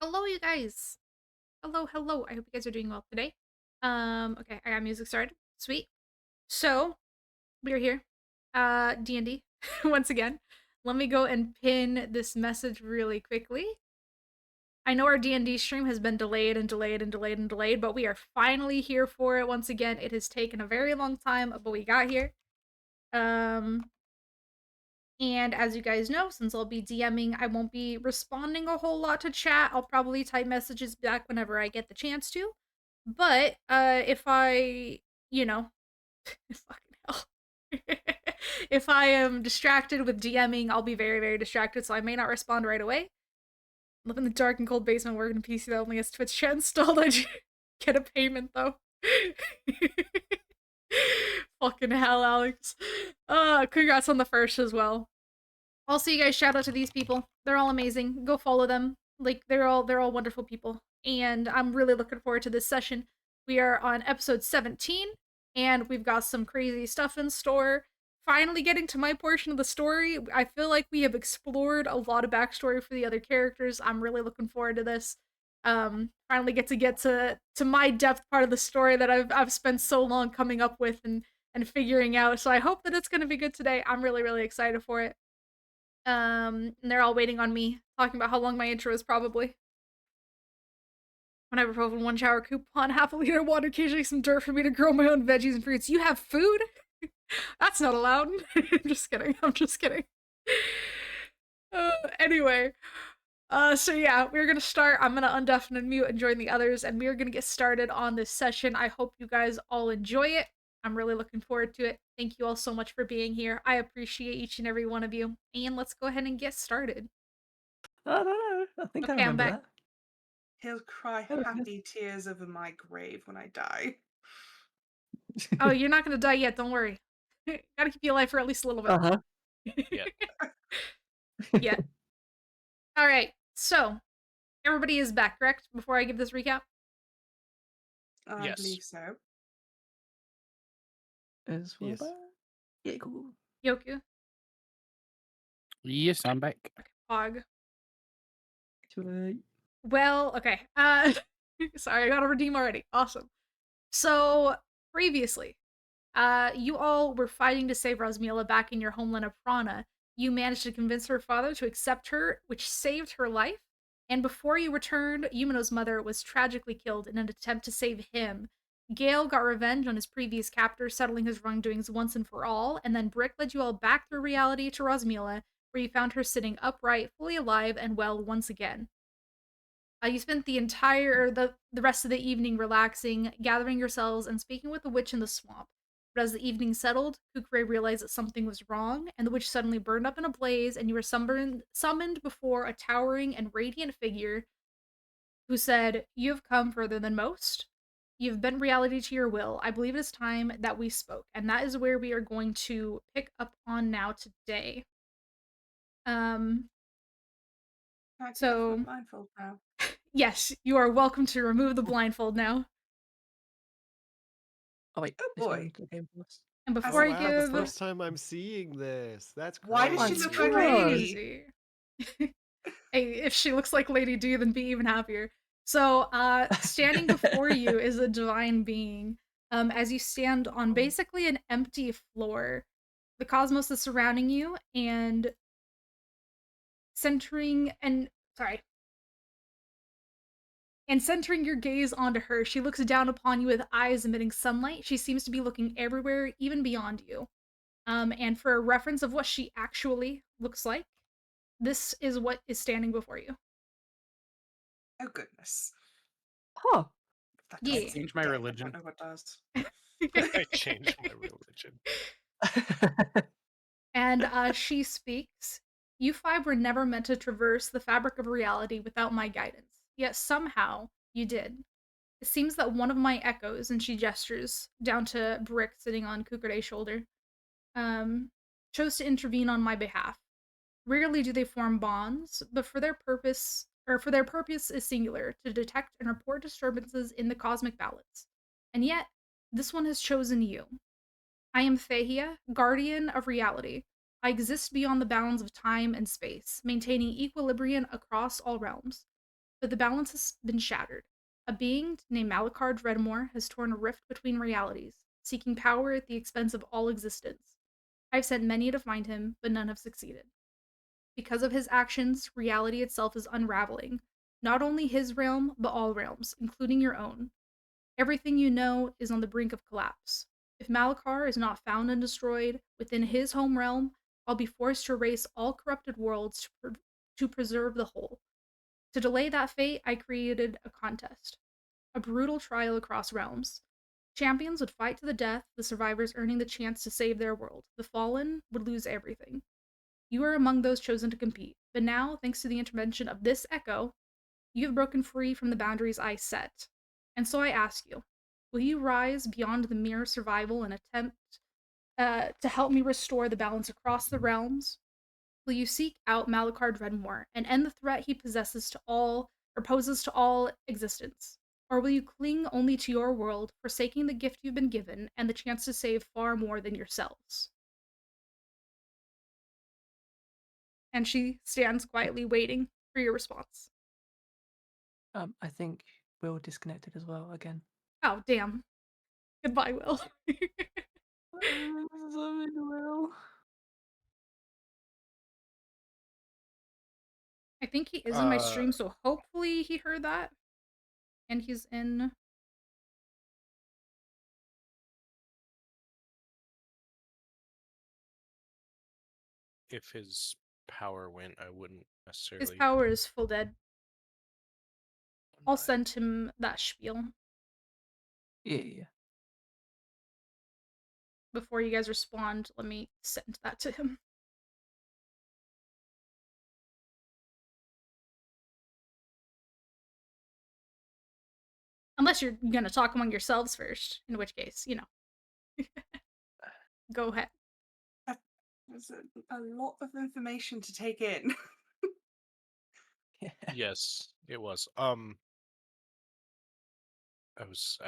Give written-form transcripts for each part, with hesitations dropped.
Hello, you guys. Hello, hello. I hope you guys are doing well today. Okay, I got music started. Sweet. So, we're here. D&D once again. Let me go and pin this message really quickly. I know our D&D stream has been delayed and delayed and delayed and delayed, but we are finally here for it once again. It has taken a very long time, but we got here. Um and as you guys know, since I'll be DMing, I won't be responding a whole lot to chat. I'll probably type messages back whenever I get the chance to. But if I, you know, fucking hell. If I am distracted with DMing, I'll be very, very distracted, so I may not respond right away. Live in the dark and cold basement working a PC that only has Twitch chat installed. I get a payment though. Fucking hell, Alex. Congrats on the first as well. Also, you guys, shout out to these people. They're all amazing. Go follow them. Like they're all wonderful people. And I'm really looking forward to this session. We are on episode 17, and we've got some crazy stuff in store. Finally getting to my portion of the story. I feel like we have explored a lot of backstory for the other characters. I'm really looking forward to this. Finally get to my depth part of the story that I've spent so long coming up with and figuring out. So I hope that it's gonna be good today. I'm really, really excited for it. And they're all waiting on me, talking about how long my intro is probably. When I propose 1 shower coupon, half a liter of water, occasionally some dirt for me to grow my own veggies and fruits. You have food? That's not allowed. I'm just kidding. I'm just kidding. Anyway, so yeah, we're gonna start. I'm gonna undeafen and mute and join the others, and we're gonna get started on this session. I hope you guys all enjoy it. I'm really looking forward to it. Thank you all so much for being here. I appreciate each and every one of you. And let's go ahead and get started. I don't know. I think I Okay, I'm remember back. that. He'll cry There it happy tears over my grave when I die. Oh, is. you're not gonna die yet, don't worry. Gotta keep you alive for at least a little bit. Uh-huh. Yeah. Yeah. Alright, so everybody is back, correct? Before I give this recap? I Yes. believe so. Is Yes. back? Yeah, cool. Yoku, Yes, I'm back. Pog. Sweet. Well, okay. Sorry, I got a redeem already. Awesome. So, previously, you all were fighting to save Rosmila back in your homeland of Prana. You managed to convince her father to accept her, which saved her life. And before you returned, Yumino's mother was tragically killed in an attempt to save him. Gale got revenge on his previous captor, settling his wrongdoings once and for all, and then Brick led you all back through reality to Rosmila, where you found her sitting upright, fully alive and well once again. You spent the rest of the evening relaxing, gathering yourselves, and speaking with the witch in the swamp. But as the evening settled, Kukre realized that something was wrong, and the witch suddenly burned up in a blaze, and you were summoned before a towering and radiant figure who said, "You have come further than most. You have bent reality to your will. I believe it is time that we spoke." And that is where we are going to pick up on now today. Um, Can I take off so, my blindfold now? yes, you are welcome to remove the blindfold now. Oh wait, Oh this boy. one's the game plus. And As before a I Wow, the give first time I'm seeing this. That's Why does she crazy. look like God. Lady? Hey, if she looks like Lady D, then be even happier. So, standing before you is a divine being. As you stand on basically an empty floor, the cosmos is surrounding you and centering and sorry. And centering your gaze onto her, she looks down upon you with eyes emitting sunlight. She seems to be looking everywhere, even beyond you. And for a reference of what she actually looks like, this is what is standing before you. Oh goodness. Huh. If that Yeah. doesn't Change my dead, I religion. don't know what does. I changed my religion. And she speaks. You five were never meant to traverse the fabric of reality without my guidance. Yet somehow you did. It seems that one of my echoes, and she gestures down to Brick sitting on Kukure's shoulder, chose to intervene on my behalf. Rarely do they form bonds, but for their purpose is singular, to detect and report disturbances in the cosmic balance. And yet, this one has chosen you. I am Thehia, guardian of reality. I exist beyond the bounds of time and space, maintaining equilibrium across all realms. but the balance has been shattered. A being named Malachar Dreadmore has torn a rift between realities, seeking power at the expense of all existence. I've sent many to find him, but none have succeeded. Because of his actions, reality itself is unraveling. Not only his realm, but all realms, including your own. Everything you know is on the brink of collapse. If Malachar is not found and destroyed within his home realm, I'll be forced to erase all corrupted worlds to preserve the whole. To delay that fate, I created a contest, a brutal trial across realms. Champions would fight to the death, the survivors earning the chance to save their world. The fallen would lose everything. You are among those chosen to compete, but now, thanks to the intervention of this echo, you have broken free from the boundaries I set. And so I ask you, will you rise beyond the mere survival and attempt to help me restore the balance across the realms? Will you seek out Malachar Dreadmore and end the threat he possesses to all, or poses to all existence? Or will you cling only to your world, forsaking the gift you've been given and the chance to save far more than yourselves? And she stands quietly waiting for your response. I think Will disconnected as well again. Oh, damn. Goodbye, Will. Will. I think he is in my stream, so hopefully he heard that. And he's in. If his power went, I wouldn't necessarily. His power is full dead. I'll mind. send him that spiel Yeah. before you guys respond. Let me send that to him. Unless you're gonna talk among yourselves first, in which case, you know. Go ahead. There's a lot of information to take in. Yes, it was. I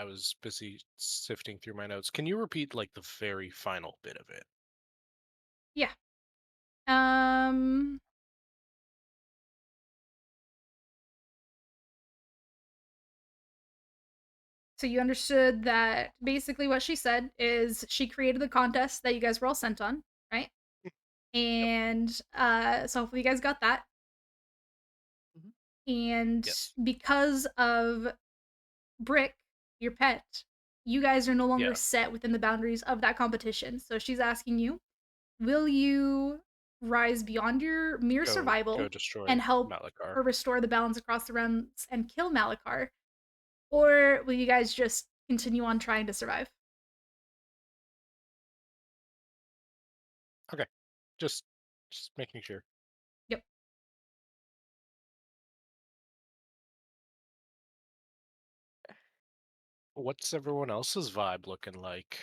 was busy sifting through my notes. Can you repeat like the very final bit of it? Yeah. So you understood that basically what she said is she created the contest that you guys were all sent on, right? And so hopefully you guys got that. And Yes. because of Brick, your pet, you guys are no longer Yeah. set within the boundaries of that competition. So she's asking you, will you rise beyond your mere survival Go destroy and help Malachar. her restore the balance across the realms and kill Malachar? Or will you guys just continue on trying to survive? Okay. Just making sure. Yep. What's everyone else's vibe looking like?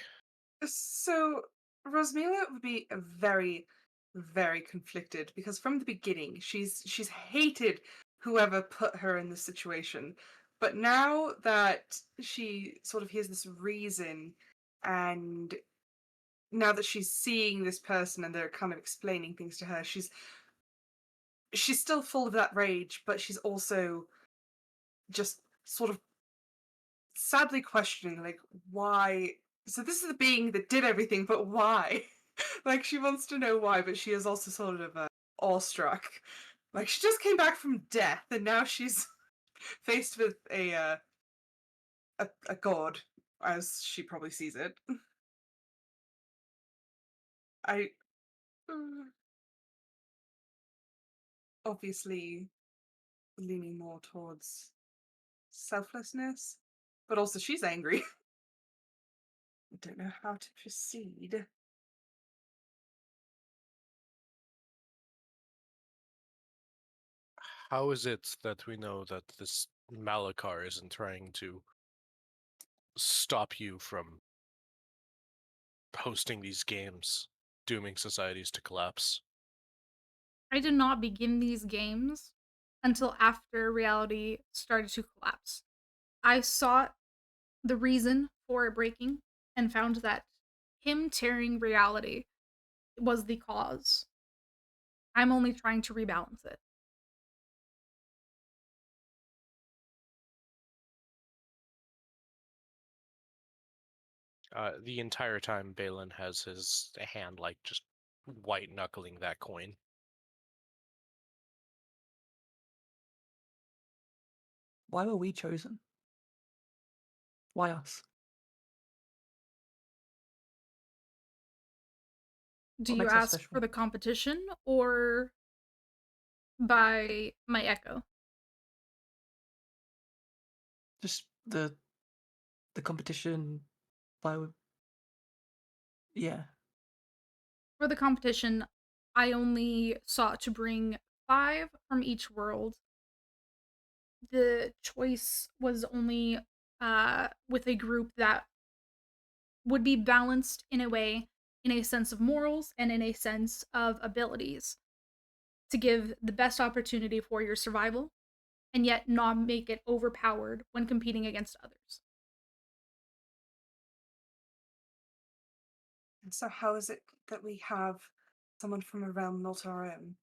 So Rosmila would be very, very conflicted because from the beginning she's hated whoever put her in this situation. But now that she sort of hears this reason, and now that she's seeing this person and they're kind of explaining things to her, she's still full of that rage, but she's also just sort of sadly questioning, like, why. So this is the being that did everything, but why? Like, she wants to know why, but she is also sort of awestruck. Like, she just came back from death, and now she's faced with a god, as she probably sees it. I obviously leaning more towards selflessness, but also she's angry. I don't know how to proceed. How is it that we know that this Malachar isn't trying to stop you from hosting these games, dooming societies to collapse? I did not begin these games until after reality started to collapse. I sought the reason for it breaking and found that him tearing reality was the cause. I'm only trying to rebalance it. The entire time, Balin has his hand like just white knuckling that coin. Why were we chosen? Why us? Do What you makes us ask for special? the competition or by my echo? Just the competition by yeah. For the competition, I only sought to bring 5 from each world. The choice was only with a group that would be balanced in a way, in a sense of morals and in a sense of abilities, to give the best opportunity for your survival and yet not make it overpowered when competing against others. And so, how is it that we have someone from a realm not our own?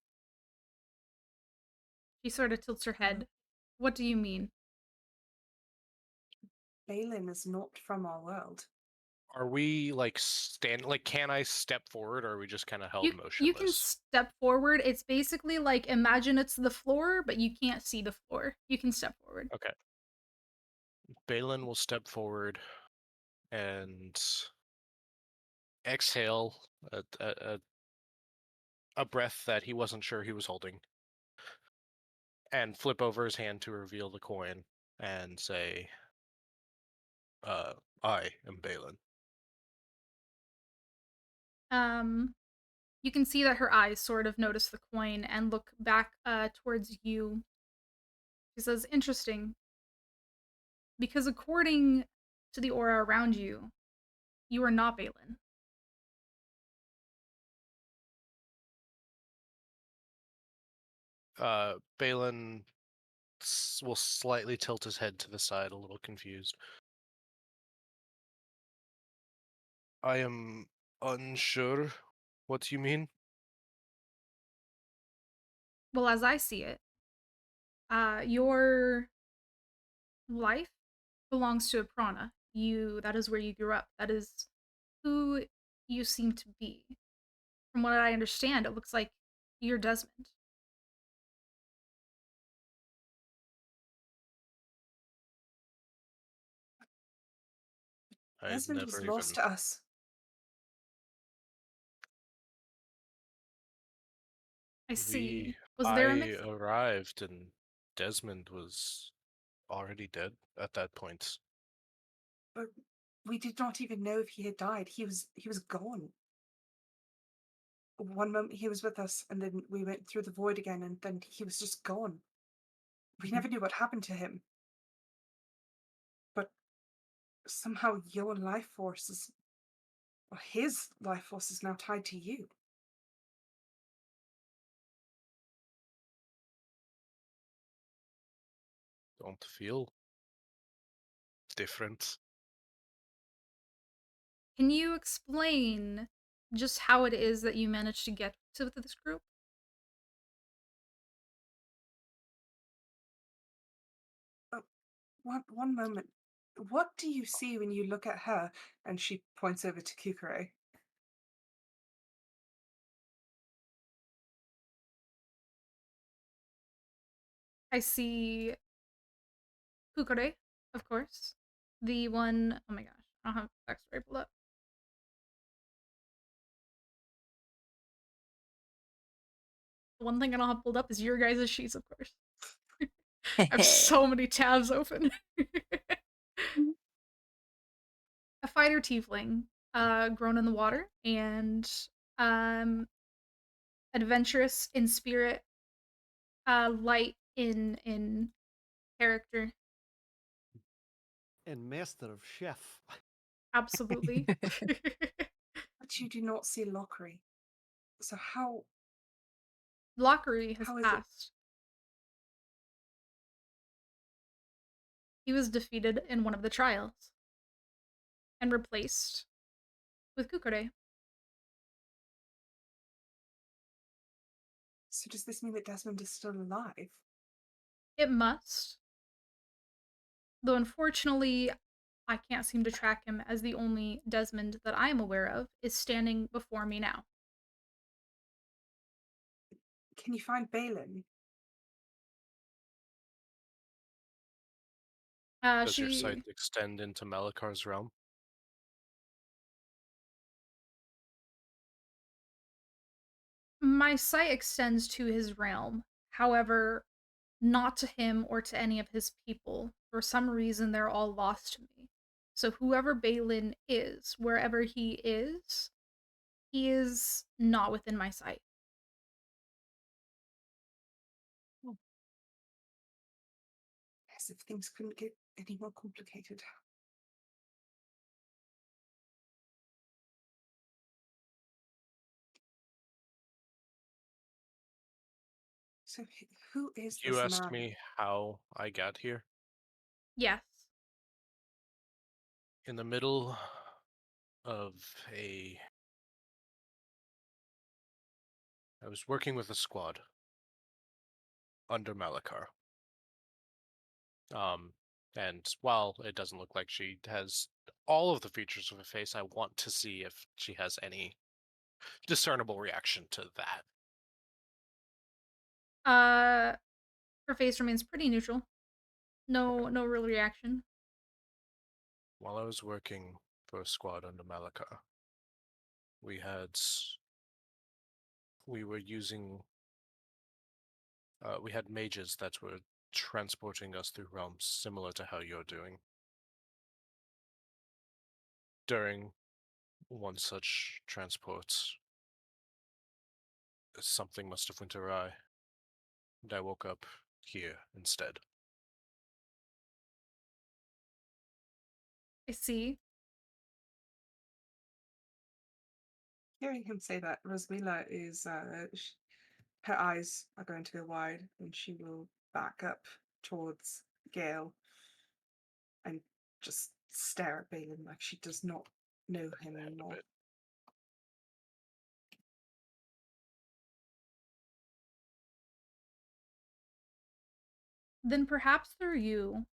She sort of tilts her Uh, head. What do you mean? Balin is not from our world. Are we like like can I step forward or are we just kind of held You can motionless? step forward. It's basically like imagine it's the floor, but you can't see the floor. You can step forward. Okay. Balin will step forward and exhale a breath that he wasn't sure he was holding, and flip over his hand to reveal the coin and say, I am Balin. You can see that her eyes sort of notice the coin and look back towards you. She says, "Interesting, because according to the aura around you, you are not Balin." Balin will slightly tilt his head to the side, a little confused. I am unsure what you mean. Well, as I see it, your life belongs to a prana. That is where you grew up. That is who you seem to be. From what I understand, it looks like you're Desmond. I've Desmond never was even. lost to us. I We. see. Was there a I mix? arrived and Desmond was already dead at that point. But we did not even know if he had died. He was gone. One moment he was with us, and then we went through the void again, and then he was just gone. We Mhm. never knew what happened to him. But somehow your life force is, or his life force is now tied to you. Don't feel different. Can you explain just how it is that you managed to get to this group? One moment. What do you see when you look at her? And she points over to Kukure. I see Kukure, of course. The one, oh my gosh, I don't have backstory pulled up. The one thing I don't have pulled up is your guys' sheets, of course. I have so many tabs open. A fighter tiefling, grown in the water, and um, adventurous in spirit, light in character. And master of chef. Absolutely. But you do not see Lockery. So Lockery has how is it? passed. He was defeated in one of the trials and replaced with Kukure. So does this mean that Desmond is still alive? It must. Though unfortunately, I can't seem to track him, as the only Desmond that I am aware of is standing before me now. Can you find Balin? Does your sight She extend into Malakar's realm? My sight extends to his realm. However, not to him or to any of his people. For some reason, they're all lost to me. So whoever Balin is, wherever he is not within my sight. As if things couldn't get any more complicated. So who is You this asked man? me how I got here. Yes. In the middle of a... I was working with a squad under Malakar. And while it doesn't look like she has all of the features of a face, I want to see if she has any discernible reaction to that. Her face remains pretty neutral. No real reaction. While I was working for a squad under Malakar, we had... we were using... we had mages that were transporting us through realms similar to how you're doing. During one such transport, something must have went awry, and I woke up here instead. I see. Hearing him say that, Rosmila is her eyes are going to go wide, and she will back up towards Gale and just stare at Balin like she does not know him Hand a anymore. bit. Then perhaps through you,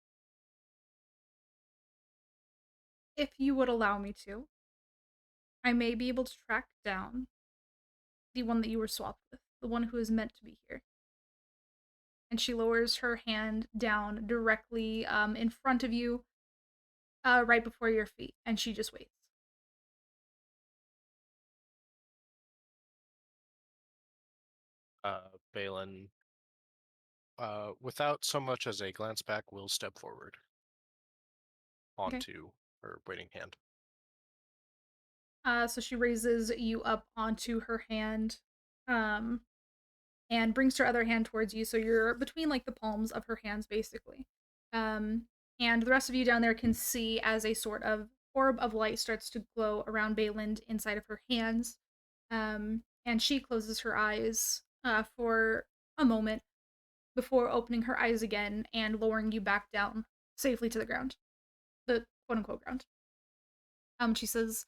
if you would allow me to, I may be able to track down the one that you were swapped with, the one who is meant to be here. And she lowers her hand down directly in front of you, right before your feet, and she just waits. Balin, without so much as a glance back, will step forward Okay. onto her waiting hand. So she raises you up onto her hand, um, and brings her other hand towards you. So you're between like the palms of her hands, basically. Um, and the rest of you down there can see as a sort of orb of light starts to glow around Bayland inside of her hands. And she closes her eyes for a moment before opening her eyes again and lowering you back down safely to the ground, the quote unquote ground. She says,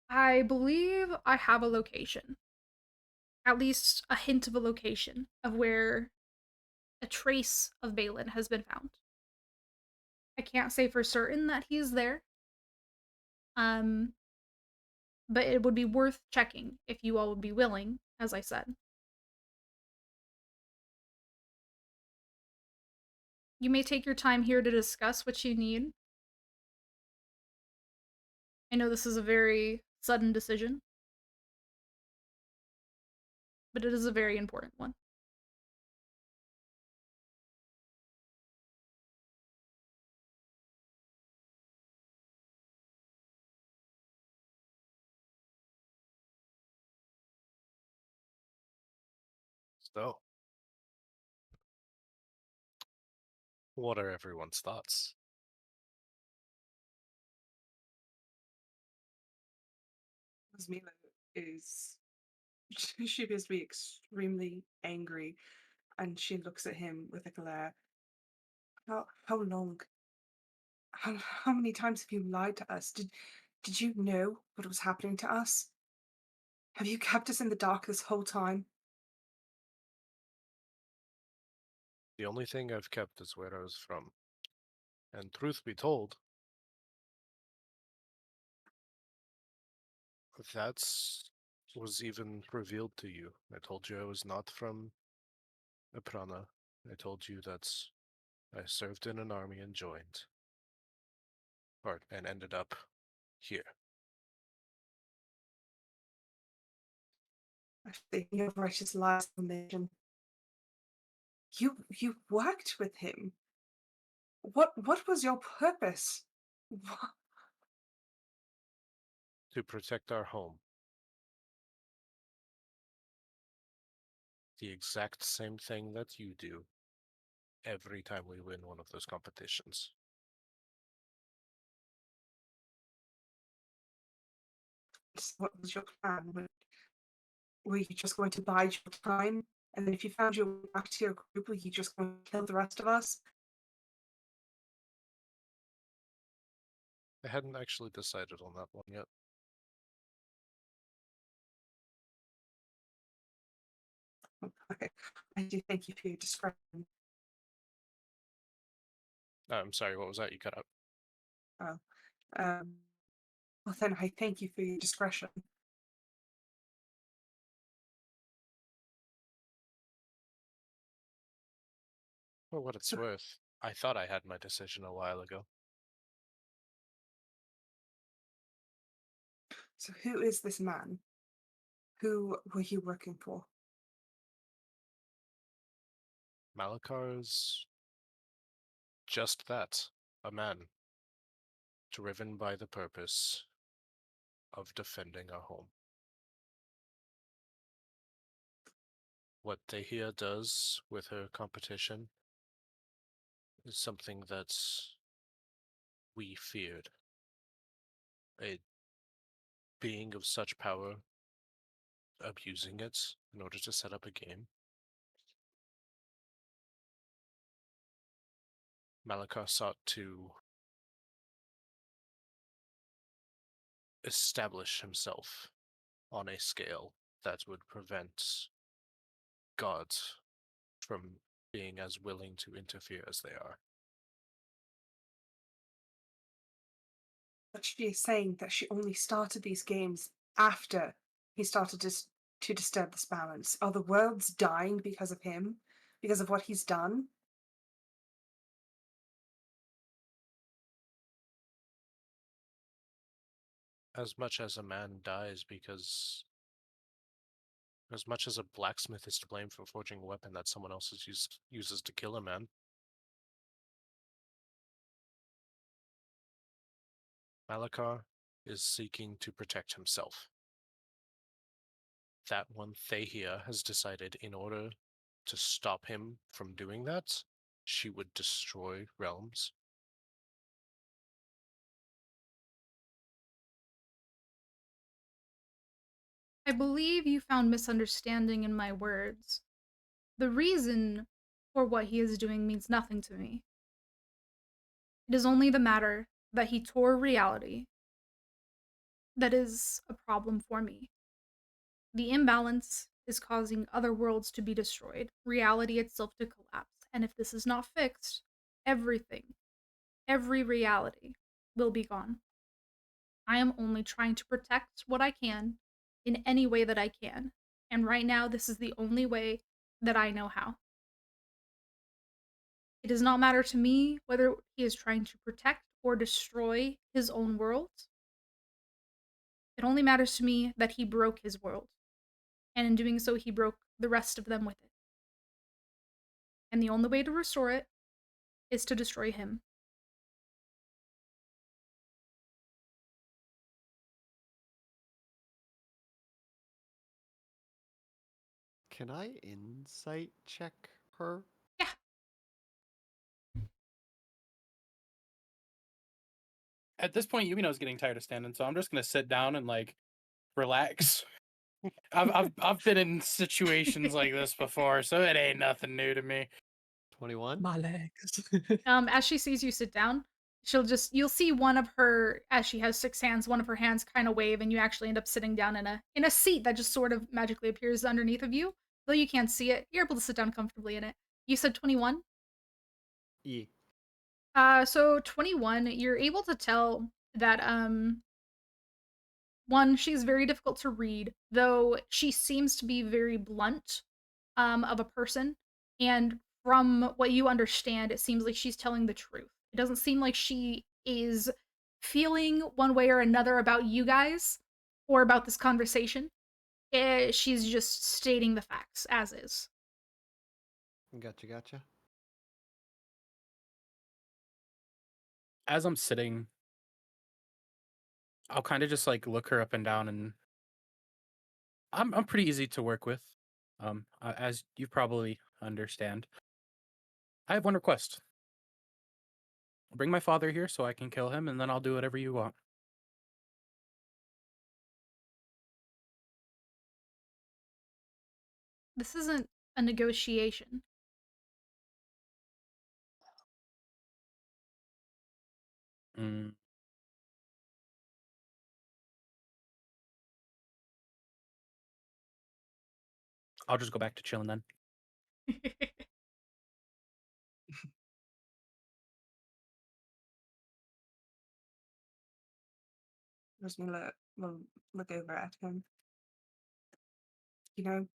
I believe I have a location, at least a hint of a location of where a trace of Balin has been found. I can't say for certain that he's there, um, but it would be worth checking if you all would be willing, as I said. You may take your time here to discuss what you need. I know this is a very sudden decision, but it is a very important one. So, what are everyone's thoughts? Rosmila is she appears to be extremely angry, and she looks at him with a glare. How long? How many times have you lied to us? Did you know what was happening to us? Have you kept us in the dark this whole time? The only thing I've kept is where I was from. And truth be told, that's was even revealed to you. I told you I was not from Aprana. I told you that I served in an army and joined, and ended up here. Thinking of Righteous last mission. You worked with him. What was your purpose? Wha- To protect our home. The exact same thing that you do every time we win one of those competitions. What was your plan? Were you just going to bide your time? And then if you found your way back to your group, were you just going to kill the rest of us? I hadn't actually decided on that one yet. Okay. I do thank you for your discretion. I'm sorry, what was that? You cut out. Well, then I thank you for your discretion. For what it's So, worth, I thought I had my decision a while ago. so who is this man? Who were you working for? Malakar's just that, a man, driven by the purpose of defending our home. What Dehia does with her competition is something that we feared. A being of such power abusing it in order to set up a game. Malakar sought to establish himself on a scale that would prevent gods from being as willing to interfere as they are. But she is saying that she only started these games after he started to disturb this balance. Are the worlds dying because of him? Because of what he's done? As much as a man dies because as much as a blacksmith is to blame for forging a weapon that someone else uses to kill a man, Malakar is seeking to protect himself. That one Thahia has decided in order to stop him from doing that, she would destroy realms. I believe you found misunderstanding in my words. The reason for what he is doing means nothing to me. It is only the matter that he tore reality that is a problem for me. The imbalance is causing other worlds to be destroyed, reality itself to collapse, and if this is not fixed, everything, every reality will be gone. I am only trying to protect what I can in any way that I can, and right now this is the only way that I know how. It does not matter to me whether he is trying to protect or destroy his own world. It only matters to me that he broke his world, and in doing so, he broke the rest of them with it. And the only way to restore it is to destroy him. Can I insight check her? Yeah. At this point, Yumino's getting tired of standing, so I'm just gonna sit down and like relax. I've been in situations like this before, so it ain't nothing new to me. 21? My legs. As she sees you sit down, you'll see one of her, as she has 6 hands, one of her hands kind of wave, and you actually end up sitting down in a seat that just sort of magically appears underneath of you. Though you can't see it, you're able to sit down comfortably in it. You said 21? Yeah. So 21, you're able to tell that one, she's very difficult to read, though she seems to be very blunt of a person. And from what you understand, it seems like she's telling the truth. It doesn't seem like she is feeling one way or another about you guys or about this conversation. She's just stating the facts as is. Gotcha. As I'm sitting, I'll kind of just like look her up and down, and I'm pretty easy to work with. As you probably understand, I have one request. Bring my father here so I can kill him, and then I'll do whatever you want. This isn't a negotiation. Mm. I'll just go back to chilling then. Rosmila will look over at him. You know,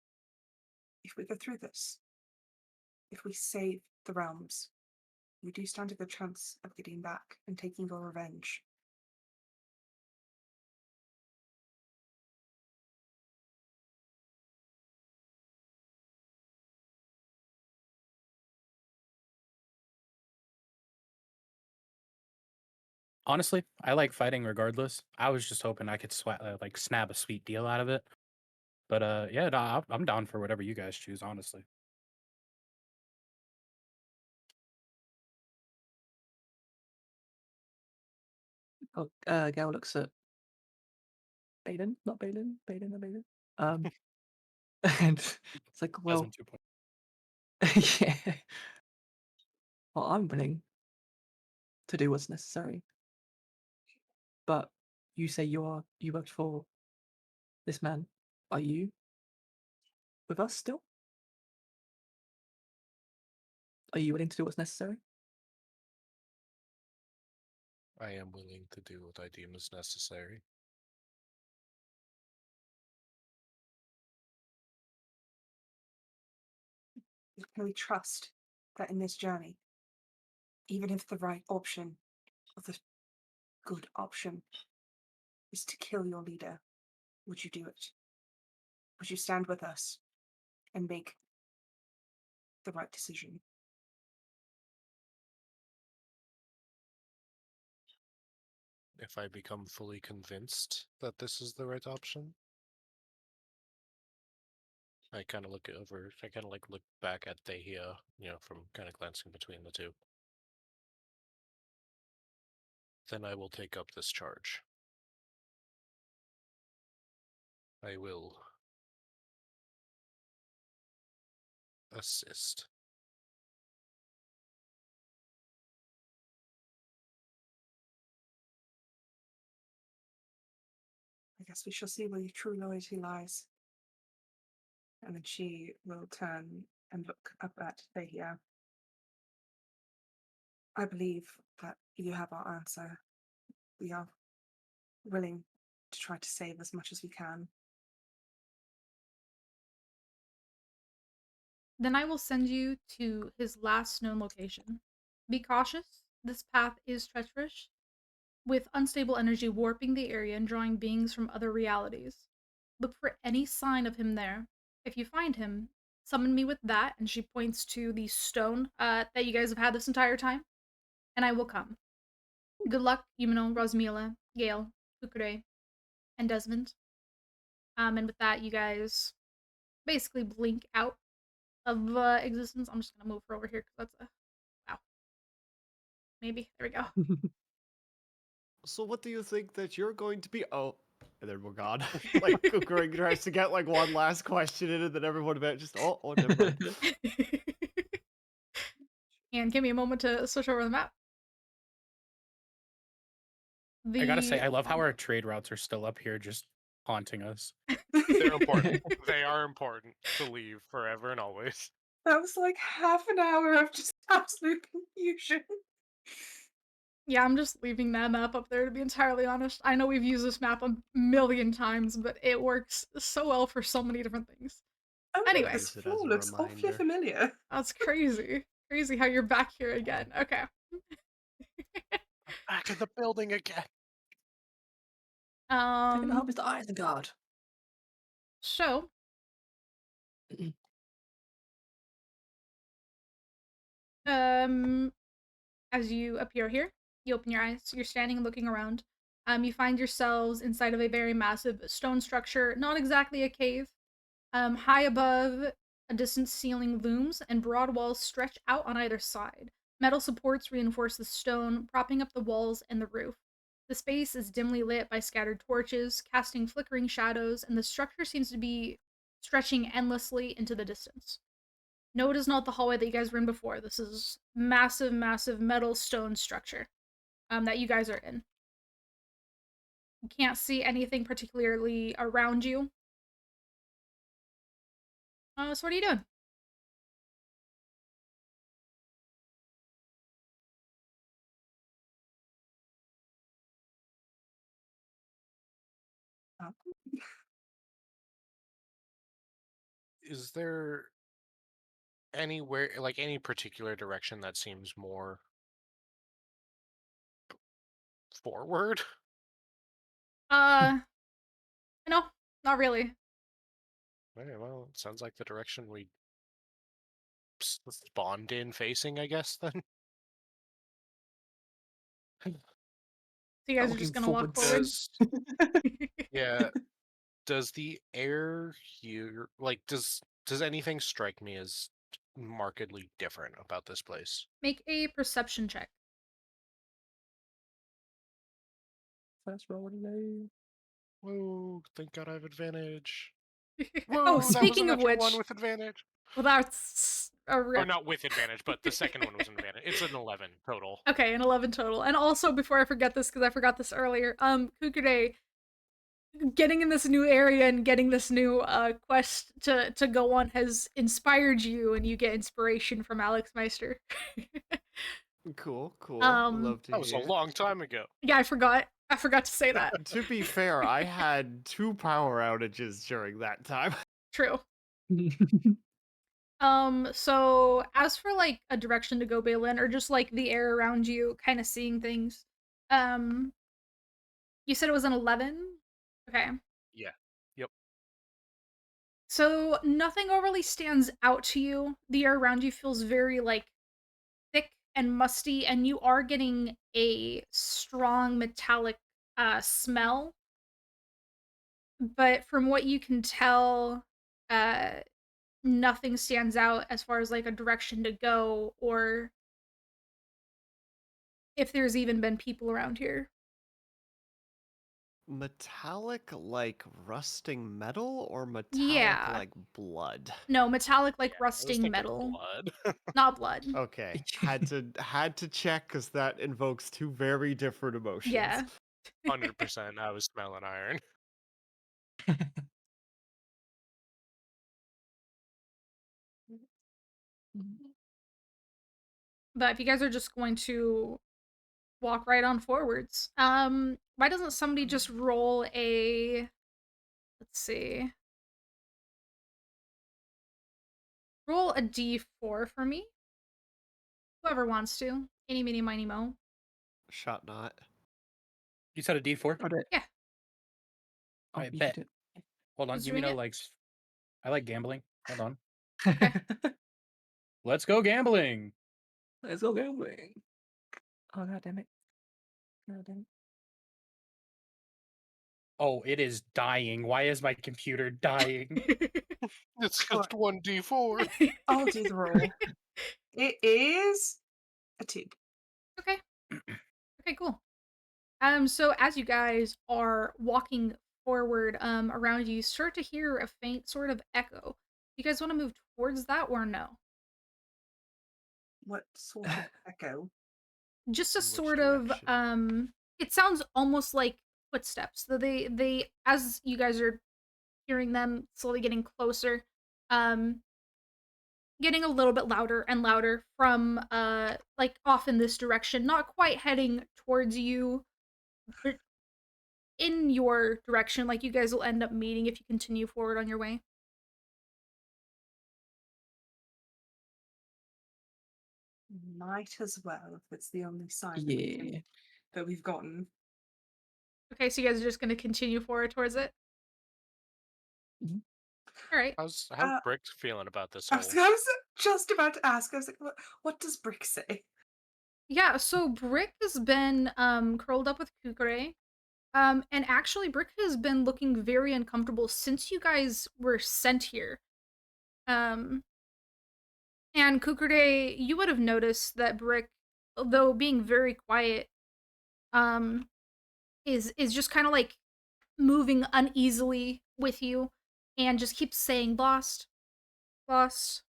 if we go through this, if we save the realms, we do stand a good chance of getting back and taking your revenge. Honestly, I like fighting regardless. I was just hoping I could like snap a sweet deal out of it. But yeah, no, I'm down for whatever you guys choose. Honestly, Oh, Gal looks at Baden, not Baden, Baden, not Baden. And it's like, well, Desmond 2.0. yeah. Well, I'm willing to do what's necessary. But you say you worked for this man. Are you with us still? Are you willing to do what's necessary? I am willing to do what I deem is necessary. Can we trust that in this journey, even if the right option, or the good option, is to kill your leader, would you do it? Would you stand with us and make the right decision? If I become fully convinced that this is the right option, I kind of look back at Thehia, from kind of glancing between the two. Then I will take up this charge. I will assist. I guess we shall see where your true loyalty lies. And then she will turn and look up at Thehia. I believe that you have our answer. We are willing to try to save as much as we can. Then I will send you to his last known location. Be cautious. This path is treacherous, with unstable energy warping the area and drawing beings from other realities. Look for any sign of him there. If you find him, summon me with that, and she points to the stone that you guys have had this entire time, and I will come. Good luck, Yumino, Rosmila, Gale, Kukure, and Desmond. And with that, you guys basically blink out of existence. I'm just gonna move her over here because that's a wow. Maybe there we go. So what do you think that you're going to be? Oh, and then we're gone. Like Kukuri tries to get like one last question in, and then everyone about just never mind. And give me a moment to switch over the map. I gotta say, I love how our trade routes are still up here, just haunting us. They're important. They are important to leave forever and always. That was like half an hour of just absolute confusion. Yeah, I'm just leaving that map up there to be entirely honest. I know we've used this map a million times, but it works so well for so many different things. Oh look, Anyway. this Use it as floor a looks awfully reminder. familiar. That's crazy. Crazy how you're back here again. Okay. Back in the building again. Taking the hub is the Isengard. So as you appear here, you open your eyes, you're standing and looking around. You find yourselves inside of a very massive stone structure, not exactly a cave. High above, a distant ceiling looms, and broad walls stretch out on either side. Metal supports reinforce the stone, propping up the walls and the roof. The space is dimly lit by scattered torches, casting flickering shadows, and the structure seems to be stretching endlessly into the distance. No, it is not the hallway that you guys were in before. This is massive, massive metal stone structure that you guys are in. You can't see anything particularly around you. So what are you doing? Is there anywhere, like any particular direction that seems more forward? No, not really. Okay, well, it sounds like the direction we spawned in facing, I guess, then. So you guys are Looking just gonna walk forward? Does, yeah, does the air here, like, does anything strike me as markedly different about this place? Make a perception check. First roll low. Whoa, thank God I have advantage. Oh, Whoa, that was a speaking of natural which, one with advantage. well, that's a Or rip. not with advantage, but the second one was an advantage. It's an 11 total. Okay, an 11 total. And also, before I forget this, because I forgot this earlier, Kukure, getting in this new area and getting this new quest to go on has inspired you, and you get inspiration from Alex Meister. Cool, cool. Um, Love to That was a hear. long time ago. Yeah, I forgot. I forgot to say that. To be fair, I had 2 power outages during that time. True. So as for like a direction to go, Balin, or just like the air around you, kind of seeing things, you said it was an 11? Okay. Yeah. Yep. So nothing overly stands out to you. The air around you feels very like thick and musty, and you are getting a strong metallic smell. But from what you can tell, nothing stands out as far as like a direction to go or if there's even been people around here. Metallic like rusting metal or metallic Yeah. like blood? No, metallic like Yeah, I was rusting thinking metal. blood. Not blood. Okay, had to check because that invokes 2 very different emotions. Yeah. 100% I was smelling iron. But if you guys are just going to walk right on forwards, why doesn't somebody just roll a, let's see, roll a d4 for me? Whoever wants to. Eeny, meeny, miny, mo. Shot not. You said a D4? Got it. Yeah. Oh, I you bet. did Hold on. Who's You mean doing I it? like I like gambling. Hold on. it. Let's go gambling. Let's go gambling. Oh, god damn it. God damn it. Oh, it is dying. Why is my computer dying? It's Alright. just 1d4. I'll do the roll. It is a 2. Okay. Okay, cool. So as you guys are walking forward, around you, start to hear a faint sort of echo. You guys want to move towards that or no? What sort of echo? Just a Which sort of, direction? it sounds almost like footsteps. So they, as you guys are hearing them slowly getting closer, getting a little bit louder and louder from like off in this direction, not quite heading towards you, but in your direction. Like you guys will end up meeting if you continue forward on your way. Might as well if it's the only sign Yeah. that we've gotten. Okay, so you guys are just gonna continue forward towards it. Mhm. All right. How's Uh, Brick feeling about this I whole? was just about to ask. I was like, what does Brick say? Yeah, so Brick has been curled up with Kukure. And actually Brick has been looking very uncomfortable since you guys were sent here. Um and Kukure, you would have noticed that Brick, although being very quiet, um is just kind of like moving uneasily with you and just keeps saying lost, lost.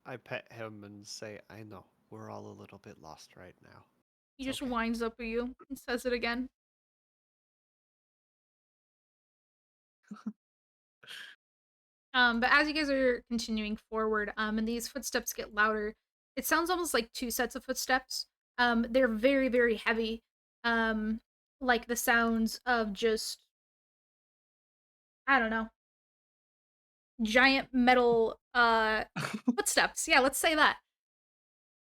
I pet him and say, I know, we're all a little bit lost right now. He It's just okay. winds up at you and says it again. But as you guys are continuing forward, and these footsteps get louder, it sounds almost like two sets of footsteps. They're very, very heavy. Um, like the sounds of just, I don't know, giant metal footsteps. Yeah, let's say that.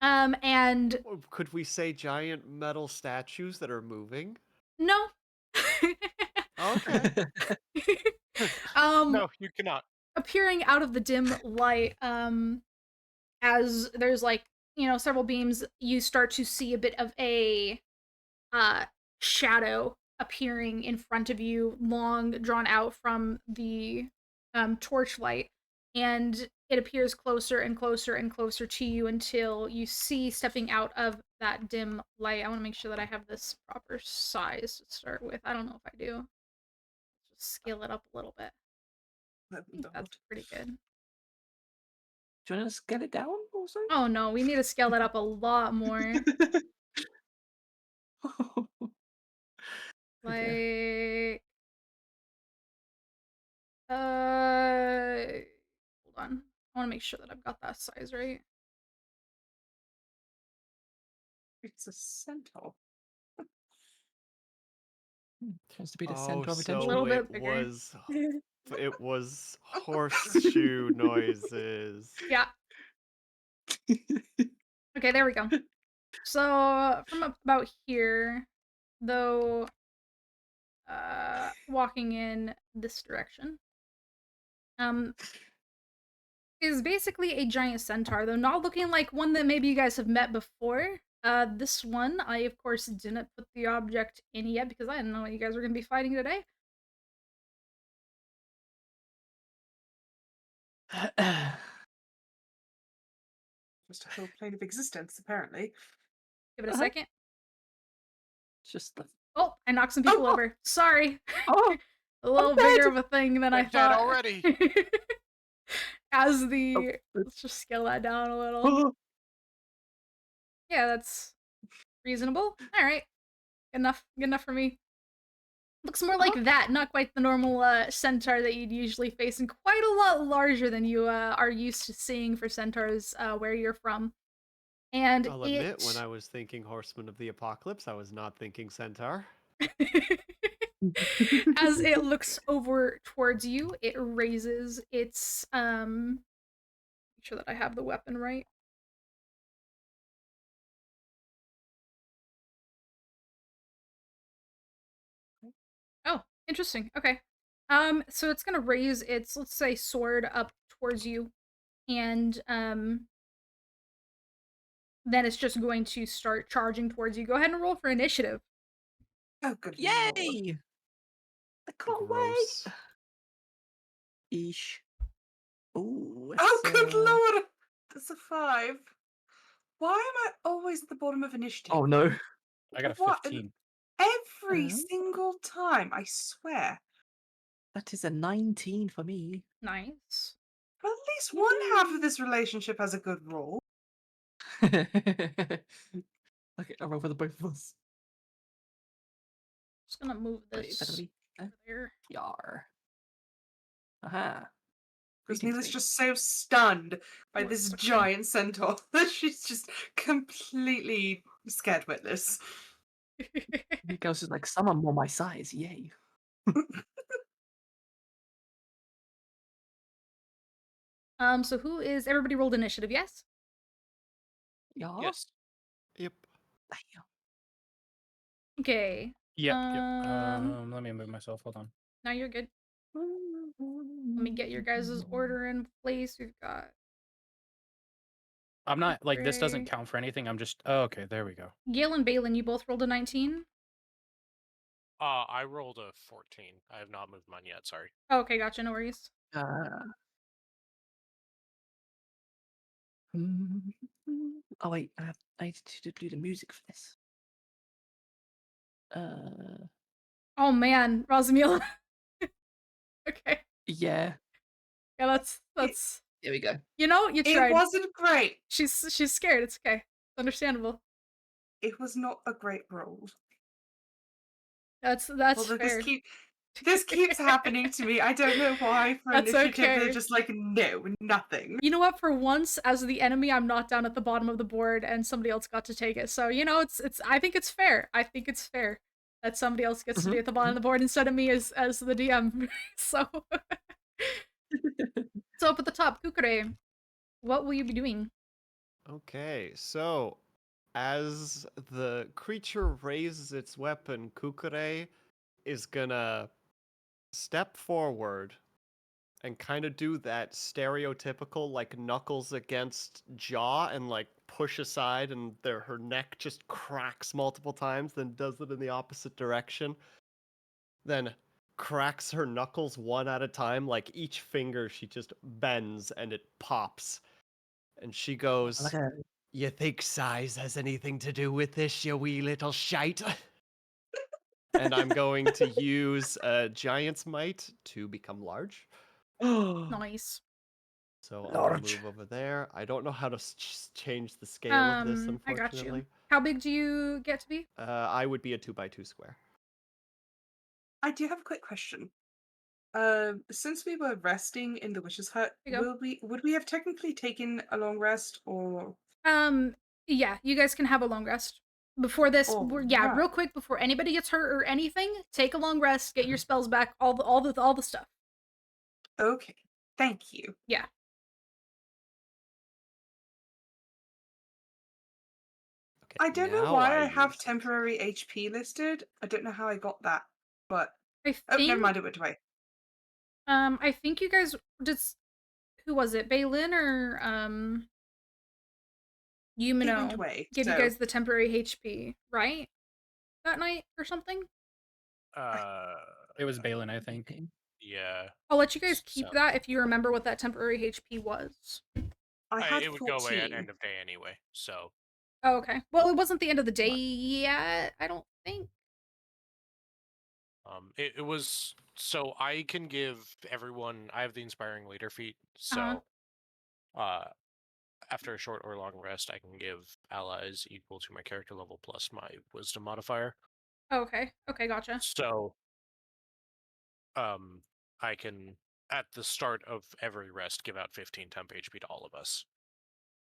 And Or could we say giant metal statues that are moving? no. Okay. um No, you cannot. appearing out of the dim light, as there's like, several beams, you start to see a bit of a uh shadow appearing in front of you, long drawn out from the torchlight, and it appears closer and closer and closer to you until you see, stepping out of that dim light. I want to make sure that I have this proper size to start with. I don't know if I do. Just scale it up a little bit. I think that's pretty good. Do you want to get it down also? Oh no, we need to scale that up a lot more. Okay. Like, hold on. I want to make sure that I've got that size right. It's a centaur. Tends to be the Oh, center of A attention. little so bit bigger. it was horseshoe noises. Yeah. Okay, there we go. So from about here, though, walking in this direction, is basically a giant centaur, though not looking like one that maybe you guys have met before. This one, I of course didn't put the object in yet because I didn't know you guys were gonna be fighting today. Just a whole plane of existence, apparently. Give it a Uh-huh. second. Just the. Oh, I knocked some people Oh. over. Sorry. Oh, A little dead. bigger of a thing than I We're dead thought. already. As the Oh, let's just scale that down a little. oh. Yeah, that's reasonable. All right, good enough. Good enough for me. Looks more like that, not quite the normal centaur that you'd usually face, and quite a lot larger than you are used to seeing for centaurs where you're from. And I'll admit, when I was thinking Horseman of the Apocalypse, I was not thinking Centaur. as it looks over towards you, it raises its make sure that I have the weapon right. Oh, interesting. Okay. So it's gonna raise its, let's say, sword up towards you, and then it's just going to start charging towards you. Go ahead and roll for initiative. Oh, good lord. Yay! I can't Gross. wait. Eesh. Ooh. Oh, it's, good lord! That's a 5. Why am I always at the bottom of initiative? Oh no. I got a What? 15. Every Oh. single time, I swear. That is a 19 for me. Nice. Well, at least one half of this relationship has a good roll. Okay, I'll roll for the both of us. Just gonna move Wait, is that this gonna be over there. Yar? Aha. Rosmila's me. just so stunned by Oh, this it's okay. giant centaur that she's just completely scared witless. Nico's just like, someone more my size, yay. So who is everybody rolled initiative, yes? Yeah. Yes. Yep. Damn. Okay. Yep. Um, Let me move myself. Hold on. now you're good. Let me get your guys' order in place. We've got I'm not like this doesn't Gray. count for anything. I'm just okay. There we go. Gale and Balin, you both rolled a 19. I rolled a 14. I have not moved mine yet. Sorry. Oh, okay, gotcha, no worries. Oh wait, I need to do the music for this. Oh man, Rosmila. Okay. Yeah. Yeah, that's Here we go. you know, you It tried. wasn't great. She's scared, it's okay. It's understandable. It was not a great roll. That's Although fair. this keeps happening to me. I don't know why. For That's initiative, they're okay. just like, no, nothing. You know what? For once, as the enemy, I'm not down at the bottom of the board, and somebody else got to take it. So you know, it's. I think it's fair. I think it's fair that somebody else gets to be at the bottom of the board instead of me as the DM. So, so up at the top, Kukure, what will you be doing? Okay, so as the creature raises its weapon, Kukure is gonna step forward and kind of do that stereotypical like knuckles against jaw and like push aside and her neck just cracks multiple times, then does it in the opposite direction. Then cracks her knuckles one at a time, like each finger she just bends and it pops. And she goes, Like a "You think size has anything to do with this, you wee little shite?" And I'm going to use Giant's Might to become large. Nice. So I'm gonna Large. move over there. I don't know how to change the scale of this, I got you. unfortunately. How big do you get to be? I would be a 2x2 square. I do have a quick question. Since we were resting in the witch's hut, There you go. would we have technically taken a long rest or? Yeah, you guys can have a long rest. Before this, Alright. real quick before anybody gets hurt or anything, take a long rest, get your spells back, all the stuff. Okay, thank you. Yeah. Okay, I don't know now why I have use it. temporary HP listed. I don't know how I got that, but I oh, think never mind. It went away. I think you guys who was it? Balin or It went Yumino away. gave you So guys the temporary HP, right? That night or something? It was Balin, I think. Yeah. I'll let you guys keep Sounds that if you remember what that temporary HP was. I had it would go away at 14. end of day anyway. So Oh, okay. Well, it wasn't the end of the day yet, I don't think. it was so I can give everyone. I have the inspiring leader feat. So after a short or long rest, I can give allies equal to my character level plus my wisdom modifier. Oh, okay. Okay, gotcha. So I can at the start of every rest give out 15 temp HP to all of us.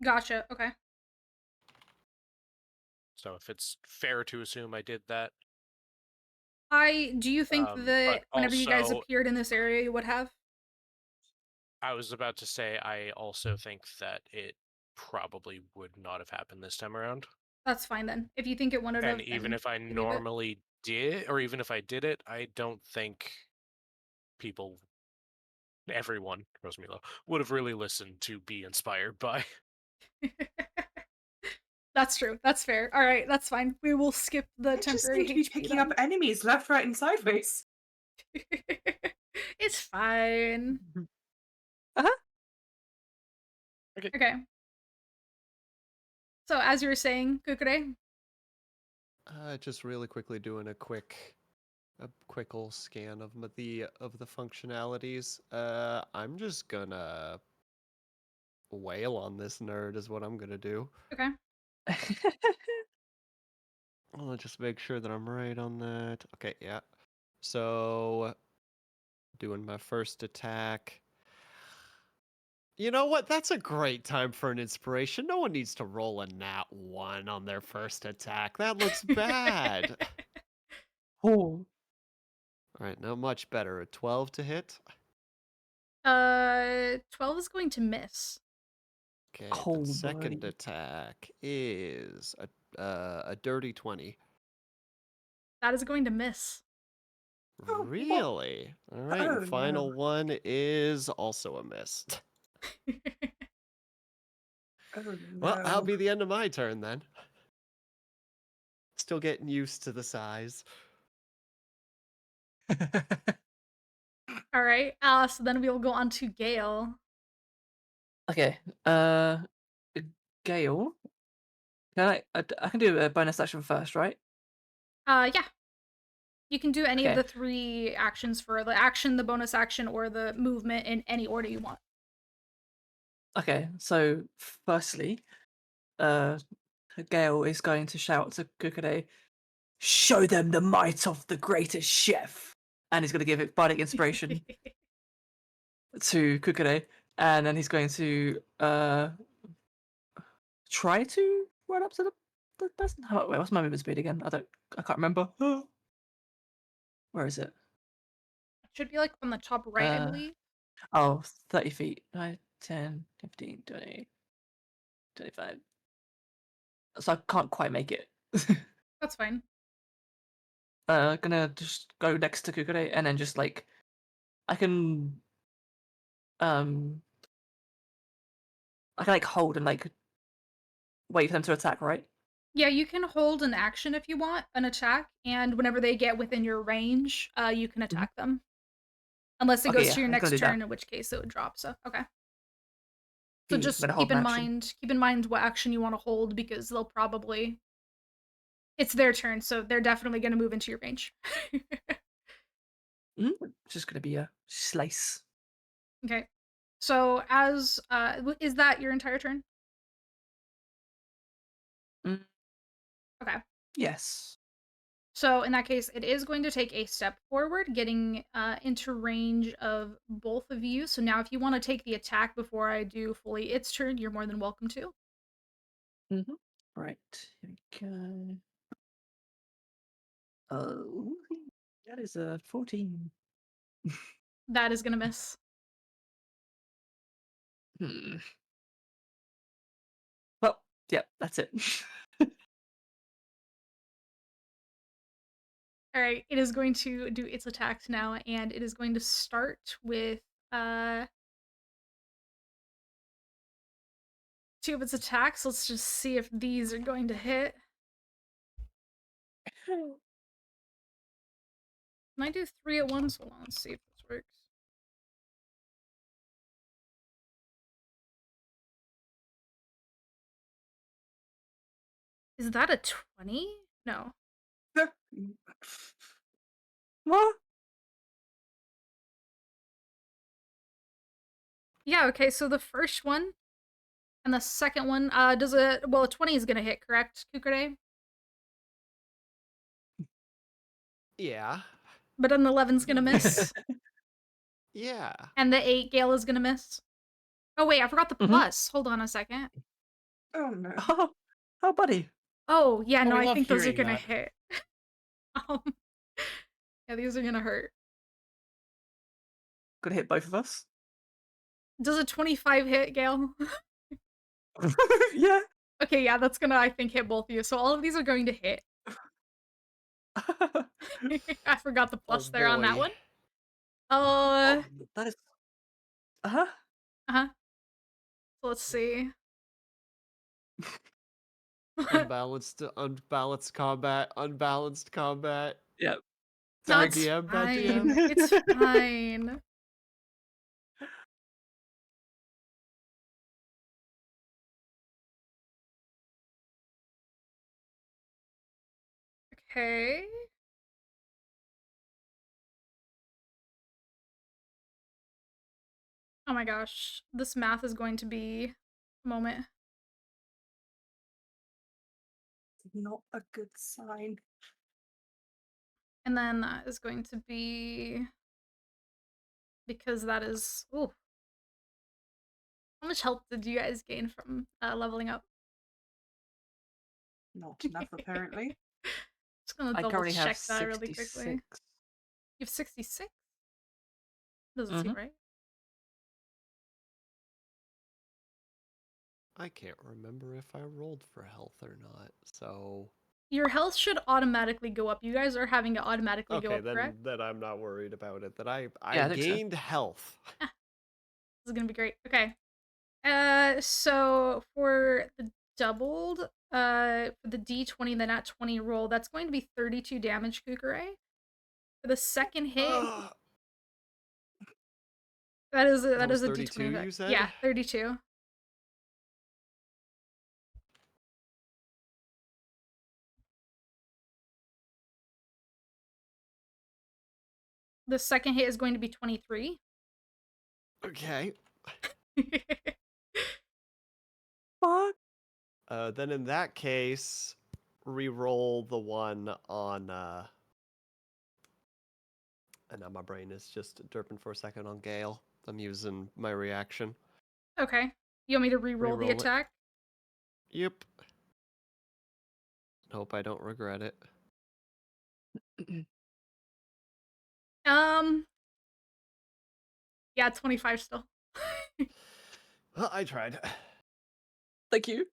Gotcha. Okay. So if it's fair to assume I did that. Do you think that But whenever you guys also, appeared in this area, you would have? I was about to say I also think that it probably would not have happened this time around. That's fine then. If you think it wouldn't have, And even then if I you leave it. normally did, or even if I did it, I don't think everyone, Rosmila, would have really listened to be inspired by. That's true. That's fair. All right, that's fine. We will skip the I just temporary seem to be HP picking then. up enemies left, right, and sideways. It's fine. Okay. Okay. So as you were saying, Kukure, Just really quickly doing a quick little scan of the functionalities. I'm just gonna wail on this nerd is what I'm gonna do. okay. I'll just make sure that I'm right on that. Okay, yeah. So doing my first attack. You know what? That's a great time for an inspiration. No one needs to roll a nat 1 on their first attack. That looks bad. Oh, Alright, not much better. A 12 to hit. 12 is going to miss. Okay, Oh, the second buddy. attack is a dirty 20. That is going to miss. Oh, what? Really? Alright, Oh, and no. final one is also a miss. Oh, Well, that'll no. be the end of my turn then. Still getting used to the size. All right. So then we will go on to Gale. Okay. Gale. I can do a bonus action first, right? Yeah. You can do any of Okay. the 3 actions for the action, the bonus action, or the movement in any order you want. Okay. So firstly, Gale is going to shout to Kukade, "Show them the might of the greatest chef," and he's going to give it bardic inspiration to Kukade, and then he's going to try to run up to the person. Wait, what's my movement speed again? I can't remember. Where is it? Should be like on the top right, I Uh, believe. Oh, 30 feet. 9, 10, 15, 20, 25. So I can't quite make it. That's fine. Gonna just go next to Kukure and then just like I can um like hold and like wait for them to attack, right? Yeah, you can hold an action if you want, an attack, and whenever they get within your range, you can attack them. Unless it Okay, goes yeah, to your I'm gonna next do that. turn, in which case it would drop. So okay. So I'm just gonna hold keep an in action. mind what action you want to hold because they'll probably it's their turn, so they're definitely going to move into your range. It's just gonna be a slice. Okay. So as is that your entire turn? Mm, Okay. yes. So in that case, it is going to take a step forward, getting into range of both of you. So now if you want to take the attack before I do fully its turn, you're more than welcome to. Right. Here we go. Oh, that is a 14. That is going to miss. Hmm. Well, yeah, that's it. All right, it is going to do its attacks now, and it is going to start with 2 of its attacks. Let's just see if these are going to hit. Can I do 3 at once? Hold on, let's see if this works. Is that a 20? No. What? Yeah, okay, so the first one and the second one, a 20 is gonna hit, correct, Kukure? Yeah. But an 11's gonna miss, Yeah. and the 8 Gale is gonna miss. Oh wait, I forgot the Mhm. plus. Hold on a second. Oh, no. Oh, buddy. Oh, yeah, Oh, no, we I love think those are hearing gonna that. hit. Um, yeah, these are gonna hurt. Gonna hit both of us. Does a 25 hit, Gale? Yeah. Okay, yeah, that's gonna, I think, hit both of you. So all of these are going to hit. I forgot the plus there on that boy. one. Oh, that is. Uh-huh. Uh-huh. So let's see. Unbalanced combat. Unbalanced combat. Yep. No, Bad it's DM, bad fine. DM. It's fine. Okay. Oh my gosh. This math is going to be a moment. Not a good sign. And then that is going to be because that is How much health did you guys gain from leveling up? Not enough, apparently. Just gonna I double currently have check that really quickly. 66. You have 66? Doesn't Mhm. seem right. I can't remember if I rolled for health or not. So Your health should automatically go up. You guys are having it automatically go okay, up, correct? then I'm not worried about it. That I Yeah, I think so. gained health. This is gonna be great. Okay. So for the doubled, for the D20, the nat 20 roll, that's going to be 32 damage, Kukure. For the second hit, Ugh. that is a, That was a 32, D20. you said? Yeah, 32. The second hit is going to be 23. Okay. Fuck. Then in that case, re-roll the one on and now my brain is just derping for a second on Gale. I'm using my reaction. Okay. You want me to re-roll the Re-roll it. attack? Yep. Hope I don't regret it. Yeah, 25 still. Well, I tried. Thank you.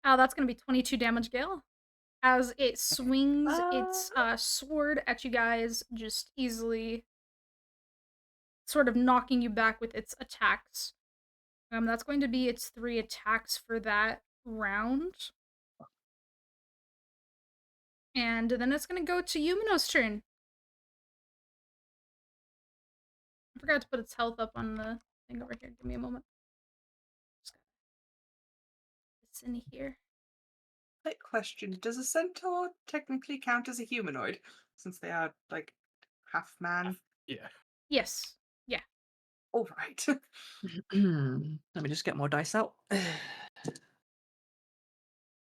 That's gonna be 22 damage, Gale. As it swings its sword at you guys, just easily sort of knocking you back with its attacks. That's going to be its 3 attacks for that round. And then it's gonna go to Yumino's turn. I forgot to put its health up on the thing over here. Give me a moment. Just got this in here. Quick question: does a centaur technically count as a humanoid, since they are like half man? Yeah. Yes. Yeah. All right. Let me just get more dice out.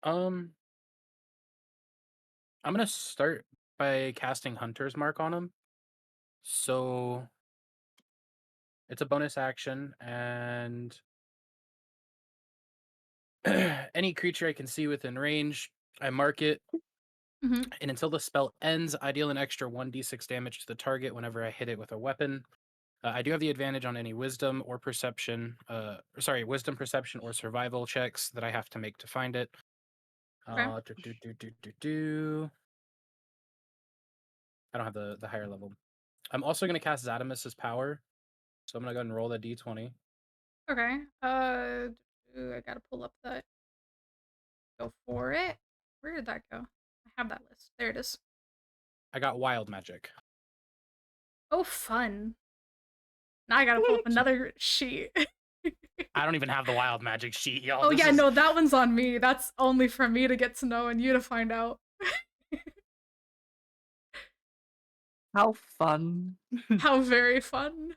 I'm gonna start by casting Hunter's Mark on him. So it's a bonus action, and any creature I can see within range, I mark it. Mhm. And until the spell ends, I deal an extra 1d6 damage to the target whenever I hit it with a weapon. I do have the advantage on any wisdom or perception, wisdom, perception, or survival checks that I have to make to find it. Okay. I don't have the higher level. I'm also going to cast Zatimus's power. So I'm going to go ahead and roll the d20. Okay. I gotta pull up that. Go for it. Where did that go? I have that list. There it is. I got wild magic. Oh, fun. Now I gotta pull up another sheet. I don't even have the wild magic sheet, y'all. Oh, This yeah, is- no, that one's on me. That's only for me to get to know and you to find out. How fun. How very fun.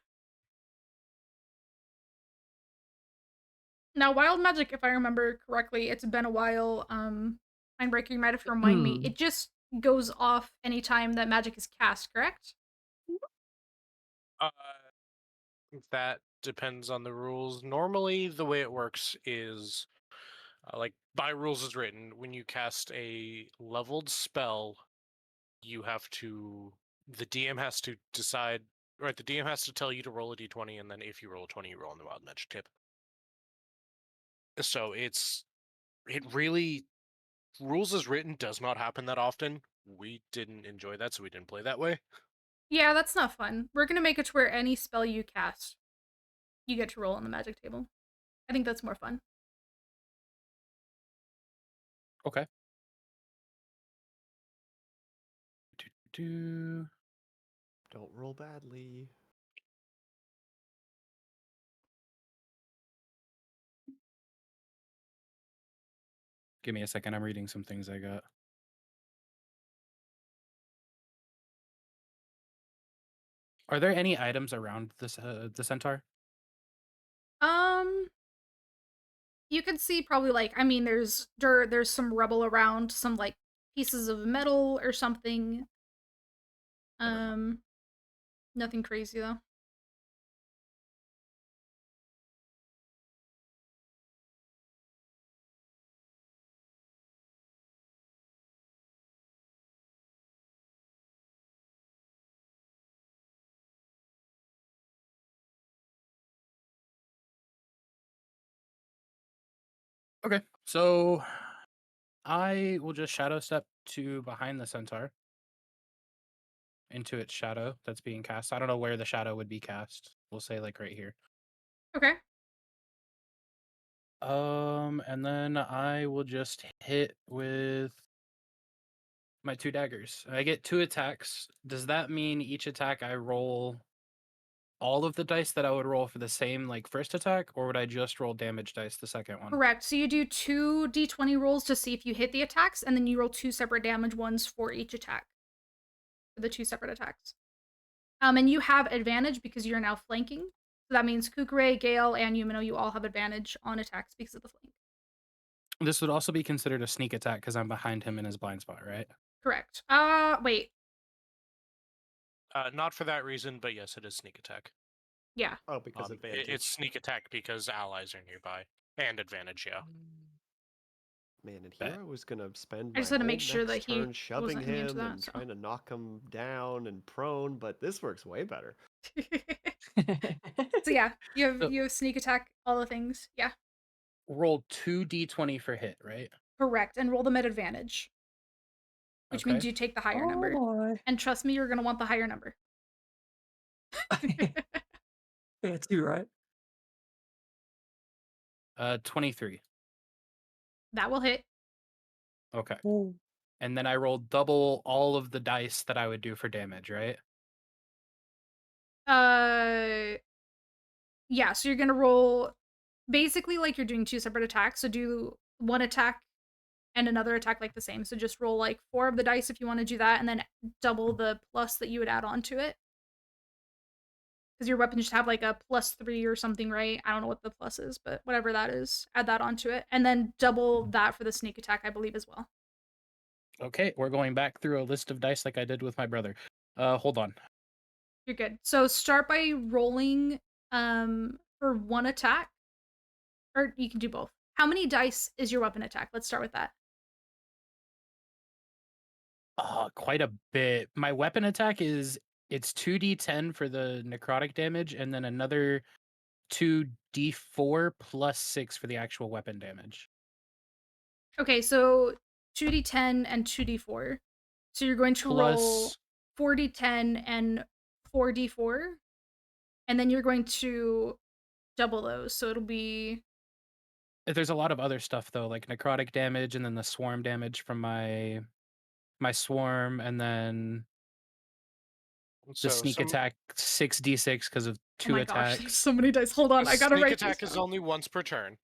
Now, wild magic, if I remember correctly, it's been a while. Mindbreaker, you might have to remind me. It just goes off anytime that magic is cast, correct? That depends on the rules. Normally, the way it works is, like by rules is written, when you cast a leveled spell, you have to. The DM has to decide. Right, the DM has to tell you to roll a d20, and then if you roll a 20, you roll on the wild magic tip. So it really, rules as written does not happen that often. We didn't enjoy that, so we didn't play that way. Yeah, that's not fun. We're gonna make it to where any spell you cast, you get to roll on the magic table. I think that's more fun. Okay. Do. Don't roll badly. Give me a second. I'm reading some things I got. Are there any items around this the centaur? You can see probably like, I mean, there's dirt, there's some rubble around, some like pieces of metal or something. Never mind. Nothing crazy though. Okay, so I will just shadow step to behind the centaur into its shadow that's being cast. I don't know where the shadow would be cast. We'll say like right here. Okay. And then I will just hit with my 2 daggers. I get 2 attacks. Does that mean each attack I roll all of the dice that I would roll for the same like first attack, or would I just roll damage dice the second one? Correct. So you do 2 d20 rolls to see if you hit the attacks, and then you roll 2 separate damage ones for each attack. For the 2 separate attacks. And you have advantage because you're now flanking. So that means Kukure, Gale, and Yumino, you all have advantage on attacks because of the flank. This would also be considered a sneak attack because I'm behind him in his blind spot, right? Correct. Wait. Not for that reason, but yes, it is sneak attack. Yeah. Oh, because advantage. It's sneak attack because allies are nearby. And advantage, yeah. Man, and Bet. here I was gonna spend I my just had to whole make sure that next he turn shoving wasn't immune to him that, and so. trying to knock him down and prone, but this works way better. So yeah, you So- have sneak attack, all the things. Yeah. Roll 2 d20 for hit, right? Correct. And roll them at advantage. Which Okay. means you take the higher Oh number. boy. And trust me, you're gonna want the higher number. Yeah, 2, right? 23. That will hit. Okay. Ooh. And then I roll double all of the dice that I would do for damage, right? Yeah, so you're gonna roll basically like you're doing 2 separate attacks. So do 1 attack and another attack like the same. So just roll like 4 of the dice if you want to do that, and then double the plus that you would add on to it. Because your weapon should have like a +3 or something, right? I don't know what the plus is, but whatever that is, add that onto it. And then double that for the sneak attack, I believe, as well. Okay, we're going back through a list of dice like I did with my brother. Hold on. You're good. So start by rolling for 1 attack. Or you can do both. How many dice is your weapon attack? Let's start with that. Quite a bit. My weapon attack it's 2d10 for the necrotic damage, and then another 2d4 plus 6 for the actual weapon damage. Okay, so 2d10 and 2d4. So you're going to roll Plus 4d10 and 4d4. And then you're going to double those. So it'll be there's a lot of other stuff though, like necrotic damage, and then the swarm damage from my swarm, and then the So sneak some- attack 6d6 because of oh 2 my gosh, attacks. there's so many dice. Hold on, a I gotta sneak write attack these is down. only once per turn.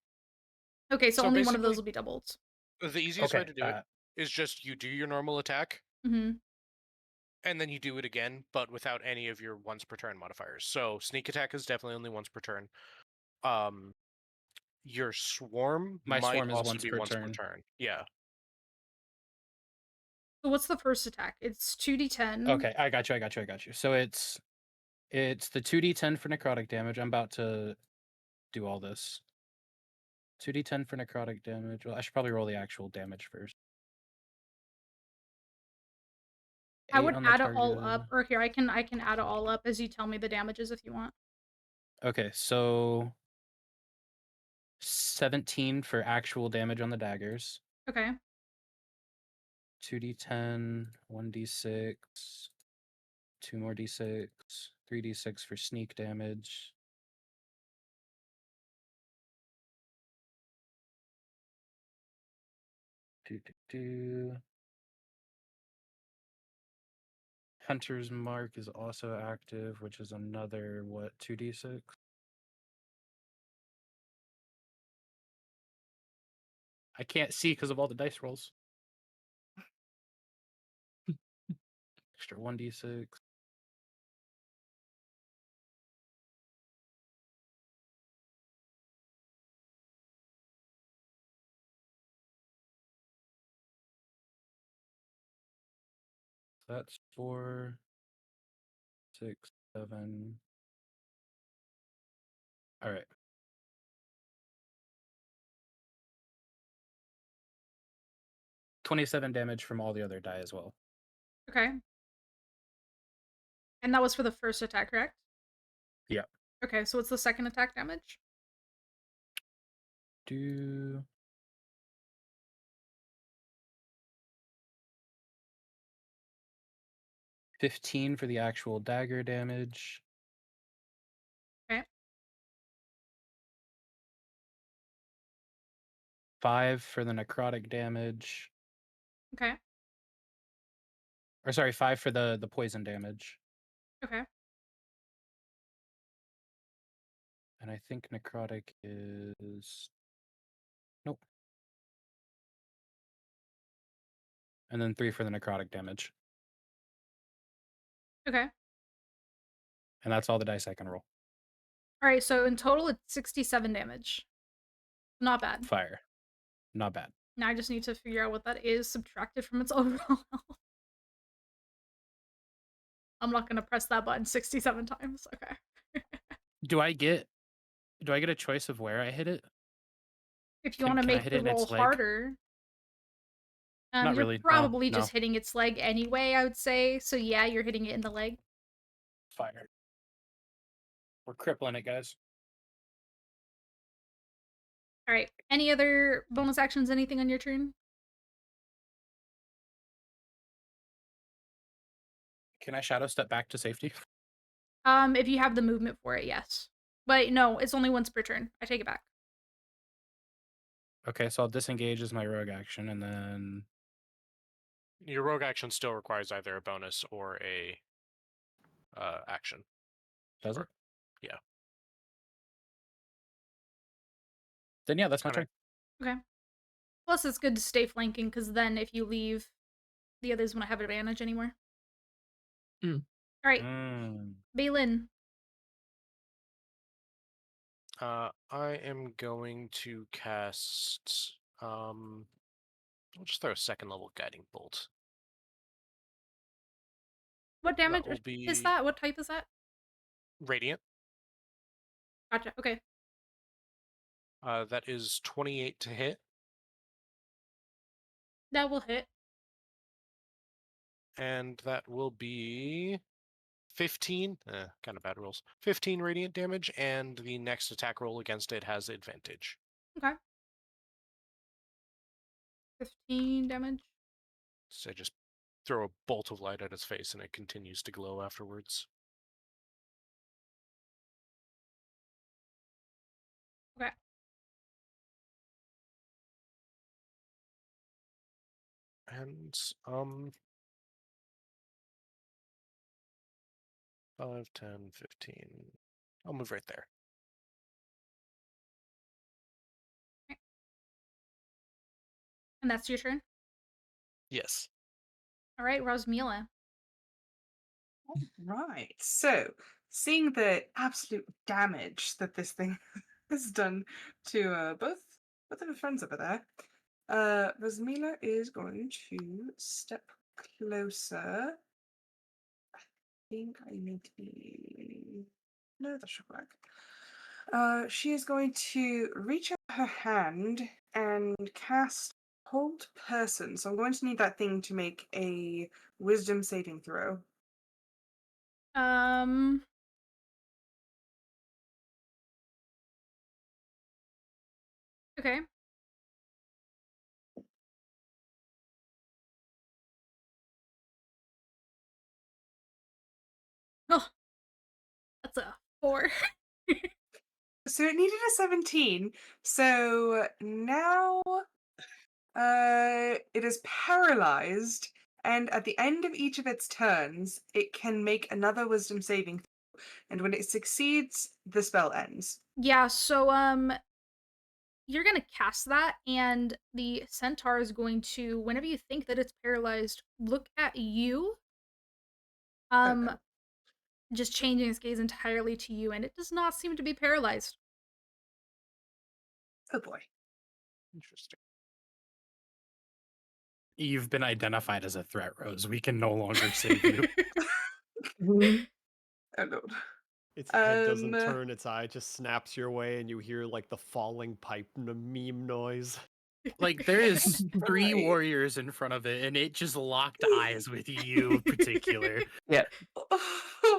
Okay, so so only one of those basically- will be doubled. The easiest way to do it that. is just you do your normal attack, Mm-hmm. and then you do it again, but without any of your once per turn modifiers. So sneak attack is definitely only once per turn. Your swarm My might swarm is also once be per once turn. per turn. Yeah. So what's the first attack? It's 2d10. Okay, I got you. So it's the 2d10 for necrotic damage. I'm about to do all this. 2d10 for necrotic damage. Well, I should probably roll the actual damage first. I 8 would on the add it all target. up, or here I can add it all up as you tell me the damages if you want. Okay, so 17 for actual damage on the daggers. Okay. 2d10, 1d6, 2 more d6, 3d6 for sneak damage. Do. Hunter's Mark is also active, which is another, what, 2d6? I can't see because of all the dice rolls. Extra 1d6. That's 4, 6, 7. All right. $27 damage from all the other die as well. Okay. And that was for the first attack, correct? Yeah. Okay, so what's the second attack damage? Do 15 for the actual dagger damage. Okay. 5 for the necrotic damage. Okay. Or sorry, 5 for the poison damage. Okay. And I think necrotic is... Nope. And then 3 for the necrotic damage. Okay. And that's all the dice I can roll. All right, so in total it's 67 damage. Not bad. Fire. Not bad. Now I just need to figure out what that is subtracted from its overall health. I'm not gonna press that button 67 times. Okay. Do I get a choice of where I hit it? If you Can- want to can I make hit the it in roll its leg? harder. Not You're really, no, probably no. just hitting its leg anyway, I would say. So yeah, you're hitting it in the leg. Fire. We're crippling it, guys. All right. Any other bonus actions? Anything on your turn? Can I shadow step back to safety? If you have the movement for it, yes. But no, it's only once per turn. I take it back. Okay, so I'll disengage as my rogue action, and then Your rogue action still requires either a bonus or a action. does it? Yeah. Then yeah, that's my Okay. turn. Okay. Plus, it's good to stay flanking because then if you leave, the others won't have advantage anymore. Mm. All right, Mm. Balin. I am going to cast. I'll just throw a second level guiding bolt. What damage will is be- that? What type is that? Radiant. Gotcha. Okay. That is 28 to hit, That will hit. and that will be 15. Kind of bad rolls. 15 radiant damage, and the next attack roll against it has advantage. Okay. 15 damage. So I just throw a bolt of light at its face, and it continues to glow afterwards. Okay. And 5, 10, 15. I'll move right there. And that's your turn. Yes. All right, Rosmila. Right. So, seeing the absolute damage that this thing has done to both of her friends over there, Rosmila is going to step closer. I think I need to be. No, that should work. She is going to reach out her hand and cast Hold Person. So I'm going to need that thing to make a Wisdom saving throw. Okay. Oh, that's a 4. So it needed a 17. So now it is paralyzed, and at the end of each of its turns, it can make another wisdom saving throw. And when it succeeds, the spell ends. Yeah, so you're gonna cast that, and the centaur is going to, whenever you think that it's paralyzed, look at you. Uh-oh. Just changing its gaze entirely to you, and it does not seem to be paralyzed. Oh boy. Interesting. You've been identified as a threat, Rose. We can no longer save you. Mhm. Oh lord. Its head Um, doesn't turn, its eye just snaps your way, and you hear like the falling pipe meme noise. Like there is three Right. warriors in front of it, and it just locked eyes with you in particular. Yeah.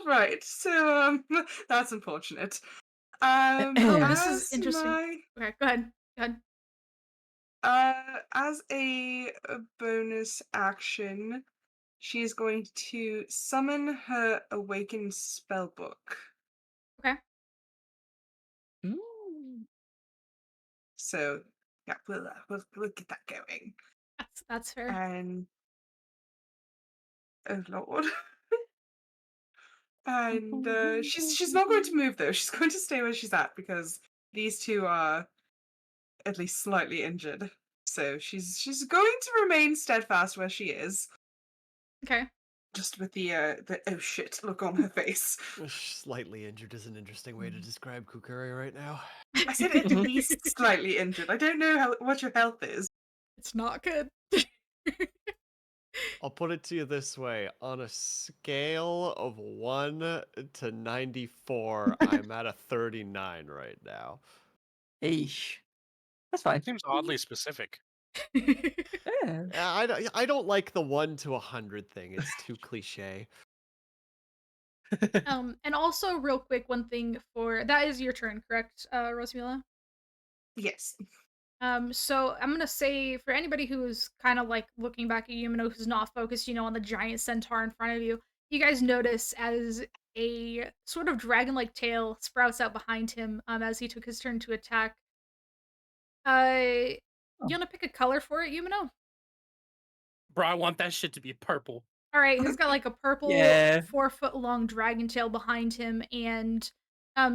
Right. So that's unfortunate. Oh, this is As interesting. my Okay, go ahead. Go ahead. as a bonus action, she is going to summon her awakened spellbook. Okay. Mm. So yeah, we'll get that going. That's fair. And oh lord. And she's not going to move though. She's going to stay where she's at because these two are at least slightly injured. So she's going to remain steadfast where she is, Okay. just with the oh shit look on her face. Slightly injured is an interesting way to describe Kukure right now. I said at least slightly injured. I don't know what your health is. It's not good. I'll put it to you this way. On a scale of 1 to 94, I'm at a 39 right now. Eesh. That's fine. Seems oddly specific. Yeah. I don't like the 1 to 100 thing. It's too cliche. And also real quick, one thing for that is your turn, correct, Rosamila? Yes. So I'm gonna say for anybody who's kind of like looking back at Yumino who's not focused, on the giant centaur in front of you, you guys notice as a sort of dragon-like tail sprouts out behind him, as he took his turn to attack. You wanna pick a color for it, Yumino? Bro, I want that shit to be purple. All right, he's got like a purple Yeah. 4-foot long dragon tail behind him, and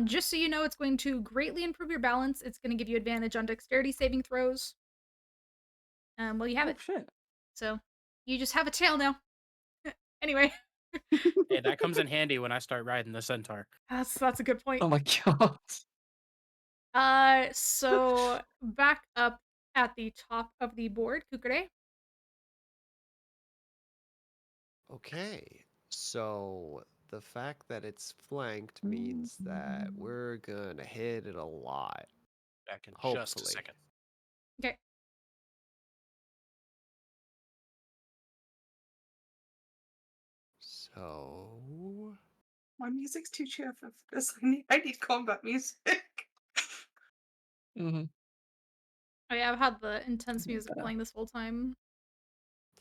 just so you know, it's going to greatly improve your balance. It's going to give you advantage on dexterity saving throws. Well, you have Oh it, shit. so you just have a tail now. Anyway, Hey, that comes in handy when I start riding the centaur. that's a good point. Oh my god. So back up at the top of the board, Kukure. Okay, so the fact that it's flanked means that we're gonna hit it a lot. Back in just a Hopefully. second. Okay. So My music's too cheerful for this. I need combat music. Hmm. Oh yeah, I've had the intense Yeah, music better. playing this whole time.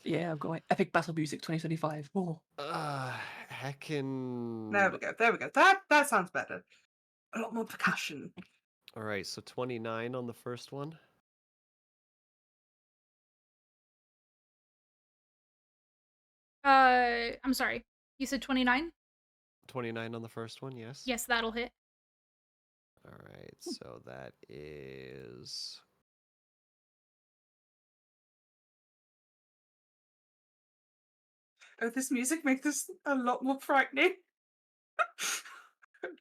Yeah, I've got like Epic Battle Music 2025. Oh. heckin'. There we go. There we go. That sounds better. A lot more percussion. All right, so 29 on the first one. I'm sorry. You said 29? 29 on the first one, yes. Yes, that'll hit. All right, so that is Oh, this music makes this a lot more frightening.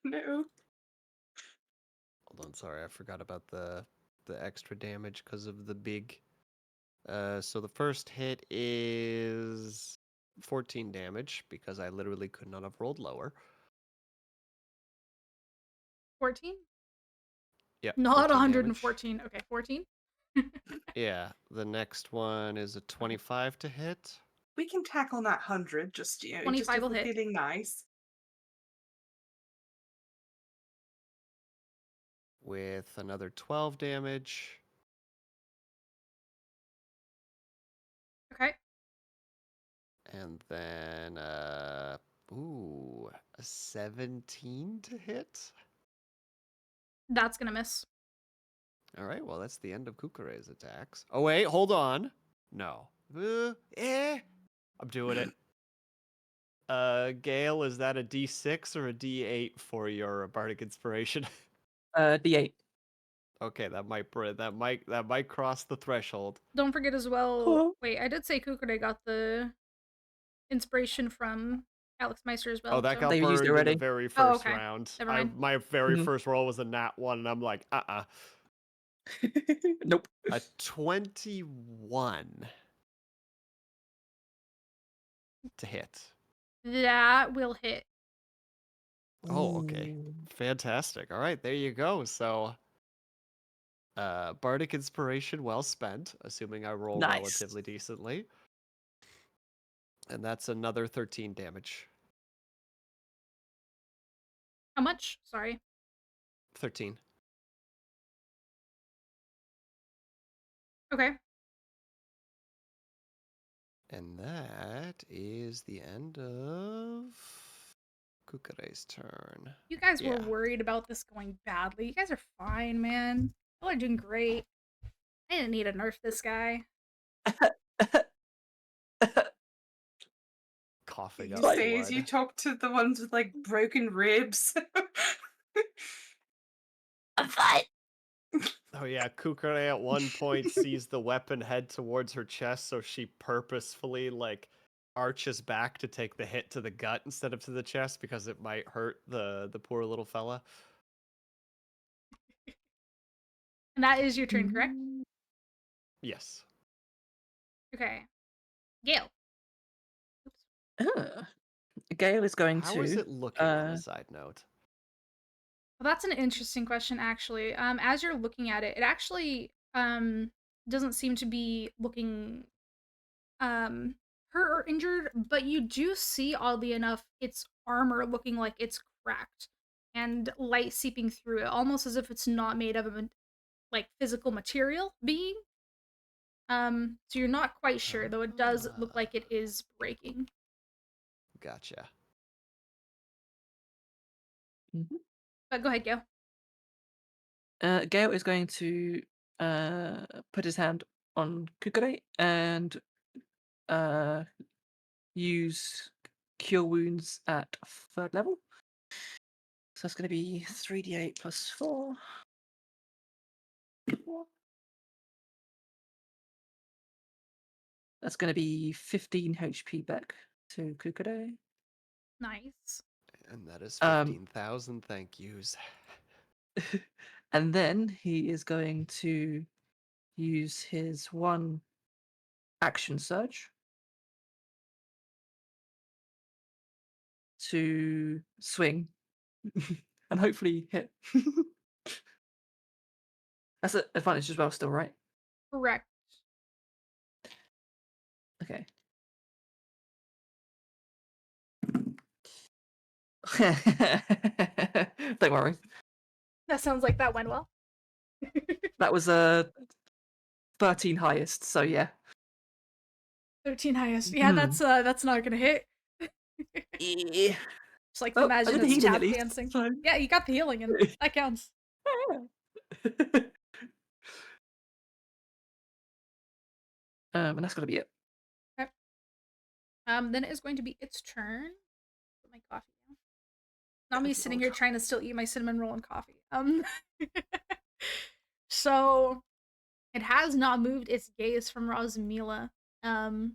No. hold on, sorry, I forgot about the extra damage because of the big. So the first hit is 14 damage because I literally could not have rolled lower. 14? Yeah, Not 14 damage. 114. Okay, 14. Yeah, the next one is a 25 to hit. We can tackle that 100, just, just 25 if will we're hit. feeling nice. With another 12 damage. Okay. And then a 17 to hit. That's gonna miss. All right, well that's the end of Kukure's attacks. Oh wait, hold on. No. I'm doing it. Gale, is that a D6 or a D8 for your bardic inspiration? D8. Okay, that might cross the threshold. Don't forget as well. Cool. Wait, I did say Kukure got the inspiration from Alex Meister as well. Oh, that so- got They used burned it in the already? very Oh, first okay. round. Never mind. My very Mhm. first roll was a nat 1, and I'm like, Nope. A 21. to hit. That will hit. Oh, okay. Ooh. Fantastic. All right, there you go. So, Bardic Inspiration well spent, assuming I roll Nice. relatively decently. And that's another 13 damage. How much? Sorry. 13. Okay. And that is the end of Kukure's turn. You guys were Yeah. worried about this going badly. You guys are fine, man. Y'all are doing great. I didn't need to nerf this guy. Coughing You up say as you blood. talk to the ones with like broken ribs. I'm fine. Oh yeah, Kukure at one point sees the weapon head towards her chest, so she purposefully like arches back to take the hit to the gut instead of to the chest because it might hurt the poor little fella. And that is your turn, correct? Yes. Okay. Gale. Gale is going How to. is it looking on a side note? Well, that's an interesting question, actually. As you're looking at it, it actually doesn't seem to be looking hurt or injured, but you do see, oddly enough, its armor looking like it's cracked and light seeping through it, almost as if it's not made of a like physical material being. So you're not quite sure, though it does look like it is breaking. Gotcha. But go ahead, Gale. Gale is going to put his hand on Kukure and use Cure Wounds at 3rd level. So that's going to be 3d8 plus 4. That's going to be 15 HP back to Kukure. Nice. And that is Um, 15,000 thank yous. And then he is going to use his 1 action surge to swing and hopefully hit. That's an advantage as well, still, right? Correct. Okay. Don't worry. That sounds like that went well. That was a 13 highest, so yeah. 13 highest. Yeah, that's not gonna hit. Yeah. Just like Oh, I imagine did the it's healing tap at least. dancing. So... Yeah, you got the healing and that counts. And that's gonna be it. Okay. Then it is going to be its turn. Put my coffee down. Not me sitting here trying to still eat my cinnamon roll and coffee. So it has not moved its gaze from Rosmila. And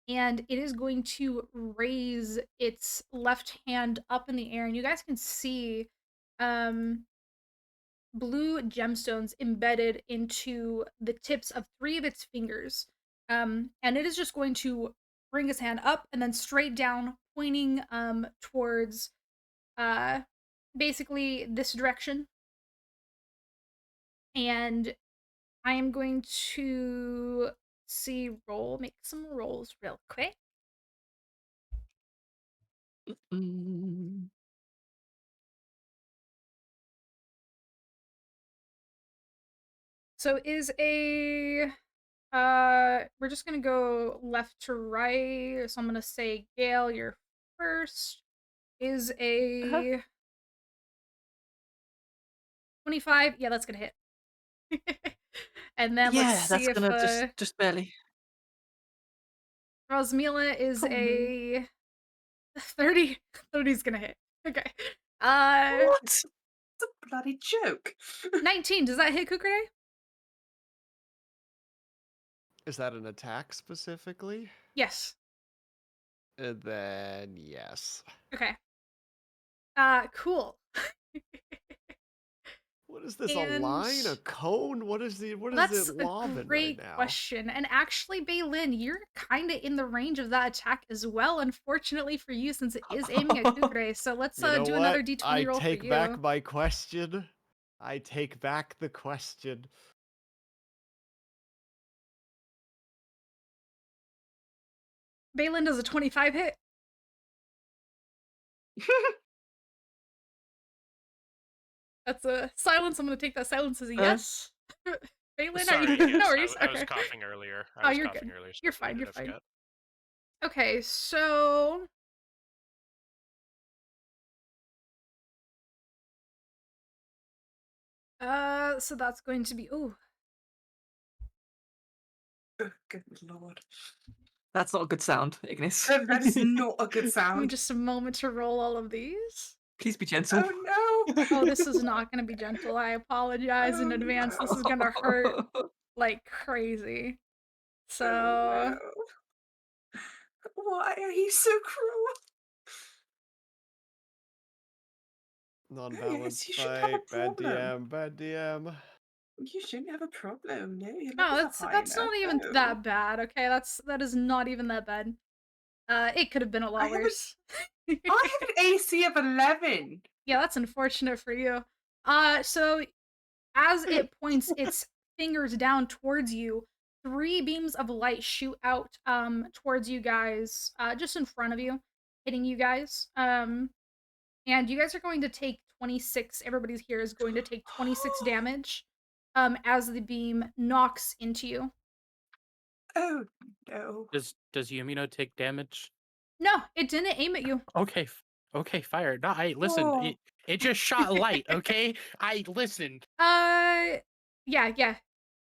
it is going to raise its left hand up in the air, and you guys can see blue gemstones embedded into the tips of 3 of its fingers. And it is just going to bring his hand up and then straight down, pointing towards basically this direction. And I am going to make some rolls real quick. Mm. So is a we're just gonna go left to right. So I'm gonna say Gale, you're first. Is a 25? Yeah, that's gonna hit. And then Yeah, let's see that's if gonna just barely. Rosmila is Oh, no. a 30. 30's gonna hit. Okay. What? It's a bloody joke. 19. Does that hit Kukure? Is that an attack specifically? Yes. Then yes. Okay. Cool. What is this? A line? A And cone? What is well, it that's a lobbing right great now? question. And actually, Baylin, you're kind of in the range of that attack as well, unfortunately for you, since it is aiming at Kukure. So let's You know do another what? d20 I roll for take back you. my question. I take back the question. Baylin does a 25 hit. That's a silence. I'm going to take that silence as a yes. Baylin, are Sorry, you? yes, No worries. I was Okay. coughing earlier. Oh, I was you're coughing good. earlier. So You're if I fine. did, You're I fine. forgot. Okay, so so that's going to be Oh, good lord. That's not a good sound, Ignis. That is not a good give me sound. just a moment to roll all of these. Please be gentle. Oh no! Oh, this is not going to be gentle. I apologize in Oh, advance. This is no. going to hurt like crazy. So, Oh, no. Why are you so cruel? Non-balanced you shouldn't have a fight. Bad problem. DM. Bad DM. You shouldn't have a problem. No, your no, levels are high that's enough. not even No. that bad. Okay, that is not even that bad. It could have been a I lot haven't- worse. I have an AC of 11. Yeah, that's unfortunate for you. So as it points its fingers down towards you, 3 beams of light shoot out towards you guys, just in front of you, hitting you guys. And you guys are going to take 26. Everybody here is going to take 26 damage as the beam knocks into you. Oh no. Does Yumino take damage? No, it didn't aim at you. Okay, okay, fire. No, I listen. Oh. It just shot light. Okay, I listened. Yeah.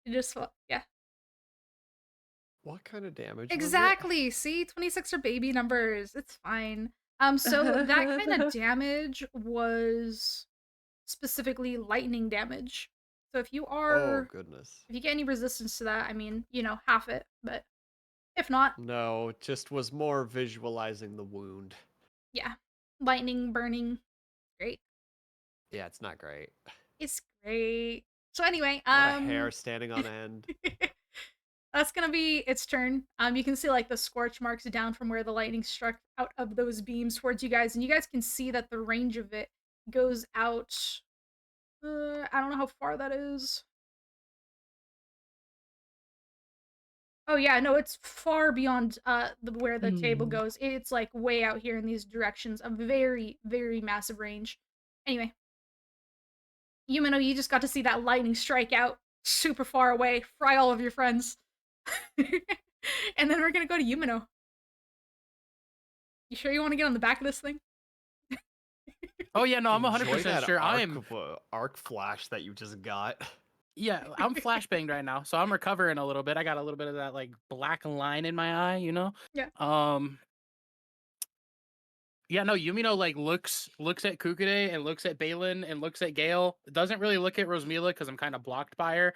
It just yeah. What kind of damage? was it? Exactly. See, 26 are baby numbers. It's fine. So that kind of damage was specifically lightning damage. So if you Oh are, goodness. if you get any resistance to that, I mean, half it. But if not, No, it just was more visualizing the wound. yeah, lightning burning, great. Yeah, it's not great. It's great. So anyway, A lot of hair standing on end. that's gonna be its turn. You can see like the scorch marks down from where the lightning struck out of those beams towards you guys, and you guys can see that the range of it goes out. I don't know how far that is. Oh yeah, no, it's far beyond where the table goes. It's like way out here in these directions, a very, very massive range. Anyway, Yumino, you just got to see that lightning strike out super far away, fry all of your friends. And then we're gonna go to Yumino. You sure you want to get on the back of this thing? Oh yeah, no, I'm Enjoy 100% that sure. arc I'm arc flash that you just got. yeah, I'm flashbanged right now, so I'm recovering a little bit. I got a little bit of that like black line in my eye, you know. Yeah. Yeah, no, Yumino like looks at Kukure and looks at Balin and looks at Gale. Doesn't really look at Rosmila because I'm kind of blocked by her,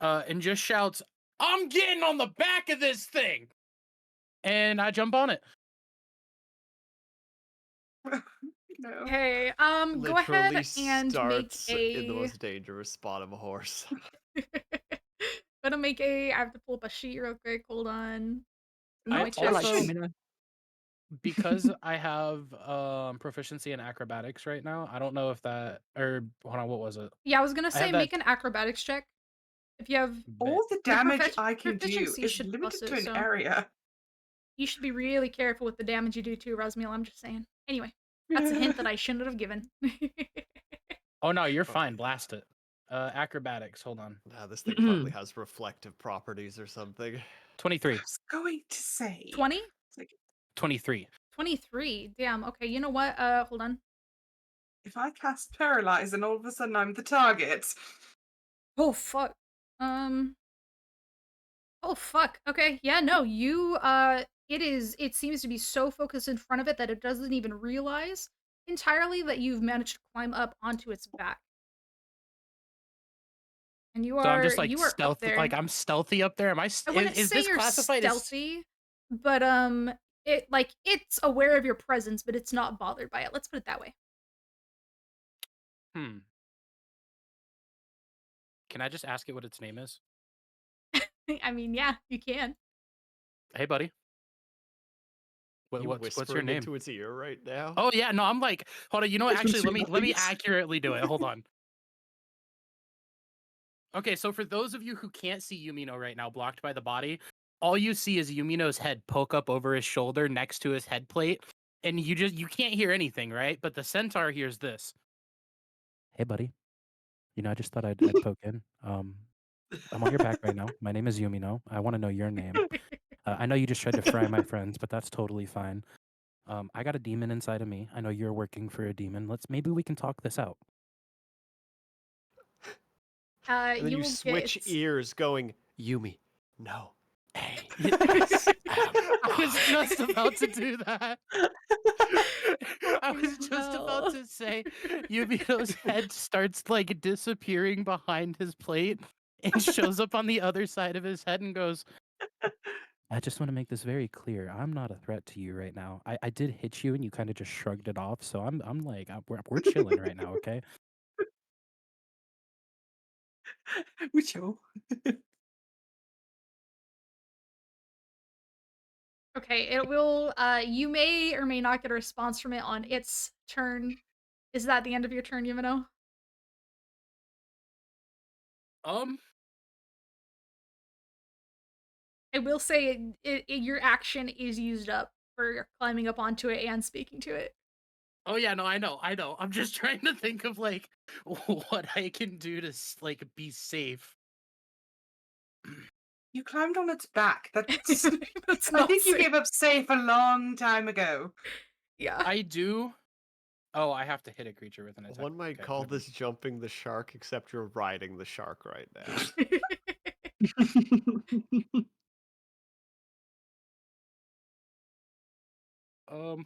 and just shouts, "I'm getting on the back of this thing!" And I jump on it. No. Okay, go ahead Literally and make starts in the a. most dangerous spot of a horse. Gonna make a. I have to pull up a sheet real quick. Hold on. I Which I like also- is- Yumino. Because I have proficiency in acrobatics right now. I don't know if that or hold on, what was it? Yeah, I was gonna I say have make that- an acrobatics check. If you have, All the Your damage profici- I can do proficiency is should limited plus to it, an so- area. you should be really careful with the damage you do too, Rosmiel. I'm just saying. Anyway, that's a hint that I shouldn't have given. Oh no, you're fine. Blast it. Acrobatics. Hold on. Nah, this thing probably has reflective properties or something. 23. I was going to say 20? it's like 23. 23. Damn. Okay, you know what? Hold on. if I cast paralyze and all of a sudden I'm the target. Oh fuck. Oh fuck. Okay. Yeah. No. You. It seems to be so focused in front of it that it doesn't even realize entirely that you've managed to climb up onto its back. And you are. So I'm just like you are up stealthy. there. Like I'm stealthy up there. Am I? I wouldn't Is say this you're classified as? stealthy, but it's aware of your presence, but it's not bothered by it. Let's put it that way. Hmm. Can I just ask it what its name is? I mean, yeah, you can. Hey, buddy. You What's your whispering name? into its ear right now? Oh yeah, no, I'm like, hold on. You know what? It's been Actually, let me sweet accurately do it. Hold on. Okay, so for those of you who can't see Yumino right now, blocked by the body, all you see is Yumino's head poke up over his shoulder next to his head plate, and you can't hear anything, right? But the centaur hears this. Hey, buddy. You know, I just thought I'd poke in. I'm on your back right now. My name is Yumino. I want to know your name. I know you just tried to fry my friends, but that's totally fine. I got a demon inside of me. I know you're working for a demon. Maybe we can talk this out. And then You you will switch get. ears, going, Yumi, no. Hey, I was just about to do that. I was Fucking just about hell. to say, Yumino's head starts like disappearing behind his plate and shows up on the other side of his head and goes, I just want to make this very clear. I'm not a threat to you right now. I did hit you and you kind of just shrugged it off. So we're chilling right now, okay? We chill. Okay, it will. You may or may not get a response from it on its turn. Is that the end of your turn, Yumino? Um, I will say your action is used up for climbing up onto it and speaking to it. oh yeah, no, I know. I'm just trying to think of like what I can do to like be safe. You climbed on its back. That's. That's I not think you safe. gave up safe a long time ago. Yeah. I do. Oh, I have to hit a creature with an attack. One might Okay, call never this jumping the shark, except you're riding the shark right now.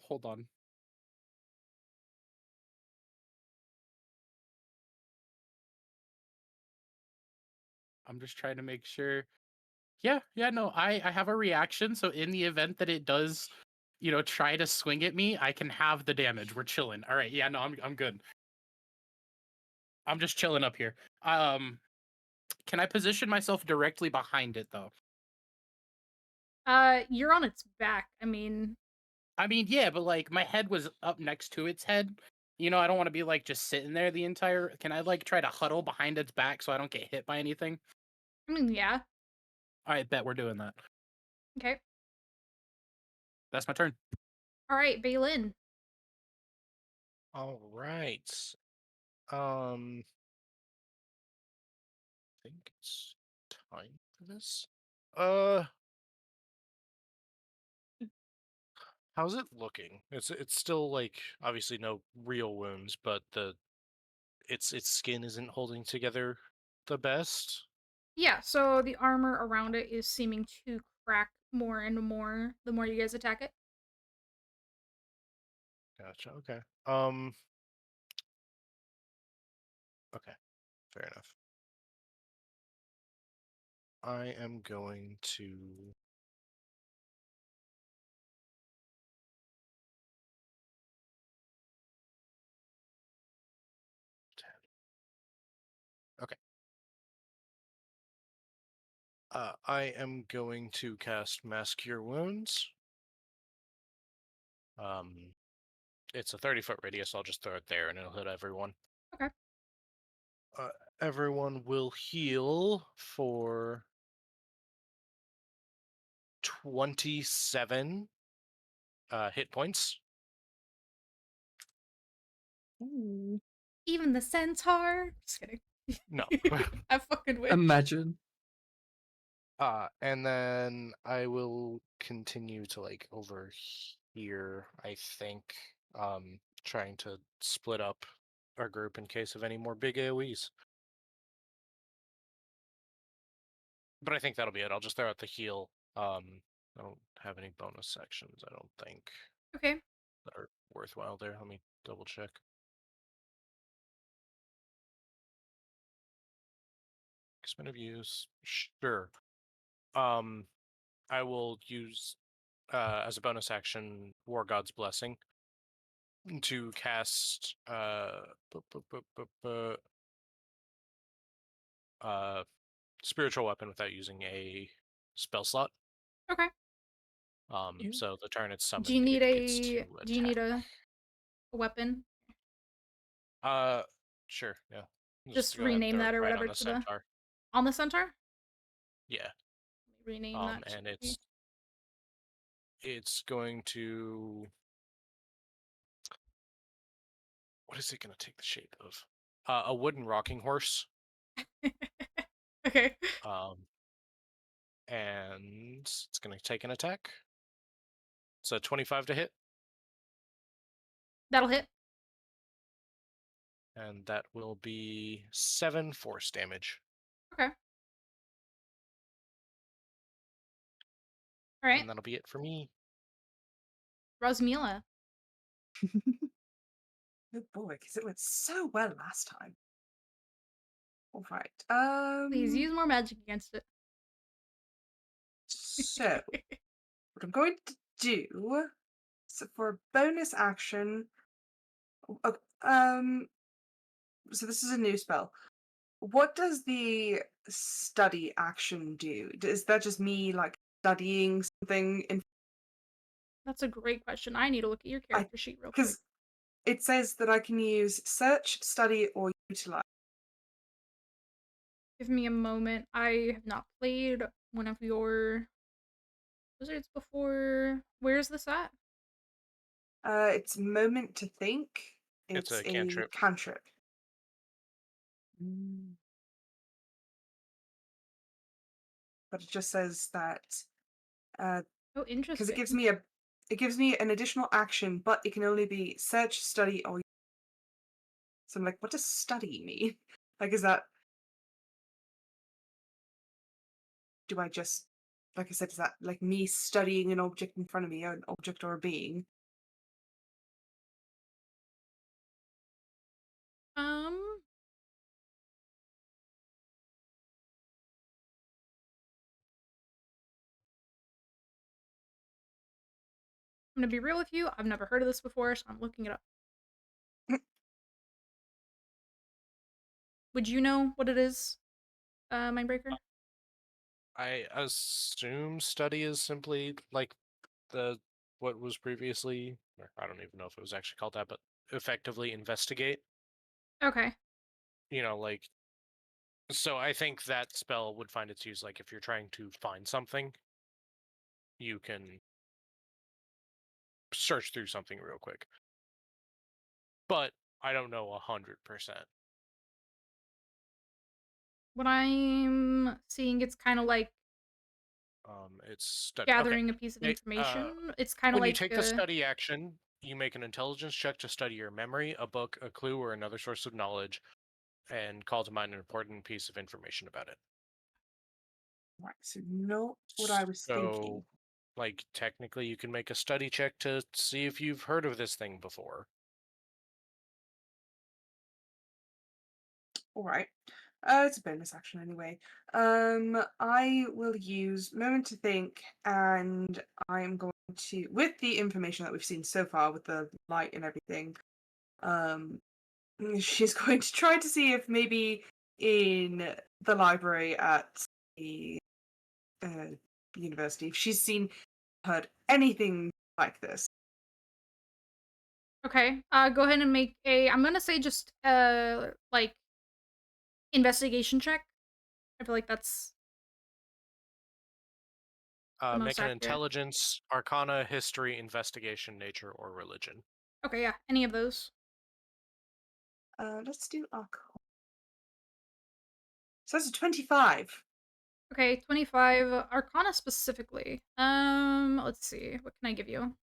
Hold on. I'm just trying to make sure. Yeah, no, I have a reaction, so in the event that it does, try to swing at me, I can have the damage. We're chilling. All right, yeah, no, I'm good. I'm just chilling up here. Can I position myself directly behind it though? You're on its back. I mean, Yeah, but like my head was up next to its head. I don't want to be like just sitting there the entire. Can I like try to huddle behind its back so I don't get hit by anything? yeah. All right, bet we're doing that. Okay. That's my turn. All right, Balin. All right. I think it's time for this. How's it looking? It's still like obviously no real wounds, but its skin isn't holding together the best. Yeah, so the armor around it is seeming to crack more and more the more you guys attack it. Gotcha. Okay. Okay. Fair enough. I am going to. Okay. I am going to cast Mass Cure Wounds. It's a 30-foot radius. I'll just throw it there, and it'll hit everyone. Okay. Everyone will heal for 27 hit points. Ooh. Even the centaur. Just kidding. No. I fucking wish. Imagine. And then I will continue to like over here, I think, trying to split up our group in case of any more big AoEs. But I think that'll be it. I'll just throw out the heal. I don't have any bonus sections, I don't think, Okay. that are worthwhile there. Let me double check. Expend of use. Sure. I will use as a bonus action War God's Blessing to cast spiritual weapon without using a spell slot. Okay. Yeah. So the turn it's Do you summoned, need it gets to a do you need attack. a weapon? Sure, yeah. Just Go ahead and rename throw it that or right on whatever the to the centaur. on the centaur? Yeah. Rename that to And it's going to. What is it going to take the shape of? A wooden rocking horse. Okay. And it's going to take an attack. So 25 to hit, That'll hit. and that will be 7 force damage. Okay. All right. And that'll be it for me. Rosmila. Oh boy, because it went so well last time. All right. Please use more magic against it. So what I'm going to do, so for a bonus action, oh, so this is a new spell. What does the study action do? Is that just me like studying something in That's a great question. I need to look at your character sheet real quick. because it says that I can use search, study, or utilize. Give me a moment. I have not played one of your wizards before. Where's this at? It's moment to think. It's a a cantrip. cantrip. But it just says that Oh, because interesting. it gives me an additional action, but it can only be search, study, or. So I'm like, what does study mean? Like, is that? Do I just, like I said, is that like me studying an object in front of me, or an object or a being? I'm gonna be real with you. I've never heard of this before, so I'm looking it up. Would you know what it is, Mindbreaker? I assume study is simply like what was previously, or I don't even know if it was actually called that, but effectively investigate. Okay. Like, so I think that spell would find its use like if you're trying to find something, you can search through something real quick. But I don't know 100%. What I'm seeing, it's kind of like It's study. gathering a piece of information. It's kind of When like you take the study action, you make an intelligence check to study your memory, a book, a clue, or another source of knowledge, and call to mind an important piece of information about it. Right. So not what I was thinking. Like, technically, you can make a study check to see if you've heard of this thing before. All right. It's a bonus action anyway. I will use moment to think, and I'm going to, with the information that we've seen so far, with the light and everything, she's going to try to see if maybe in the library at the university, if she's heard anything like this. Okay. Go ahead and make a. I'm gonna say just like investigation check. I feel like that's the most Make an accurate. intelligence, arcana, history, investigation, nature, or religion. Okay, yeah, any of those. Let's do arcana. So that's a 25. Okay, 25 arcana specifically. Let's see. What can I give you?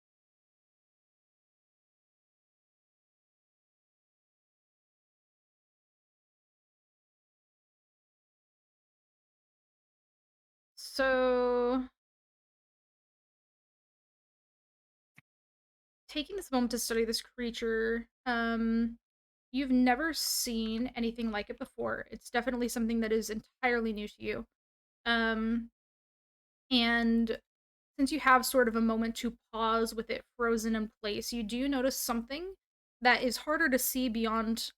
So taking this moment to study this creature, you've never seen anything like it before. It's definitely something that is entirely new to you. And since you have sort of a moment to pause with it frozen in place, you do notice something that is harder to see beyond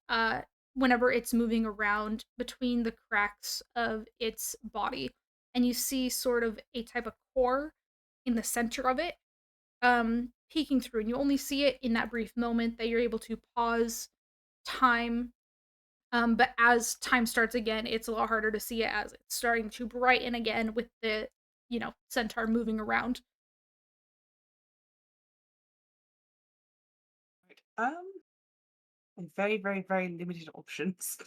whenever it's moving around between the cracks of its body. And you see sort of a type of core in the center of it, peeking through. And you only see it in that brief moment that you're able to pause time. But as time starts again, it's a lot harder to see it as it's starting to brighten again with the, centaur moving around. Right. Very, very, very limited options.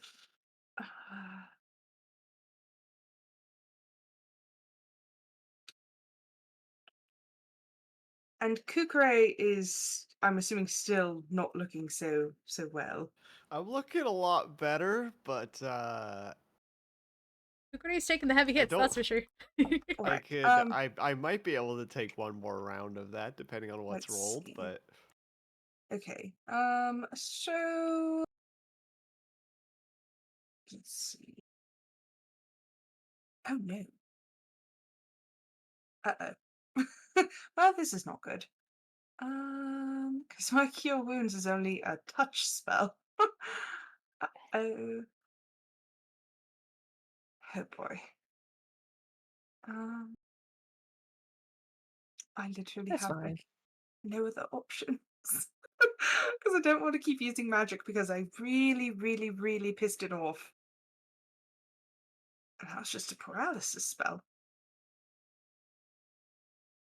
And Kukure is, I'm assuming, still not looking so well. I'm looking a lot better, but Kukure's taking the heavy hits, that's for sure. Alright, I might be able to take one more round of that depending on what's Let's rolled, see. but Okay. So let's see. Oh no. Uh-oh. Well, this is not good. Because my Cure Wounds is only a touch spell. Uh-oh. Oh boy. I literally That's have fine. like no other options. Because I don't want to keep using magic because I really, really, really pissed it off. And that was just a paralysis spell.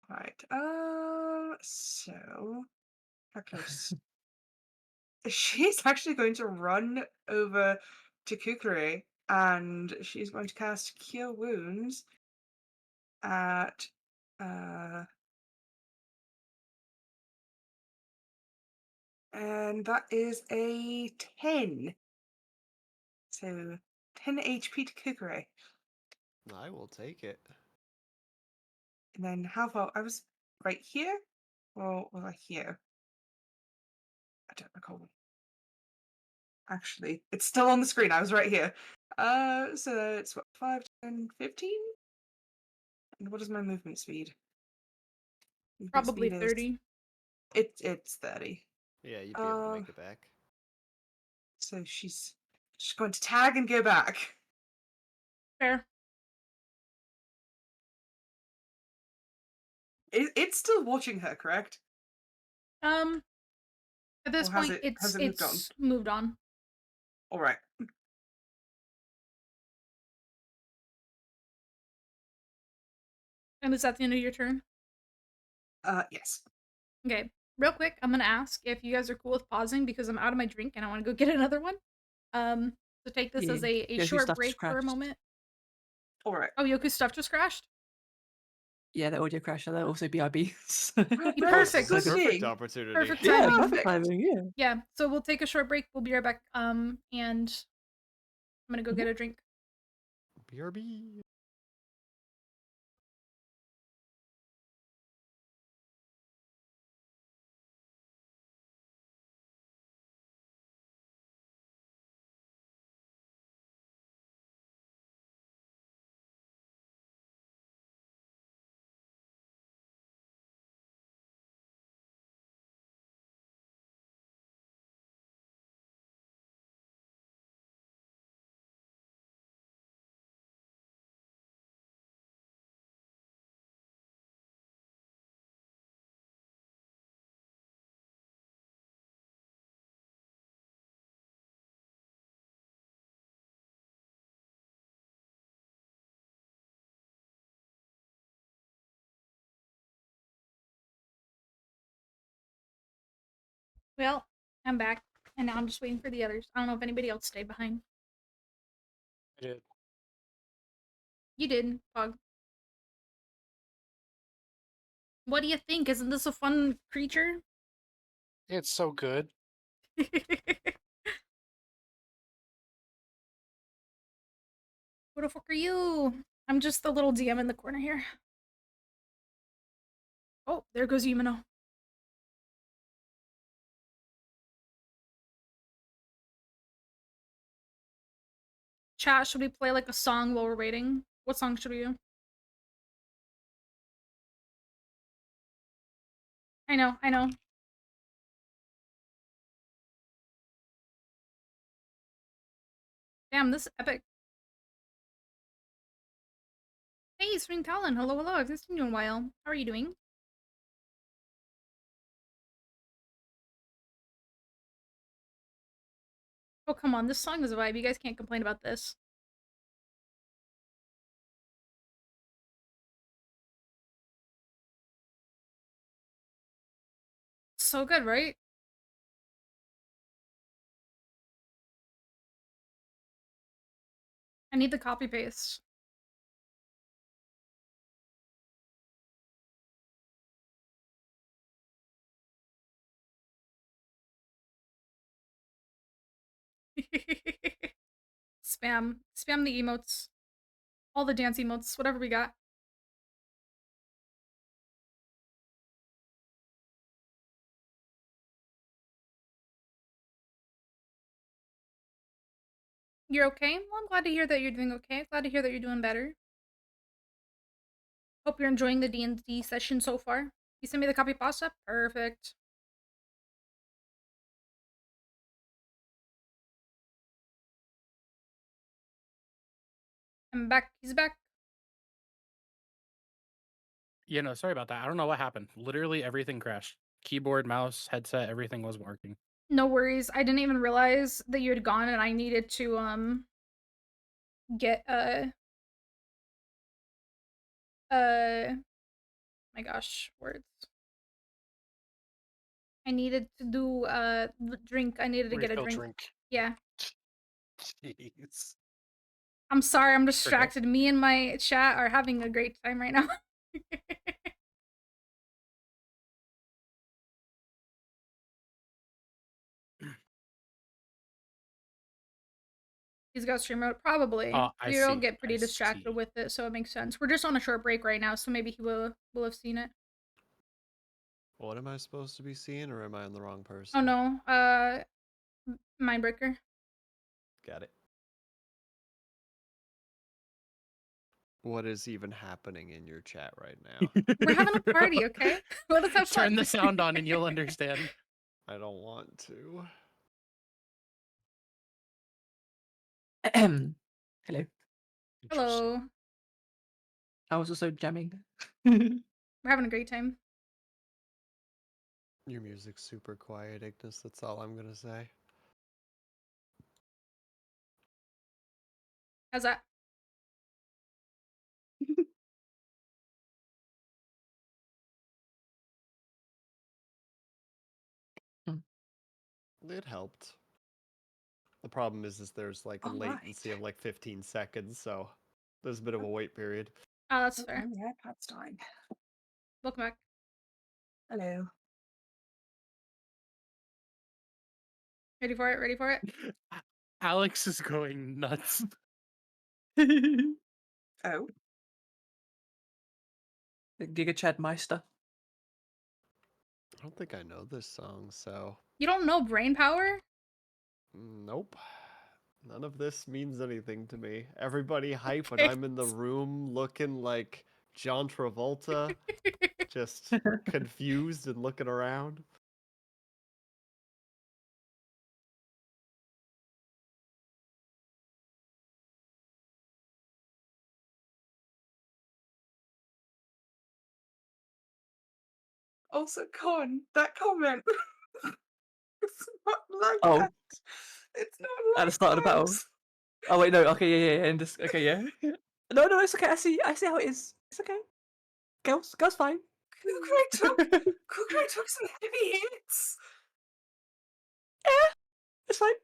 Right. So how close? She's actually going to run over to Kukure and she's going to cast Cure Wounds at and that is a 10. So 10 HP to Kukure. I will take it. And then how far? I was right here? Or was I here? I don't recall. Actually, it's still on the screen. I was right here. So it's what, 5, 10, 15? And what is my movement speed? Movement Probably speed is 30. it's 30. Yeah, you'd be able to make it back. So she's going to tag and go back. Fair. It's still watching her, correct? At this Or has point, it moved on? it's moved on. All right. And is that the end of your turn? Yes. Okay. Real quick, I'm gonna ask if you guys are cool with pausing because I'm out of my drink and I want to go get another one. So take this as a Yoku's short stuff break just for a crashed. moment. All right. Oh, Yoku's stuff just crashed? Yeah, the audio crash, and then also BRB. Perfect. Good Perfect thing. opportunity. Perfect Yeah, timing. perfect timing, yeah. Yeah, so we'll take a short break. We'll be right back. And I'm gonna go get a drink. BRB. Well, I'm back, and now I'm just waiting for the others. I don't know if anybody else stayed behind. I did. You did, Pog. What do you think? Isn't this a fun creature? It's so good. What the fuck are you? I'm just the little DM in the corner here. Oh, there goes Yumino. Chat, should we play like a song while we're waiting? What song should we do? I know. Damn, this is epic. Hey, Spring Talon. Hello, hello. I haven't seen you in a while. How are you doing? Oh, come on. This song is a vibe. You guys can't complain about this. So good, right? I need the copy paste. Spam. Spam the emotes. All the dance emotes, whatever we got. You're okay? Well, I'm glad to hear that you're doing okay. Glad to hear that you're doing better. Hope you're enjoying the D&D session so far. You sent me the copy pasta? Perfect. I'm back. He's back. Yeah, no, sorry about that. I don't know what happened. Literally everything crashed. Keyboard, mouse, headset, everything wasn't working. No worries. I didn't even realize that you had gone and I needed to get my gosh, words. I needed to do drink. I needed to get a Refill drink. Yeah. Jeez. I'm sorry, I'm Okay. distracted. Me and my chat are having a great time right now. He's got stream mode, probably. I You'll see. get pretty I distracted see. with it, so it makes sense. We're just on a short break right now, so maybe he will have seen it. What am I supposed to be seeing, or am I on the wrong Oh person? no, Mindbreaker. Got it. What is even happening in your chat right now? We're having a party, okay? Let us have fun. Turn the sound on and you'll understand. I don't want to. Hello. Interesting. Hello. I was also jamming. We're having a great time. Your music's super quiet, Ignis. That's all I'm gonna say. How's that? It helped. The problem is there's like a latency of like 15 seconds, so there's a bit of a wait period. Oh, that's fair. the iPad's dying. Welcome back. Hello. Ready for it? Ready for it? Alex is going nuts. Oh. Giga Chad Meister. I don't think I know this song, so You don't know brain power? nope. None of this means anything to me. Everybody hype when Okay. I'm in the room looking like John Travolta, just confused and looking around. Also, Con, that comment. It's not like Oh. that. It's not At like the start of the battle. that. Oh wait, no. Okay, yeah. And just okay, yeah. No, it's okay. I see how it is. It's okay. Girls fine. Kukrai took some heavy hits. It's fine.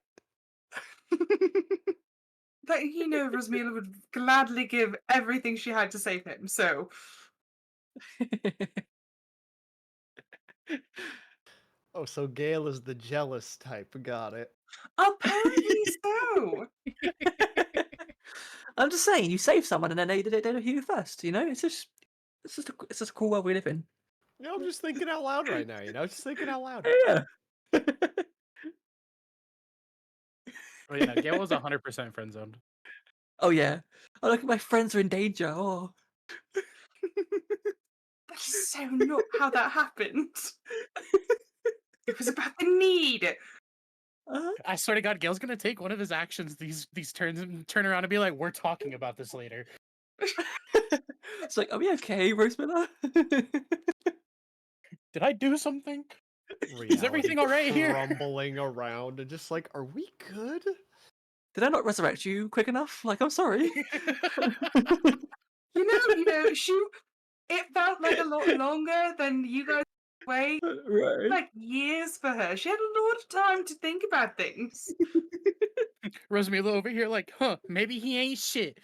But you know, Rosmila would gladly give everything she had to save him. So Oh, so Gale is the jealous type. Got it. apparently so. I'm just saying, you save someone and then they heal you first. You know, it's just a cool world we live in. You know, I'm just thinking out loud right now. Just thinking out loud. Yeah. Oh yeah, no, Gale was 100% friend zoned. Oh yeah. Oh look, my friends are in danger. Oh. That's so not how that happened. It was about the need. I swear to God, Gail's gonna take one of his actions these turns and turn around and be like, "We're talking about this later." It's like, are we okay, Rose Miller? Did I do something? Reality everything all right here? crumbling around and just like, are we good? Did I not resurrect you quick enough? Like, I'm sorry. It felt like a lot longer than you guys wait Right. like years for her. She had a lot of time to think about things. Rosamila over here, like, huh? Maybe he ain't shit.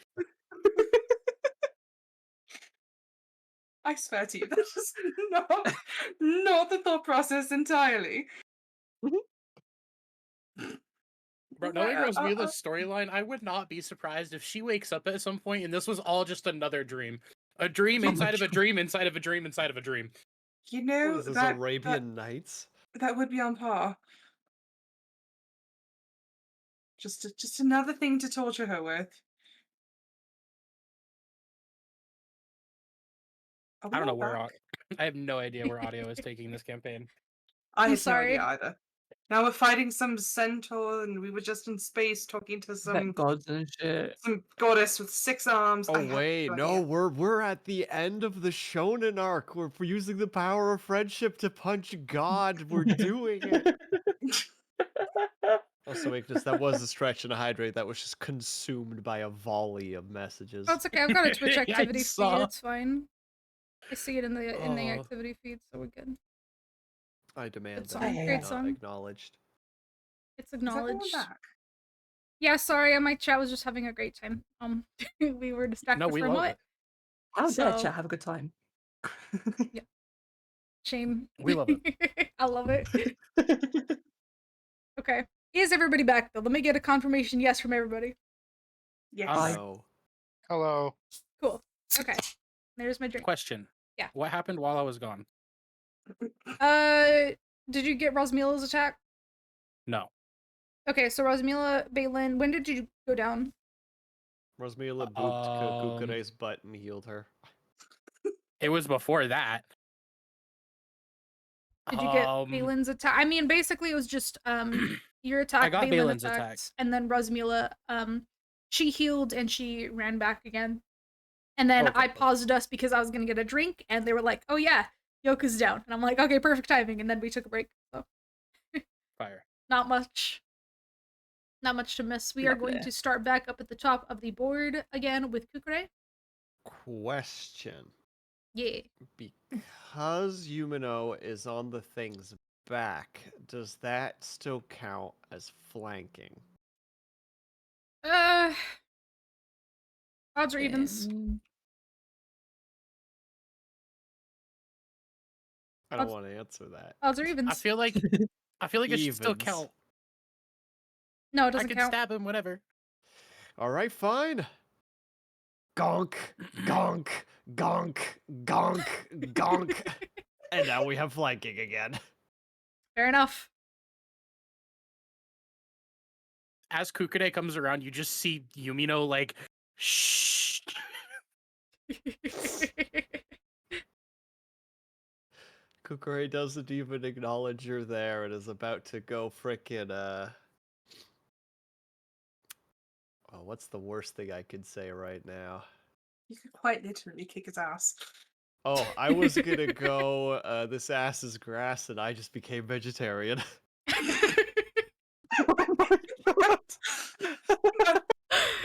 I swear to you, that is not the thought process entirely. Bro, knowing Uh, uh, Rosamila's storyline, I would not be surprised if she wakes up at some point and this was all just another dream. A dream Oh my inside of a God. dream inside of a dream inside of a dream. You What know is this, that Arabian Nights? that would be on par. Just another thing to torture her with. Are we I don't know all where back? I have no idea where audio is taking this campaign. I I'm had no sorry. idea either. Now we're fighting some centaur, and we were just in space talking to Met gods and shit. some goddess with 6 arms. Oh I have wait, no, idea. we're at the end of the shonen arc. We're using the power of friendship to punch God. We're doing it. Also, Ignis, that was a stretch and a hydrate that was just consumed by a volley of messages. Oh, it's okay. I've got a Twitch I activity feed. saw. It's fine. I see it in the Oh. activity feed, so we're good. I demand Good that song. it be Great not song. acknowledged. It's Is everyone acknowledged. back? Yeah, sorry, my chat was just having a great time. We were distracted No, we for a love moment. it. How dare So- chat have a good time? Shame. We love it. I love it. Okay. Is everybody back though? Let me get a confirmation yes from everybody. Yes. Bye. No. Hello. Cool. Okay. There's my drink. Question. Yeah. What happened while I was gone? Did you get Rosmila's attack? No. Okay, so Rosmila, Balin, when did you go down? Rosmila booped Kukure's butt and healed her. It was before that. Did you get Balin's attack? I mean, basically it was just your attack, I got Balin Balin's attacked, attack. and then Rosmila, she healed and she ran back again. And then Okay. I paused us because I was gonna get a drink, and they were like, "Oh yeah, Yoko's down," and I'm like, "Okay, perfect timing." And then we took a break. So Fire. not much to miss. We are going Lovely. to start back up at the top of the board again with Kukure. Question. Yeah. Because Yumino is on the thing's back, does that still count as flanking? Odds or evens? I don't want to answer that. Odds or evens? I feel like it should still Evens. count. No, it I doesn't could count. stab him, whatever. All right, fine. Gonk, gonk, gonk, gonk, gonk. And now we have flanking again. Fair enough. As Kukure comes around, you just see Yumino like, shh. Kukure doesn't even acknowledge you're there and is about to go frickin' oh, what's the worst thing I could say right now? You could quite literally kick his ass. Oh, I was gonna go, this ass is grass and I just became vegetarian. Oh my God.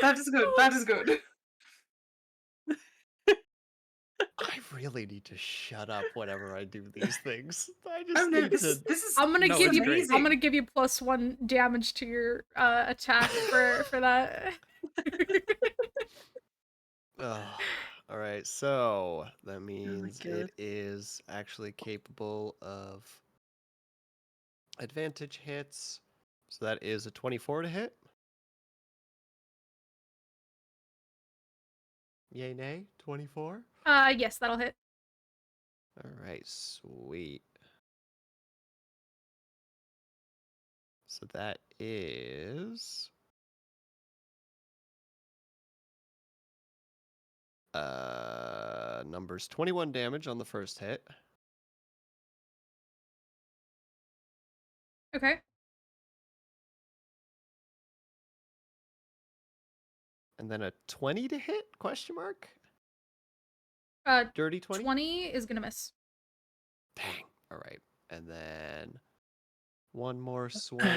That is good. That is good. I really need to shut up whenever I do these things. I Oh just no, need this to... is I'm gonna No, give it's you. great. I'm gonna give you +1 damage to your attack for that. Alright, so that means God. it is actually capable of advantage hits. So that is a 24 to hit. Yay, nay? 24? Yes, that'll hit. Alright, sweet. So that is... numbers 21 damage on the first hit. Okay. And then a 20 to hit? Question mark? Uh, Dirty 20? 20 is gonna miss. Dang. All right. And then one more swing.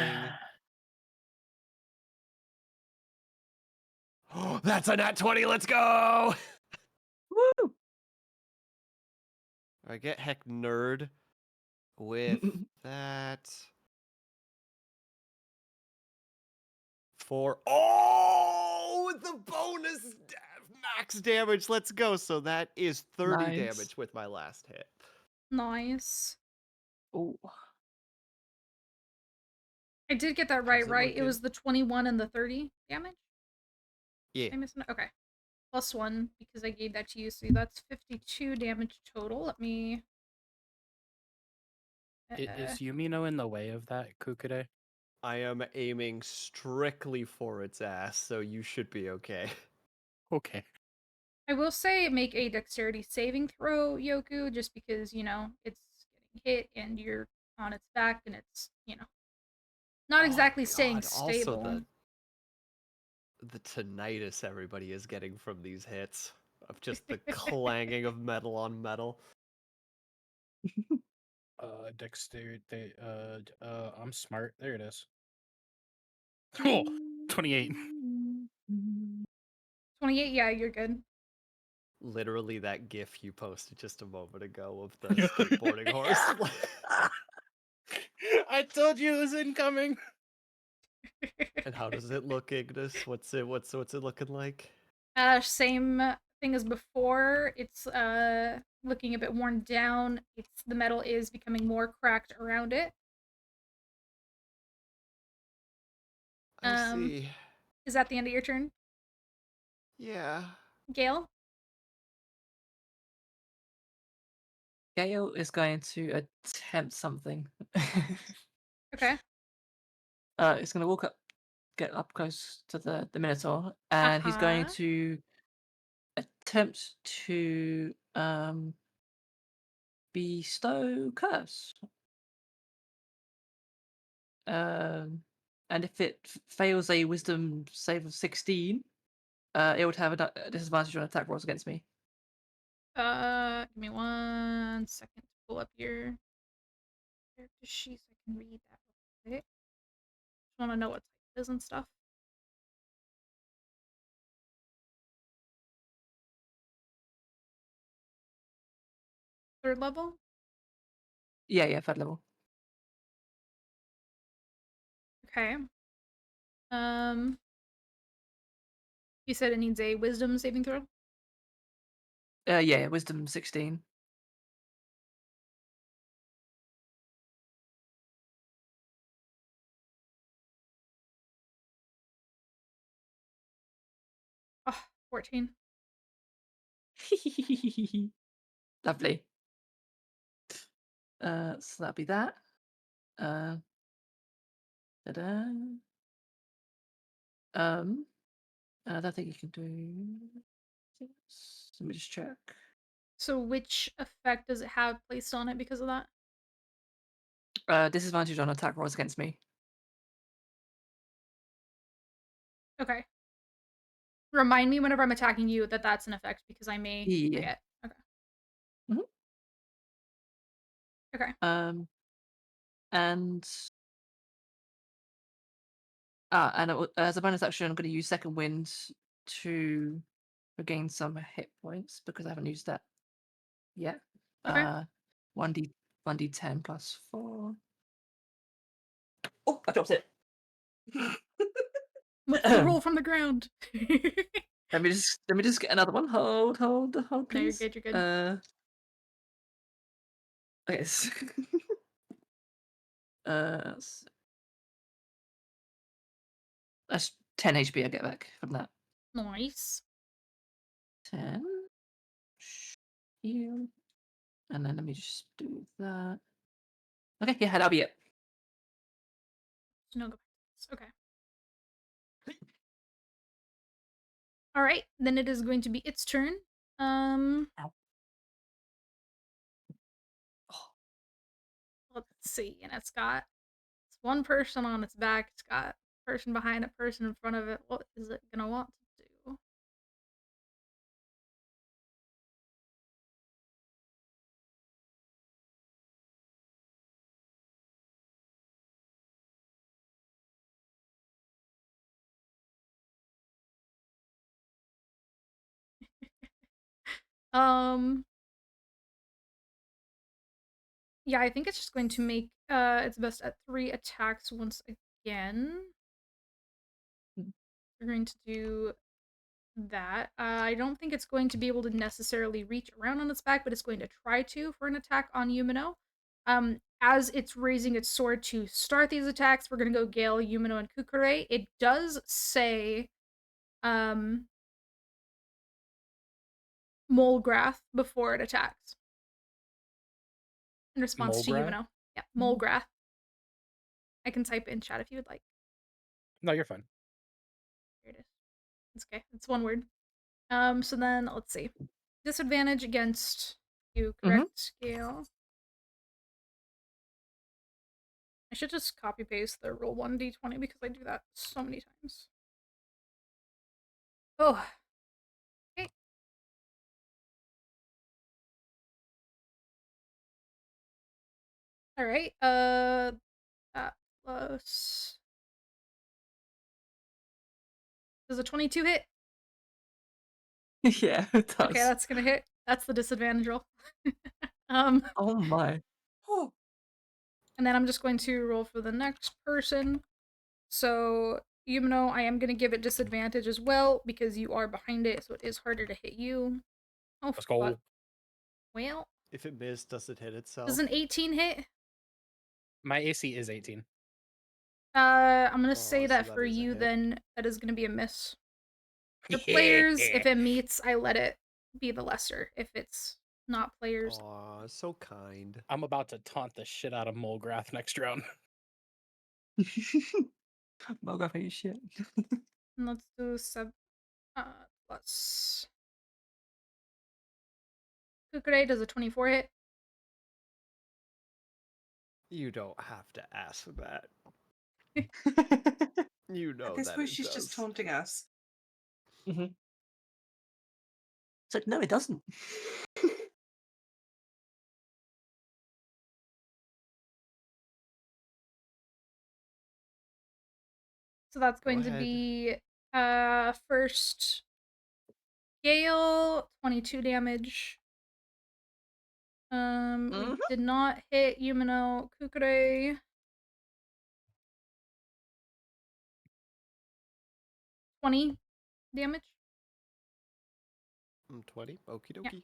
Oh, that's a nat 20. Let's go. Woo! I get heck nerd with that. With the bonus max damage. Let's go. So that is 30 Nice. damage with my last hit. Nice. Oh, I did get that How's right, it right? It looking? was the 21 and the 30 damage? Yeah. Am I missing? Okay. Plus 1 because I gave that to you, so that's 52 damage total. Let me. Is Yumino in the way of that, Kukure? I am aiming strictly for its ass, so you should be okay. Okay. I will say make a dexterity saving throw, Yoku, just because, you know, it's getting hit and you're on its back and it's, you know, not Oh, exactly staying God, stable. Also, the tinnitus everybody is getting from these hits of just the clanging of metal on metal. Dexterity. I'm smart. There it is. Oh, 28. 28, yeah, you're good. Literally that gif you posted just a moment ago of the skateboarding horse. I told you it was incoming. And how does it look, Ignis? What's it looking like? Same thing as before. It's looking a bit worn down. The metal is becoming more cracked around it. I see. Is that the end of your turn, Yeah. Gale? Gale is going to attempt something. Okay. It's going to get up close to the Minotaur, and he's going Uh-huh. to attempt to bestow curse. And if it fails a wisdom save of 16, it would have a disadvantage on attack rolls against me. Give me 1 second to pull up your character sheet so I can read that real quick. Just want to know what type it is and stuff. Third level? Yeah, third level. Okay. You said it needs a wisdom saving throw? Yeah, wisdom 16. Oh, 14. Lovely. So that'll be that. Ta-da. I don't think you can do this. Let me just check. So which effect does it have placed on it because of that? Disadvantage on attack rolls against me. Okay. Remind me whenever I'm attacking you that that's an effect because I may Yeah. forget. Okay. Mhm. Okay. And as a bonus action, I'm going to use Second Wind to regain some hit points because I haven't used that yet. Okay. 1d10 plus 4. Oh, I dropped it. The roll from the ground. Let me just get another one. Hold, No, you're please. good. You're good. Okay. That's 10 HP I get back from that. Nice. 10. Heal. And then let me just do that. Okay, yeah, that'll be it. No, go back. Okay. All right. Then it is going to be its turn. Ow. Let's see. And it's one person on its back. It's got a person behind it, person in front of it. What is it gonna want to do? Um, yeah, I think it's just going to make its best at 3 attacks once again. Mm. We're going to do that. I don't think it's going to be able to necessarily reach around on its back, but it's going to try to for an attack on Yumino. As it's raising its sword to start these attacks, we're gonna go Gale, Yumino, and Kukure. It does say Molgrath before it attacks. In response to Molgrath? Yumino. Yeah, Molgrath. I can type in chat if you would like. No, you're fine. Here it is. It's okay. It's one word. So then let's see. Disadvantage against you, correct, Gale? I should just copy paste the roll 1d20 because I do that so many times. Oh. Okay. Alright, that plus... Does a 22 hit? Yeah, it does. Okay, that's gonna hit. That's the disadvantage roll. Oh my. Oh, And then I'm just going to roll for the next person. So, Yumino, I am going to give it disadvantage as well because you are behind it, so it is harder to hit you. Oh, Let's go. fuck. Well, If it missed, does it hit itself? does an 18 hit? My AC is 18. I'm gonna Oh, say so that that for is a you, hit. then that is gonna be a miss. For players, if it meets, I let it be the lesser. If it's not players, Aw, so kind. I'm about to taunt the shit out of Molgrath next round. Molgrath ain't shit. and let's do plus. Kukure does a 24 hit. You don't have to ask that. You know at this that point, it she's does. just taunting us. It's like, no, it doesn't. So that's Go going to ahead. be first Gale, 22 damage. We did not hit Yumino. Kukure. 20 damage. 20. Okie dokie. Yeah.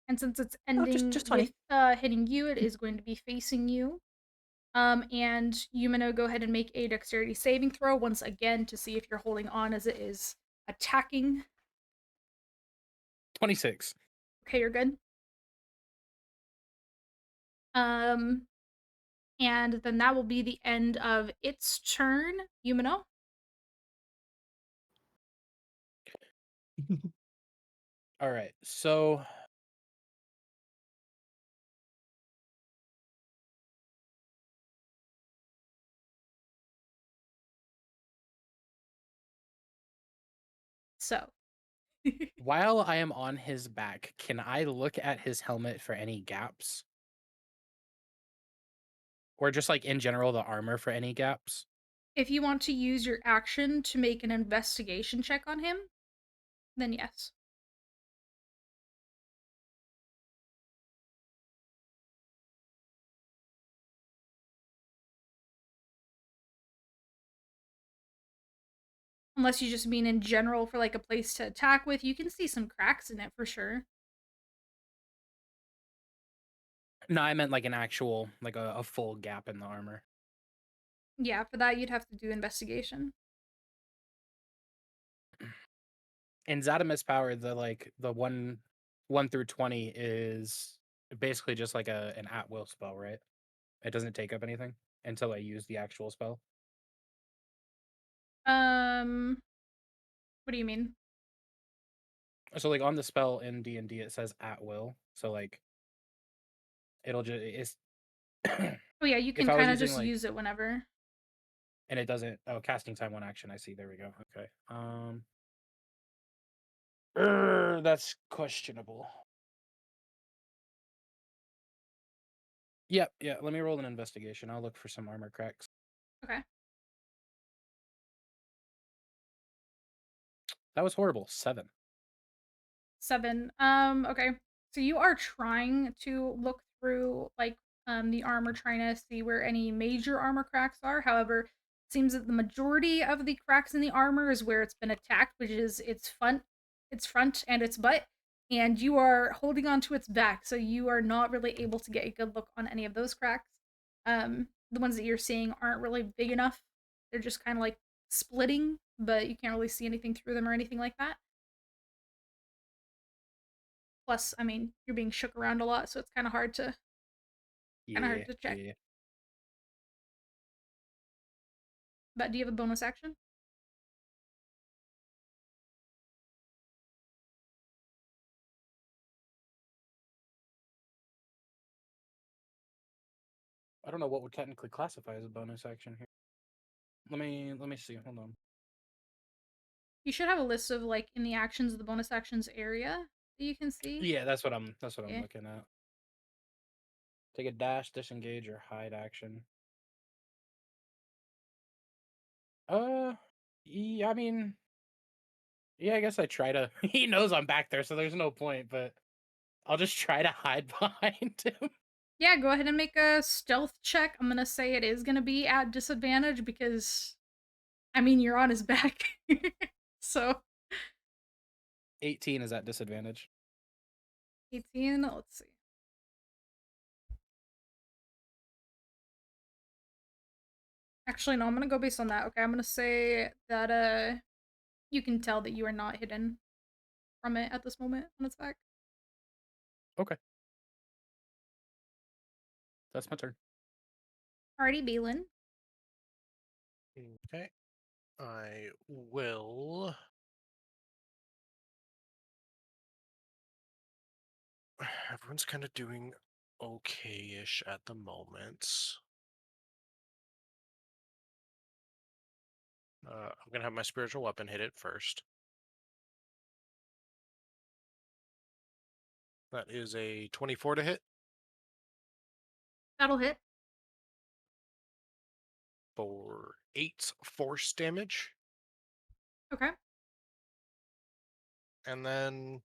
And since it's Oh, ending just with 20. hitting you, it is going to be facing you. And Yumino, go ahead and make a dexterity saving throw once again to see if you're holding on as it is attacking. 26. Okay, you're good. And then that will be the end of its turn. Yumino. All right, so So. while I am on his back, can I look at his helmet for any gaps? Or just like in general, the armor for any gaps? If you want to use your action to make an investigation check on him, then yes. Unless you just mean in general for like a place to attack with, you can see some cracks in it for sure. No, I meant like an actual, like a full gap in the armor. Yeah, for that you'd have to do investigation. In Zadimus power, the 1 through 20 is basically just like an at-will spell, right? It doesn't take up anything until I use the actual spell. What do you mean? So like on the spell in D&D it says at will. So like it'll just it's Oh yeah, you can I was kind of using, just like- use it whenever. and it doesn't casting time 1 action, I see. There we go. Okay. That's questionable. Yep, yeah, let me roll an investigation. I'll look for some armor cracks. Okay. That was horrible. 7. 7. Okay. So you are trying to look through like the armor, trying to see where any major armor cracks are. However, it seems that the majority of the cracks in the armor is where it's been attacked, which is its front and its butt, and you are holding onto its back, so you are not really able to get a good look on any of those cracks. The ones that you're seeing aren't really big enough. They're just kind of like splitting, but you can't really see anything through them or anything like that. Plus, I mean, you're being shook around a lot, so it's kind of hard to check. Yeah. But do you have a bonus action? I don't know what would technically classify as a bonus action here. Let me see. Hold on. You should have a list of like in the actions of the bonus actions area that you can see. Yeah, that's what I'm Yeah. looking at. Take a dash, disengage, or hide action. Yeah, I mean, yeah, I guess I try to. He knows I'm back there, so there's no point. But I'll just try to hide behind him. Yeah, go ahead and make a stealth check. I'm gonna say it is gonna be at disadvantage because, I mean, you're on his back. So 18 is at disadvantage. 18. Let's see. Actually, no, I'm gonna go based on that. Okay, I'm gonna say that you can tell that you are not hidden from it at this moment on its back. Okay. That's my turn. Alrighty, Balin. Okay. I will. Everyone's kind of doing okay-ish at the moment. I'm gonna have my spiritual weapon hit it first. That is a 24 to hit That'll hit. for 8 force damage. Okay. And then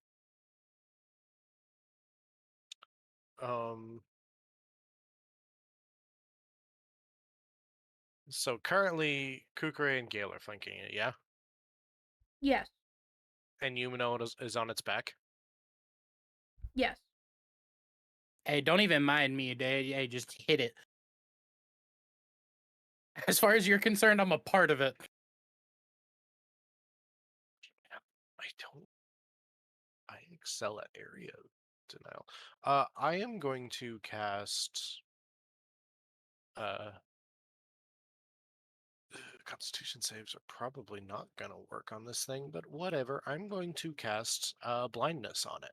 so currently Kukure and Gale are flanking it, yeah? Yes. And Yumino is on its back. Yes. Hey, don't even mind me. Hey, just hit it. As far as you're concerned, I'm a part of it. I excel at area denial. I am going to cast Constitution saves are probably not gonna work on this thing, but whatever. I'm going to cast blindness on it.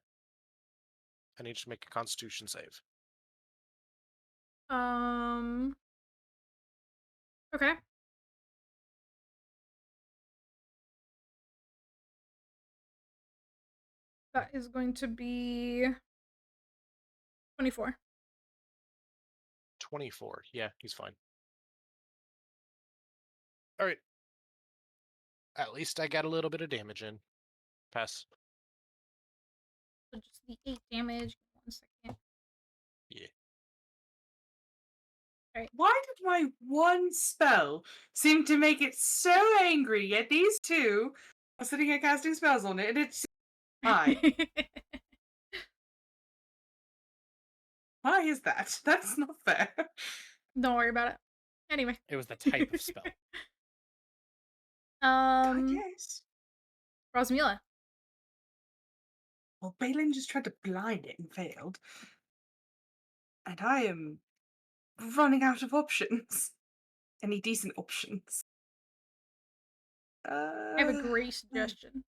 I need to make a Constitution save. Okay. That is going to be 24. 24. Yeah, he's fine. All right. At least I got a little bit of damage in. Pass. So just the 8 damage. 1 second. Yeah. Why did my one spell seem to make it so angry, yet these two are sitting here casting spells on it, and it's fine. Why is that? That's not fair. Don't worry about it. Anyway. It was the type of spell. I guess. Rosmila. Well, Balin just tried to blind it and failed. And I am running out of options. Any decent options. I have a great suggestion.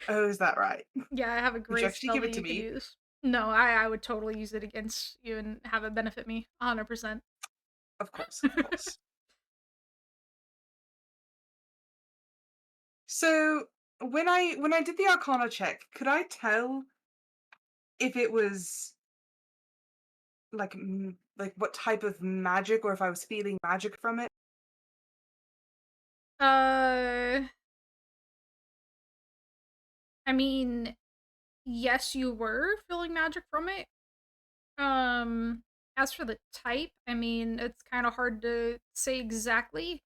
Oh, is that right? Yeah, I have a Would you great actually spell give that it you to could me? use. No, I would totally use it against you and have it benefit me 100%. Of course, of course. So when I did the Arcana check, could I tell if it was like what type of magic, or if I was feeling magic from it? I mean, yes, you were feeling magic from it. As for the type, I mean, it's kind of hard to say exactly.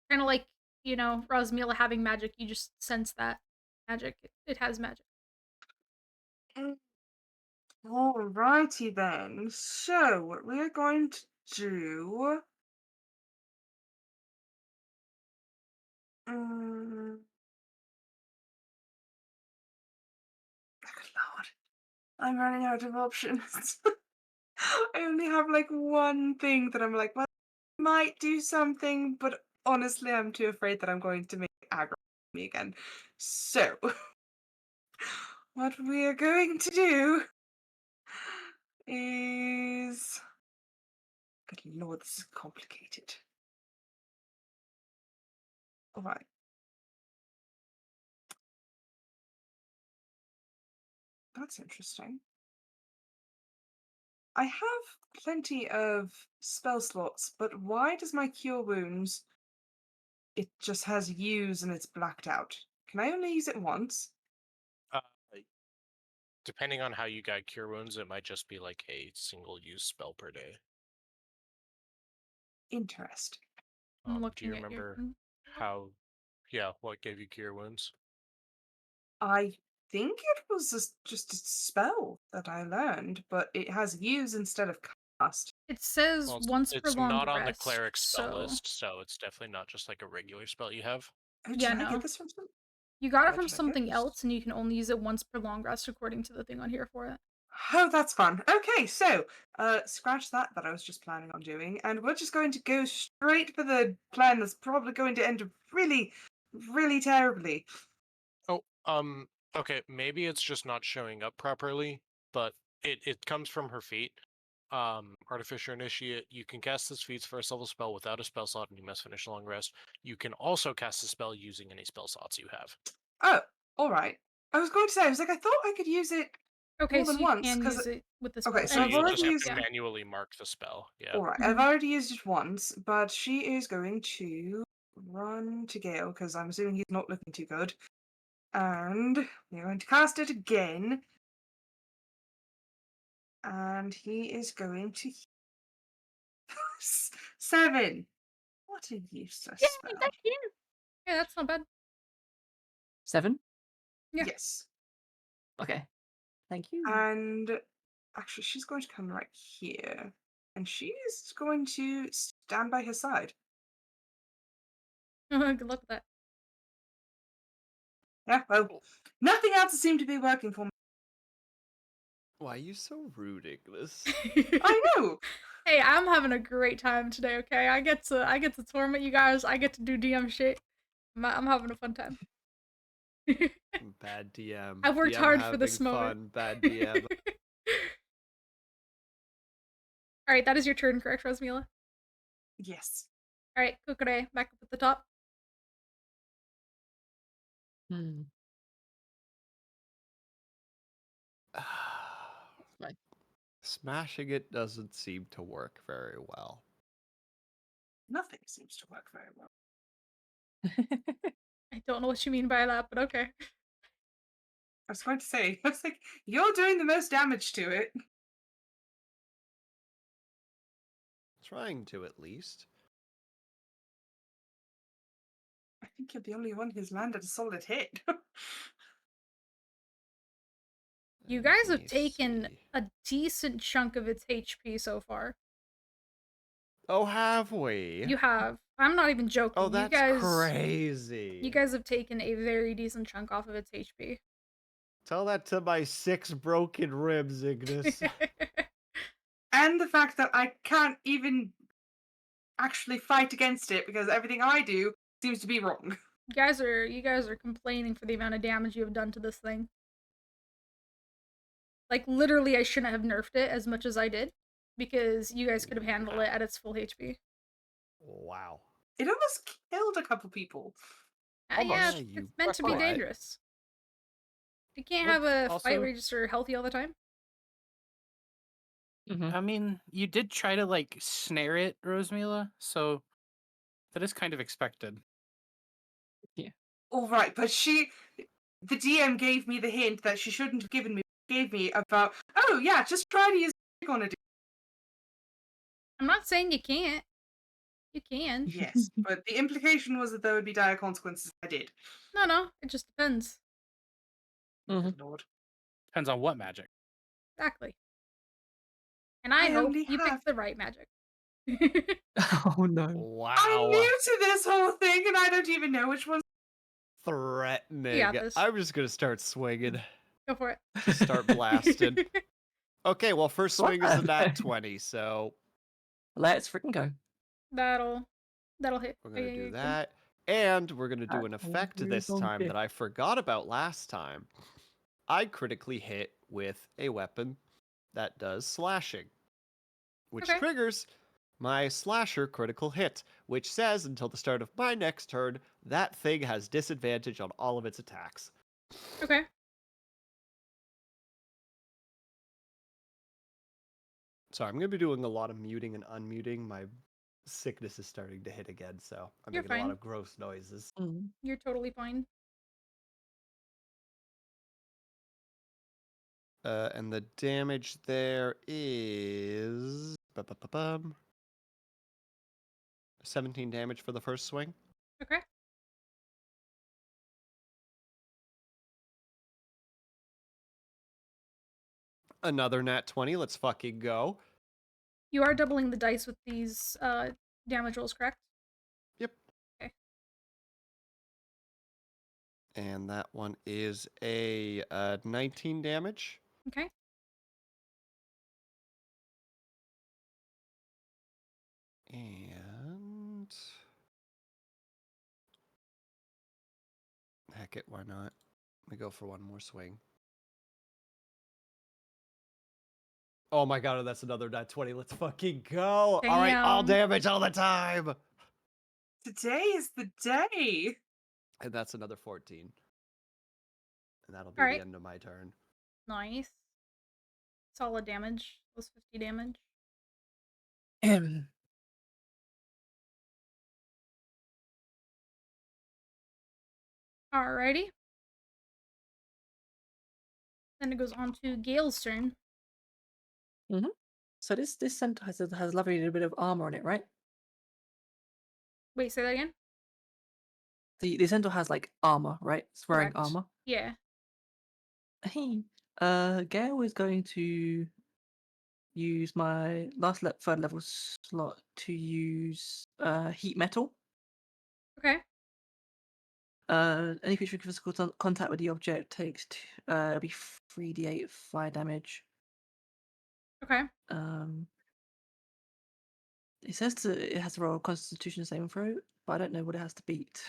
Kind of like, Rosmila having magic, you just sense that magic. It has magic. Mm, Alrighty then. So, what we're going to do. Mm, good lord. I'm running out of options. I only have like one thing that I'm like, well, I might do something, but honestly, I'm too afraid that I'm going to make it aggro me again. So, what we are going to do is. Good lord, this is complicated. Alright. That's interesting. I have plenty of spell slots, but why does my cure wounds it just has use and it's blacked out? Can I only use it once? Uh, depending on how you guide cure wounds, it might just be like a single use spell per day. Interesting. I'm Do you looking at your. remember how? Yeah, what gave you cure wounds? I think it was just a spell that I learned, but it has use instead of cast. It says Well, once per it's long not on the rest, cleric spell so list, so it's definitely not just like a regular spell you have. Oh, yeah, did I no. get this from some? You got it Where from did I get something this? else, and you can only use it once per long rest according to the thing on here for it. Oh, that's fun. Okay, so scratch that I was just planning on doing, and we're just going to go straight for the plan that's probably going to end really, really terribly. Oh, okay, maybe it's just not showing up properly, but it comes from her feat. Artificer Initiate, you can cast this feat's first level spell without a spell slot and you must finish a long rest. You can also cast the spell using any spell slots you have. Oh, all right. I was going to say, I was like, I thought I could use it Okay, more so than you once can because. use it with the spell. Okay, so Yeah, I've you'll already just have used. to Yeah. manually mark the spell. Yeah. All right, Mhm. I've already used it once, but she is going to run to Gale because I'm assuming he's not looking too good, and we're going to cast it again, and he is going to 7. What a useless spell. Yeah, that's not bad. 7? Yeah. Yes, Okay. Thank you. and actually, she's going to come right here, and she is going to stand by his side. Good luck with that. Yeah, well, nothing else seemed to be working for me. Why are you so rude, Ignis? I know. Hey, I'm having a great time today. Okay, I get to torment you guys. I get to do DM shit. I'm having a fun time. Bad DM. I've worked DM hard for this having moment. Fun. Bad DM. All right, that is your turn, correct, Rosmila? Yes. All right, Kukure, back up at the top. Hmm. Right. Smashing it doesn't seem to work very well. Nothing seems to work very well. I don't know what you mean by that, but okay. I was going to say, I was like, you're doing the most damage to it. Trying to, at least. I think you're the only one who's landed a solid hit. You Let guys have me taken see. a decent chunk of its HP so far. Oh, have we? You have. I'm not even joking. Oh, that's you guys, crazy. You guys have taken a very decent chunk off of its HP. Tell that to my 6 broken ribs, Ignis. And the fact that I can't even actually fight against it because everything I do seems to be wrong. You guys are complaining for the amount of damage you have done to this thing. Like literally I shouldn't have nerfed it as much as I did because you guys could have handled it at its full HP. Wow. It almost killed a couple people. Yeah, Almost. it's Yeah, you meant to be brought it. dangerous. You can't Well, have a fight also- where you're just are healthy all the time. Mhm. I mean, you did try to like snare it, Rosmila, so that is kind of expected. All right, but the DM gave me the hint that she shouldn't have gave me about, oh yeah, just try to use magic on a dude. I'm not saying you can't. You can. Yes, but the implication was that there would be dire consequences if I did. No, it just depends. Mhm. Good lord. Depends on what magic. Exactly. And I I hope only you have- picked the right magic. Oh no. I'm Wow. new to this whole thing and I don't even know which one's Threatening. this. I'm just gonna start swinging. Go for it. Just start blasting. Okay, well, first What? swing is a nat 20, so Let's freaking go. That'll hit. we're gonna do big. that. And we're gonna do an That's effect all this good. time that I forgot about last time. I critically hit with a weapon that does slashing, which Okay. triggers my slasher critical hit, which says until the start of my next turn, that thing has disadvantage on all of its attacks. Okay. Sorry, I'm gonna be doing a lot of muting and unmuting. My sickness is starting to hit again, so I'm You're making a lot fine. of gross noises. Mm. You're totally fine. And the damage there is 17 damage for the first swing. Okay. Another nat 20. Let's fucking go. You are doubling the dice with these damage rolls, correct? Yep. Okay. And that one is a 19 damage. Okay. And heck it, why not? We go for one more swing. Oh my god, that's another nat 20. Let's fucking go. All right, all Damn. damage all the time. Today is the day. And that's another 14. And that'll be Alright. the end of my turn. Nice. Solid damage. Plus 50 damage. Alrighty. Then it goes on to Gale's turn. So this centaur has a lovely little bit of armor on it, right? Wait, say that again? The centaur has like armor, right? It's wearing Correct. armor. Yeah. Hey, Gale is going to use my third level slot to use heat metal. Okay. Any creature in physical contact with the object takes it'll be 3d8 fire damage. Okay. It says it has to roll a Constitution saving throw, but I don't know what it has to beat.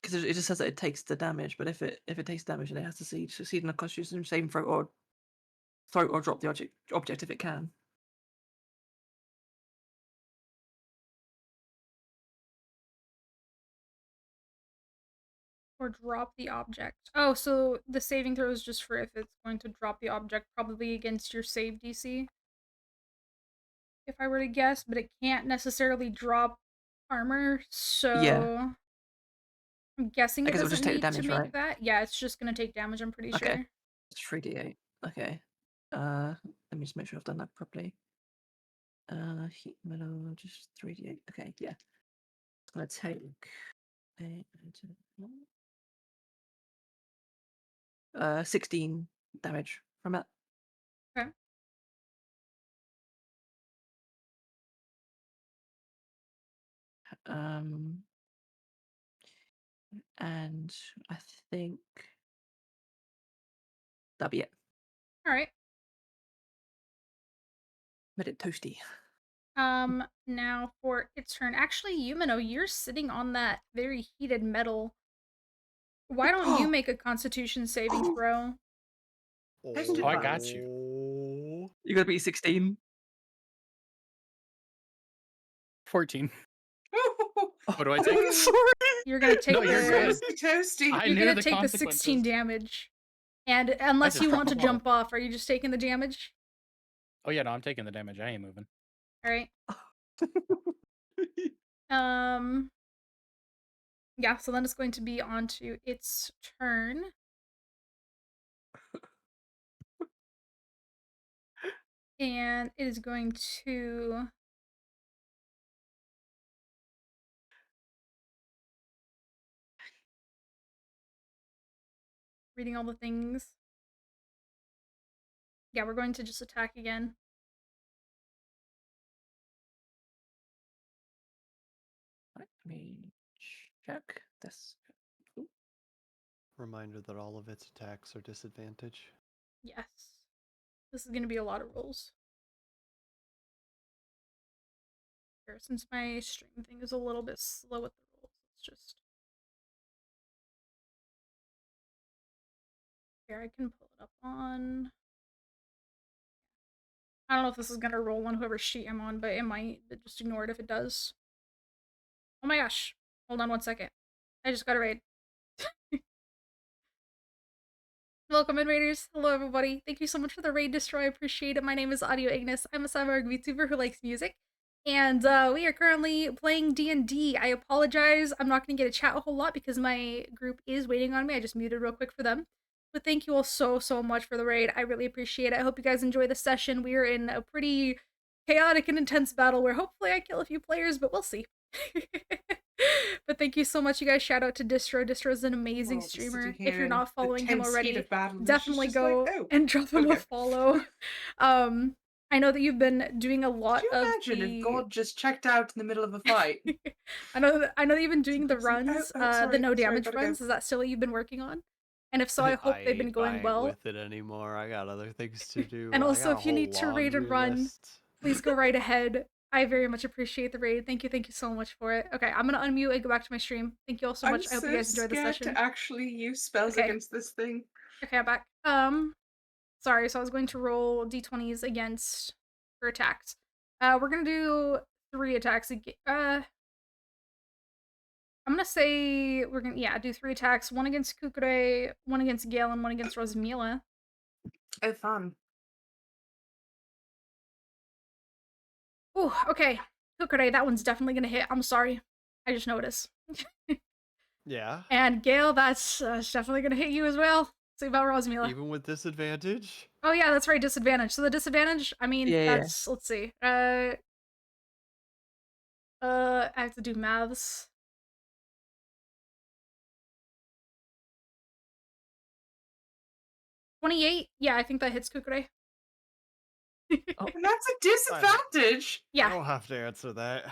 Because it just says that it takes the damage, but if it takes damage, then it has to succeed in a Constitution saving throw or drop the object if it can. Or drop the object. Oh, so the saving throw is just for if it's going to drop the object, probably against your save DC. If I were to guess, but it can't necessarily drop armor, so I'm guessing I it guess it'll doesn't just take need damage, to make right? that. Yeah, it's just gonna take damage, I'm pretty Okay. sure. It's 3d8. Okay. Let me just make sure I've done that properly. Heat metal, just 3d8. Okay, yeah. It's gonna take 16 damage from it. Okay. And I think that'll be it. Alright. Made it toasty. Now for its turn. Actually, Yumino, you're sitting on that very heated metal. Why don't you make a Constitution saving throw? Oh, I got you. You gotta beat 16. 14. What do I take? I'm sorry. You're gonna take No, you're the good. Toasty. I you're knew gonna the take the 16 consequences. damage. And unless just you dropped want to the ball. jump off, are you just taking the damage? Oh yeah, no, I'm taking the damage. I ain't moving. Alright. Yeah, so then it's going to be on to its turn. And it is going to reading all the things. Yeah, we're going to just attack again. Let me check this. Ooh, Reminder that all of its attacks are disadvantage. Yes. This is going to be a lot of rolls. Here, since my stream thing is a little bit slow with the rolls, it's just... Here, I can pull it up on... I don't know if this is going to roll on whoever's sheet I'm on, but it might. But just ignore it if it does. Oh my gosh. Hold on one second. I just got a raid. Welcome in, Raiders. Hello, everybody. Thank you so much for the raid distro. I appreciate it. My name is Audio Ignis. I'm a cyborg VTuber who likes music. And we are currently playing D&D. I apologize. I'm not going to get a chat a whole lot because my group is waiting on me. I just muted real quick for them. But thank you all so, so much for the raid. I really appreciate it. I hope you guys enjoy the session. We are in a pretty chaotic and intense battle where hopefully I kill a few players, but we'll see. But thank you so much, you guys. Shout out to Distro. Distro is an amazing Well, just streamer. sitting If here you're in not the following him tense heat already, of battle, and she's definitely just go like, "Oh, and drop him a okay." follow. I know that you've been doing a lot Could you of imagine if the... God just checked out in the middle of a fight? I know that you've been doing the It's like, runs, oh, the sorry, no sorry, damage gotta runs. go. Is that still what you've been working on? And if so, I hope they've been I going ain't well. with it anymore. I got other things to do. And I also, got a if you whole need to raid and laundry run, list. please go right ahead. I very much appreciate the raid. Thank you so much for it. Okay, I'm gonna unmute and go back to my stream. Thank you all so I'm much. I hope you so guys enjoyed the scared session. to actually use spells Okay. against this thing. Okay, I'm back. Sorry, so I was going to roll d20s against for attacks. We're gonna do 3 attacks again. I'm gonna say we're gonna do 3 attacks. 1 against Kukure, 1 against Gale, and 1 against Rosmila. Oh, fun. Ooh, okay. Kukure, that one's definitely gonna hit. I'm sorry. I just noticed. Yeah. And Gale, that's definitely gonna hit you as well. See about Rosmila. Even with disadvantage? Oh yeah, that's right, disadvantage. So the disadvantage, I mean, Yeah. that's let's see. I have to do maths. $28? Yeah, I think that hits Kukure. And that's a disadvantage. I Yeah. don't have to answer that.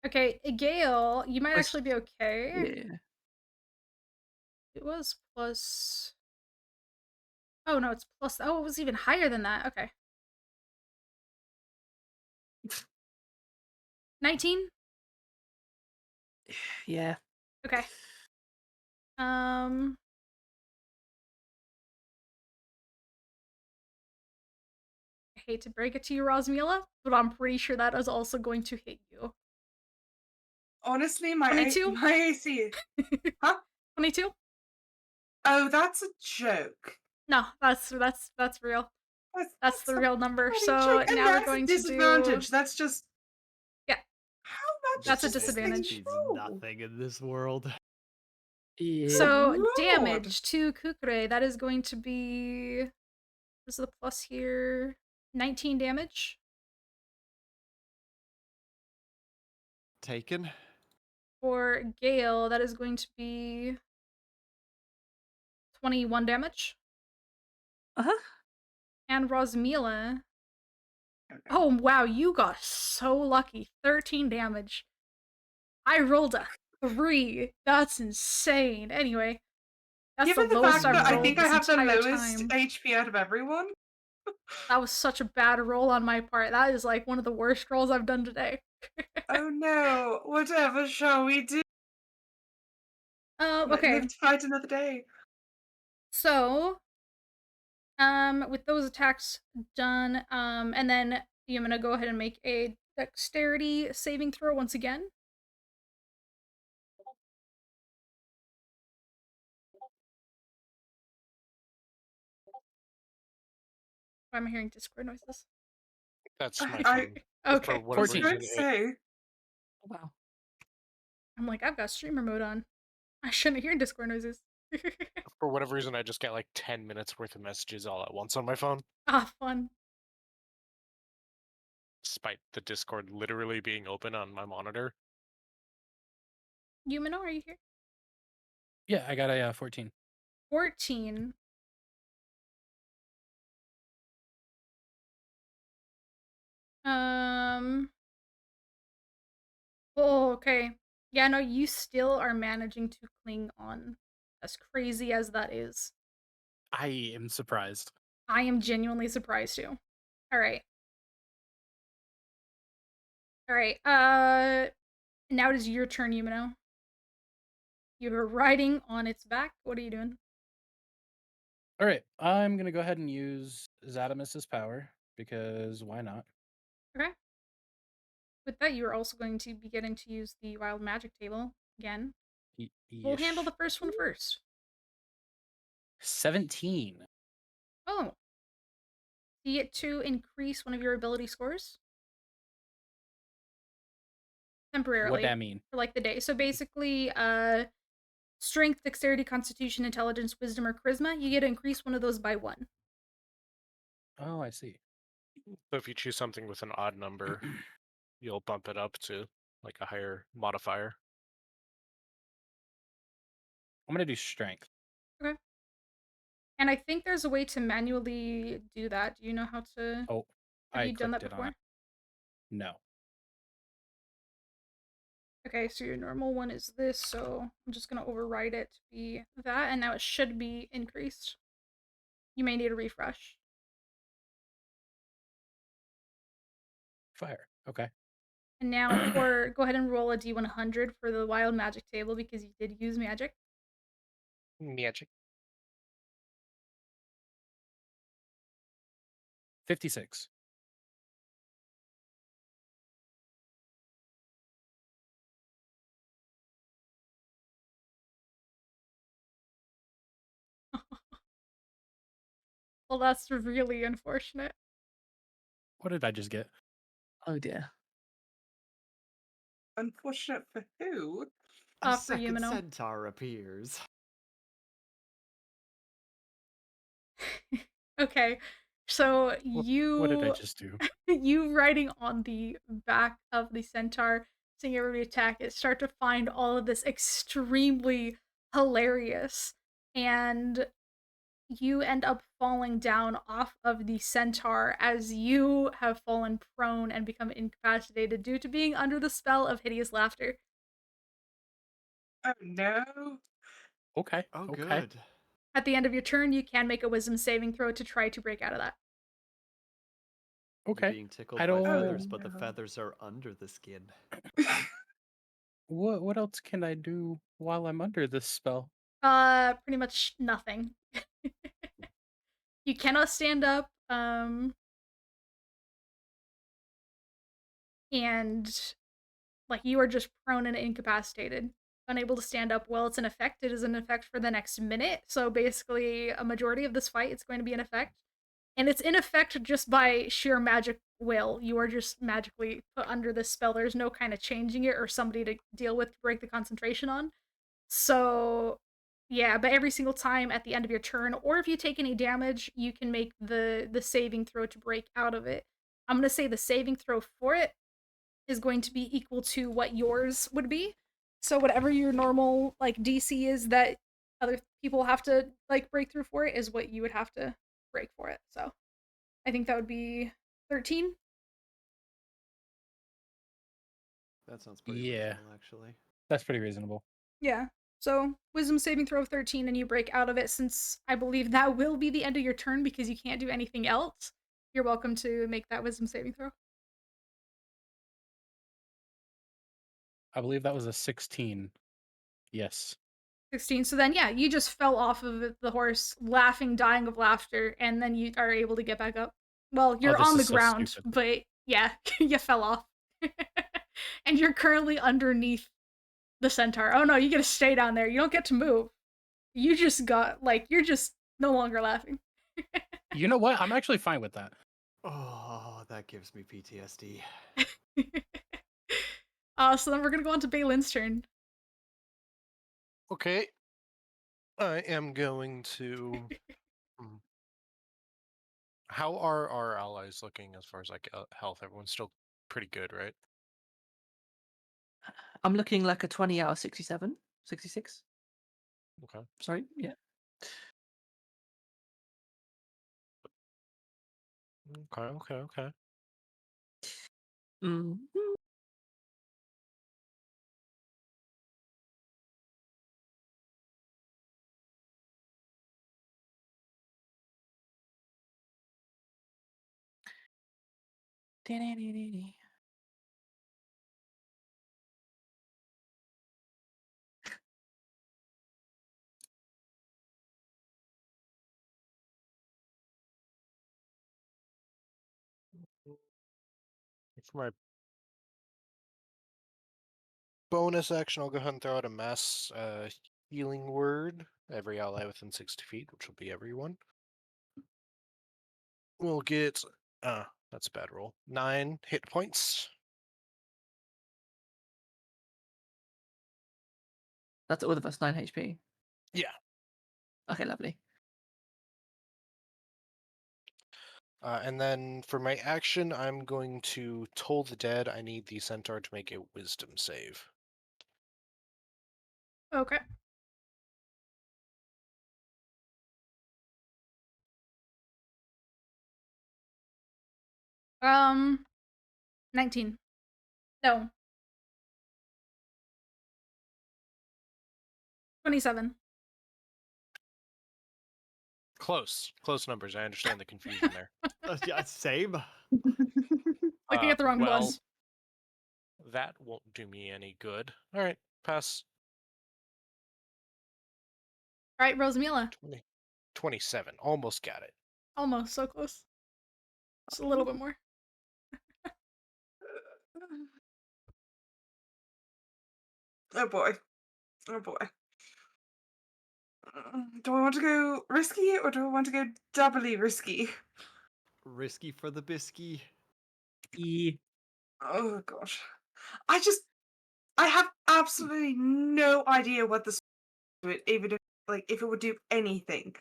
Okay, Gale, you might Plus- actually be okay. Yeah. It was plus... Oh, no, it's plus... Oh, it was even higher than that. Okay. 19? Yeah. Okay. I hate to break it to you, Rosmila, but I'm pretty sure that is also going to hit you. Honestly, my 22? my AC. Huh? 22? Oh, that's a joke. No, that's real. That's the a real number. bloody So joke. And now we're that's going a to disadvantage. do... That's just... Yeah. How much That's a does this thing disadvantage. Means roll? nothing in this world. Yeah. So Lord. damage to Kukure, that is going to be... What's the plus here? 19 damage. Taken? For Gale, that is going to be 21 damage. Uh-huh. And Rosmila... Oh, wow, you got so lucky. 13 damage. I rolled a 3. That's insane. Anyway, that's Given the the lowest fact that I've I rolled think I this have the entire lowest time. HP out of everyone. That was such a bad roll on my part. That is like one of the worst rolls I've done today. Oh no, whatever shall we do? Might Okay. live to fight another day. So, with those attacks done, and then I'm gonna go ahead and make a dexterity saving throw once again. Why am I hearing Discord noises? That's my I- phone. I- For Okay. whatever 14. I was reason, going to say, Wow. I'm like, I've got streamer mode on. I shouldn't hear Discord noises. For whatever reason, I just get like 10 minutes worth of messages all at once on my phone, Ah, fun. despite the Discord literally being open on my monitor. Yumino, are you here? Yeah, I got a 14. 14. Oh, okay. Yeah, no, you still are managing to cling on. As crazy as that is. I am surprised. I am genuinely surprised too. Alright. Alright, now it is your turn, Yumino. You're riding on its back. What are you doing? All right, I'm gonna go ahead and use Zadamus's power because why not? Okay. With that, you're also going to be getting to use the wild magic table again. We'll handle the first one first. 17. Oh. You get to increase one of your ability scores temporarily. What that mean? For like the day. So basically, strength, dexterity, constitution, intelligence, wisdom, or charisma, you get to increase one of those by 1. Oh, I see. So if you choose something with an odd number, you'll bump it up to like a higher modifier. I'm gonna do strength. Okay. And I think there's a way to manually do that. Do you know how to? Oh, Have I you done that clicked it before? on. No. Okay, so your normal one is this, so I'm just gonna override it to be that, and now it should be increased. You may need a refresh. Fire. Okay. And now go ahead and roll a D100 for the wild magic table because you did use magic. Magic. 56. Well, that's really unfortunate. What did I just get? Oh dear. Unfortunate for who? A For second Yumino. centaur appears. Okay, so What did I just do? you riding on the back of the centaur, seeing everybody attack it, start to find all of this extremely hilarious, and you end up falling down off of the centaur as you have fallen prone and become incapacitated due to being under the spell of hideous laughter. Oh no. Okay. Oh, okay. good. At the end of your turn, you can make a wisdom saving throw to try to break out of that. You're Okay. being tickled I by don't- feathers, but the no. feathers are under the skin. What else can I do while I'm under this spell? Pretty much nothing. You cannot stand up, and like you are just prone and incapacitated, unable to stand up. Well, it's an effect. It is an effect for the next minute. So basically, a majority of this fight, it's going to be an effect, and it's in effect just by sheer magic will. You are just magically put under this spell. There's no kind of changing it or somebody to deal with to break the concentration on. So yeah, but every single time at the end of your turn, or if you take any damage, you can make the saving throw to break out of it. I'm gonna say the saving throw for it is going to be equal to what yours would be. So whatever your normal like DC is that other people have to like break through for it is what you would have to break for it. So I think that would be 13. That sounds pretty Yeah. reasonable, actually. That's pretty reasonable. Yeah. So wisdom saving throw of 13 and you break out of it, since I believe that will be the end of your turn because you can't do anything else. You're welcome to make that wisdom saving throw. I believe that was a 16. Yes. 16. So then, yeah, you just fell off of the horse, laughing, dying of laughter, and then you are able to get back up. Well, you're this on the is so ground, stupid. but yeah, you fell off. And you're currently underneath the centaur. Oh no, you get to stay down there. You don't get to move. You just got, like, you're just no longer laughing. You know what? I'm actually fine with that. Oh, that gives me PTSD. So then we're gonna go on to Balin's turn. Okay. I am going to. Hmm. How are our allies looking as far as like health? Everyone's still pretty good, right? I'm looking like a 20 out of 67, 66. Okay. Sorry, yeah. Okay. Mm. For my bonus action, I'll go ahead and throw out a mass healing word. Every ally within 60 feet, which will be everyone, will get. That's a bad roll. 9 hit points. That's all of us, 9 HP. Yeah. Okay, lovely. And then for my action, I'm going to toll the dead. I need the centaur to make a wisdom save. Okay. Um, 19. No. 27. Close numbers. I understand the confusion there. Yeah, same. Looking at the wrong well, ones. that won't do me any good. All right, pass. All right, Rosamila. 27. Almost got it. Almost so close. Just a little bit more. Oh boy. Oh boy. Do I want to go risky or do I want to go doubly risky? Risky for the bisky. Oh gosh. I have absolutely no idea what this do it, even if it would do anything.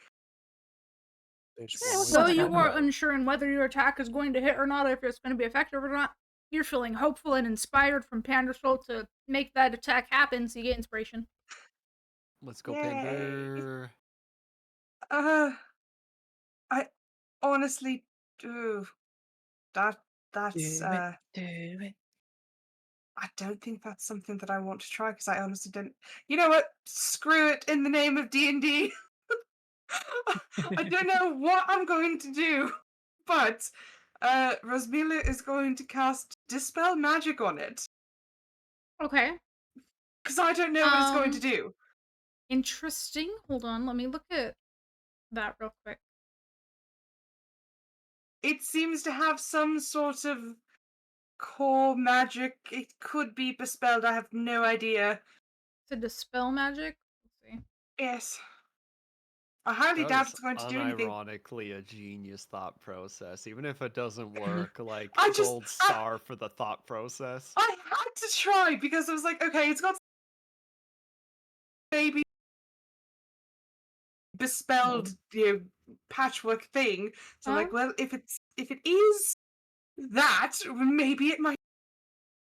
There's Yeah, what's So one you attack? are unsure in whether your attack is going to hit or not, if it's going to be effective or not. You're feeling hopeful and inspired from Pandersoul to make that attack happen, so you get inspiration. Let's go, Yay. Pander. I honestly do that's Do it, do it. I don't think that's something that I want to try because I honestly don't. You know what? Screw it in the name of D&D. I don't know what I'm going to do, but Rosmila is going to cast Dispel Magic on it Okay. because I don't know what it's going to Um, do. Interesting. Hold on, let me look at that real quick. It seems to have some sort of core magic. It could be bespelled. I have no idea. To dispel magic? Let's see. Yes. I highly That doubt is it's going to do anything. unironically a genius thought process. Even if it doesn't work, like I just- gold star for the thought process. I had to try because I was like, okay, it's got maybe bespelled, patchwork thing. So Huh? like, well, if it is that,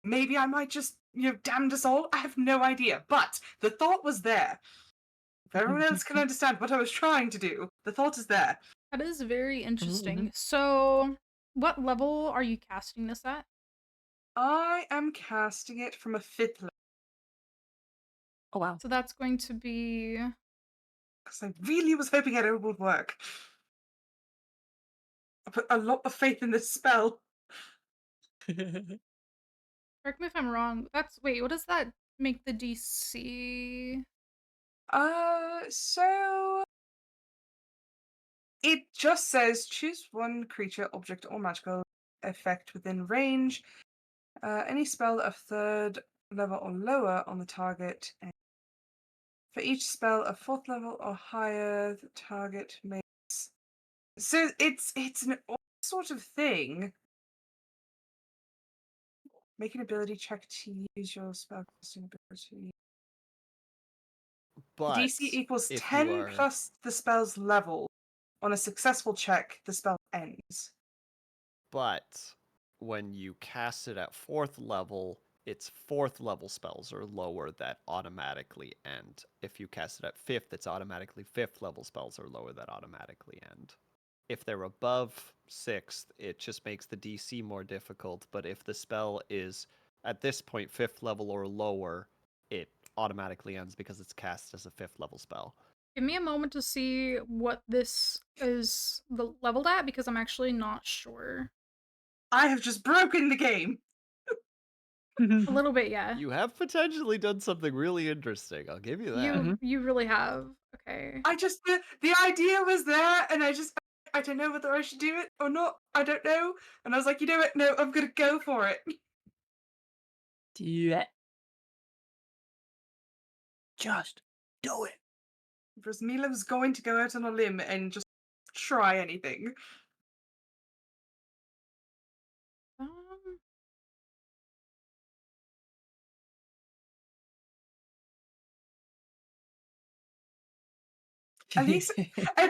maybe I might just, damned us all. I have no idea. But the thought was there. If everyone else can understand what I was trying to do, the thought is there. That is very interesting. mhm. So, what level are you casting this at? I am casting it from a 5th level Oh, wow. So that's going to be because I really was hoping it would work. I put a lot of faith in this spell. correct me if I'm wrong. Wait, what does that make the DC? So it just says choose one creature, object, or magical effect within range. Any spell of 3rd level or lower on the target. And for each spell of 4th level or higher, the target makes. So it's an odd sort of thing. Make an ability check to use your spellcasting ability. But DC equals if you 10 are- plus the spell's level. On a successful check, the spell ends. But when you cast it at 4th level, its 4th level spells are lower that automatically end. If you cast it at 5th, it's automatically 5th level spells are lower that automatically end. If they're above 6th, it just makes the DC more difficult, but if the spell is at this point 5th level or lower, it automatically ends because it's cast as a 5th level spell. Give me a moment to see what this is leveled at, because I'm actually not sure. I have just broken the game. A little bit, yeah. You have potentially done something really interesting. I'll give you that. You really have. Okay. I just the idea was there, and I don't know whether I should do it or not. I don't know, and I was like, you know what? No, I'm gonna go for it. Do it. Just do it. Rosmila was going to go out on a limb and just try anything. Um, At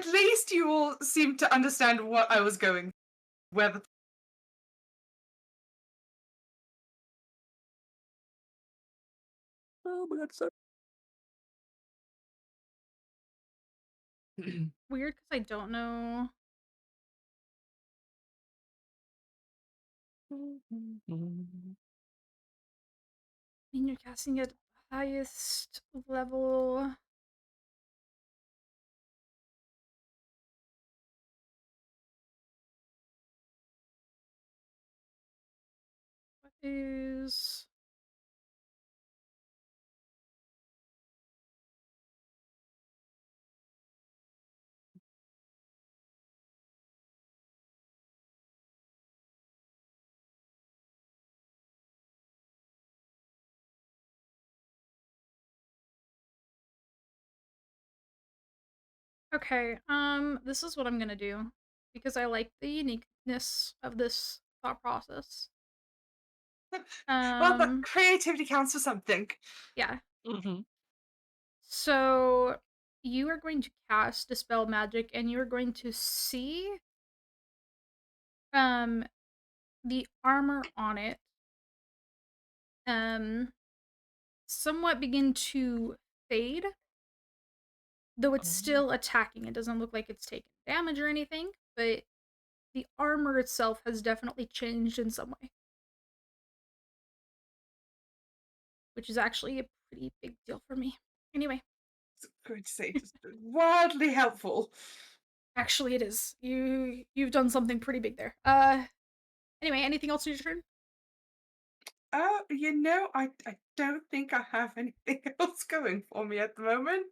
least you all seem to understand what I was going. Whether Oh my god, so. weird, because I don't know. I mean, you're casting at highest level. What is... Okay, this is what I'm gonna do, because I like the uniqueness of this thought process. well, but creativity counts for something. Yeah. Mm-hmm. So you are going to cast Dispel Magic, and you are going to see the armor on it somewhat begin to fade, though it's still attacking. It doesn't look like it's taking damage or anything, but the armor itself has definitely changed in some way, which is actually a pretty big deal for me. Anyway, It's going to say just wildly helpful. actually it is. You've done something pretty big there. Anyway, anything else in your turn? You know, I don't think I have anything else going for me at the moment.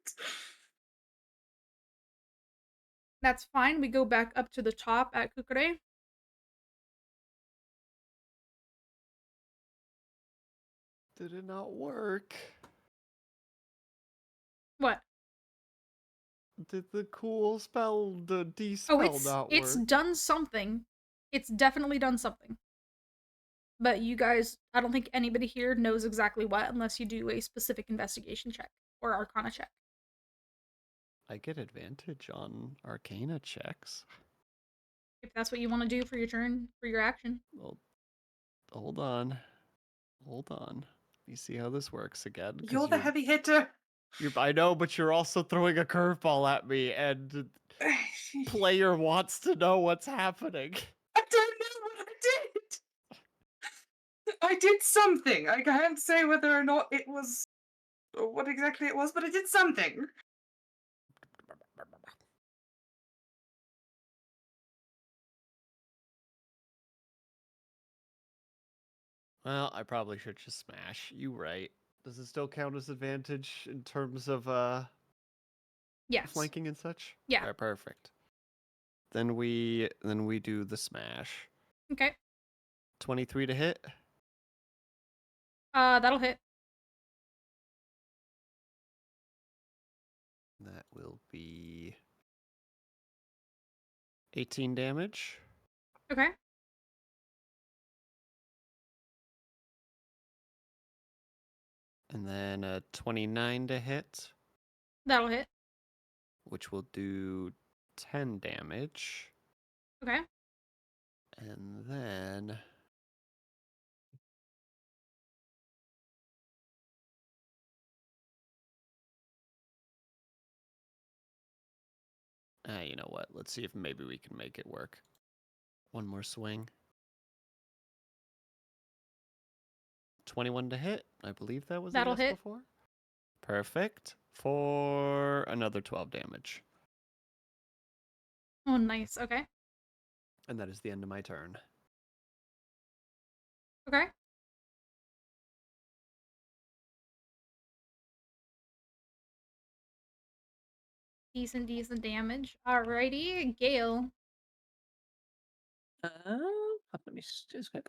That's fine. We go back up to the top at Kukure. Did it not work? What? Did the cool spell, the Oh, D-spell not it's work? done something. It's definitely done something. But you guys, I don't think anybody here knows exactly what, unless you do a specific investigation check or arcana check. I get advantage on arcana checks. If that's what you want to do for your turn, for your action. Well, hold on. Hold on. Let me see how this works again. 'cause You're the heavy hitter. I know, but you're also throwing a curveball at me, and player wants to know what's happening. I don't know what I did. I did something. I can't say whether or not it was, or what exactly it was, but I did something. Well, I probably should just smash. You right. Does it still count as advantage in terms of Yes. flanking and such? Yeah. Alright, perfect. Then we do the smash. Okay. 23 to hit. That'll hit. That will be 18 damage. Okay. And then 29 to hit. That'll hit. which will do 10 damage. Okay. And then you know what? Let's see if maybe we can make it work. One more swing. 21 to hit. I believe that was a That'll yes hit. before. Perfect. For another 12 damage. Oh, nice. Okay. And that is the end of my turn. Okay. Decent damage. Alrighty, Gale. Let me just quick.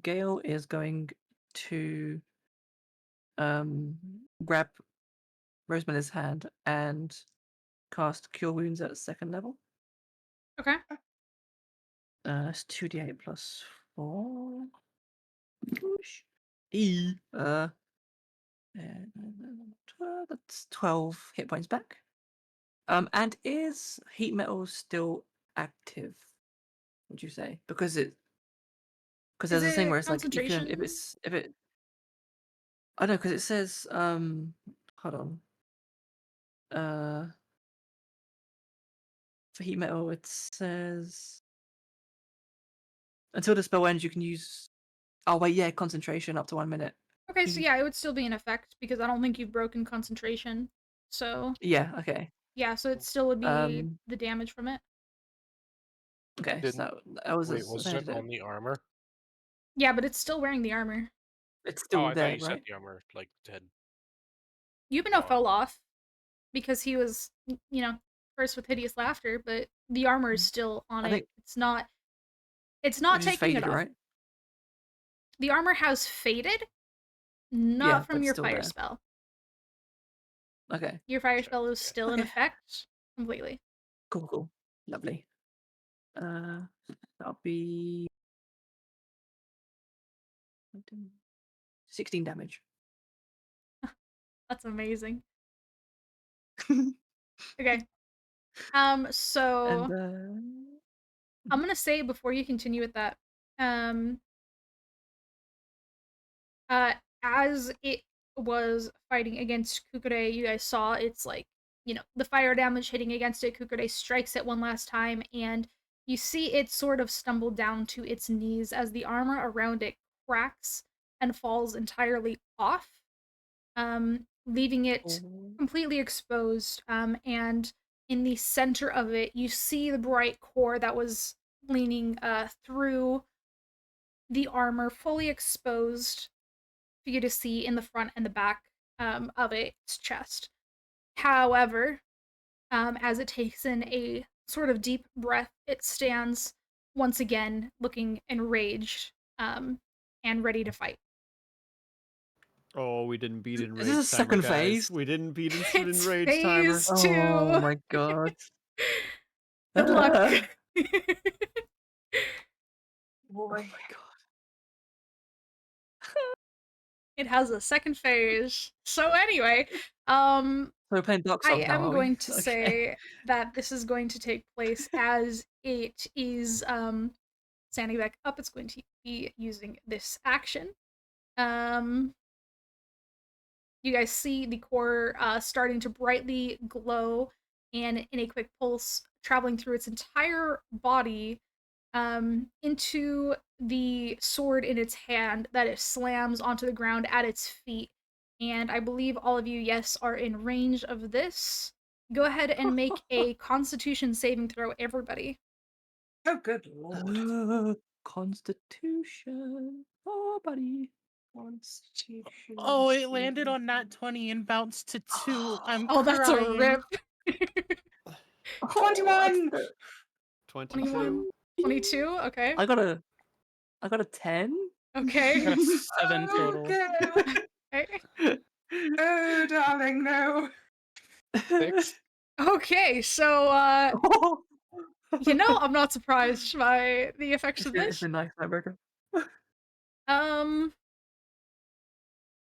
Gale is going to grab Rosemary's hand and cast Cure Wounds at 2nd level. Okay. It's 2d8 plus 4. Whoosh. E. And 12, that's 12 hit points back. And is heat metal still active? Would you say? Because there's a thing where it's like you can if it. I know because it says hold on. For heat metal it says until the spell ends you can use. Oh wait, yeah, concentration up to 1 minute. Okay, so yeah, it would still be in effect because I don't think you've broken concentration. So Yeah. Okay. yeah, so it still would be the damage from it. Okay. Didn't- So that was Wait, was it on the armor? Yeah, but it's still wearing the armor. It's Oh, still I there, thought you right? said the armor like had. Yubino Oh. fell off because he was, first with hideous laughter, but the armor is still on I it. think It's not it taking just faded, it off. right? The armor has faded, not Yeah, from but your still fire there. spell. Okay. Your fire Okay, spell is okay. still in Okay. effect completely. Cool. Lovely. That'll be 16 damage. That's amazing. Okay. So And I'm gonna say before you continue with that, as it was fighting against Kukure, you guys saw it's like, the fire damage hitting against it. Kukure strikes it one last time, and you see it sort of stumble down to its knees as the armor around it cracks and falls entirely off, leaving it completely exposed. And in the center of it, you see the bright core that was leaning through the armor, fully exposed for you to see in the front and the back of its chest. However, as it takes in a sort of deep breath, it stands once again, looking enraged and ready to fight. Oh, we didn't beat Is Enrage this a Timer, second guys. phase? We didn't beat It's Enrage Timer. phase oh 2. my god. Good luck. Oh my god. It has a second phase. So anyway, So we're playing Dark Souls I now, am are we? going to Okay. say that this is going to take place as it is standing back up. It's going to be using this action. You guys see the core starting to brightly glow, and in a quick pulse, traveling through its entire body into the sword in its hand that it slams onto the ground at its feet. And I believe all of you, yes, are in range of this. Go ahead and make a Constitution saving throw, everybody. Oh, good lord. Constitution. Oh, buddy. Constitution. Oh, it landed on nat 20 and bounced to 2. I'm Oh, that's a crying. rip. 21! 22. 22, okay. I got a 10. I Okay. got a 7 total. Okay. Okay. Oh, darling, no. 6. Okay, so I'm not surprised by the effects of It's this. a nice tiebreaker.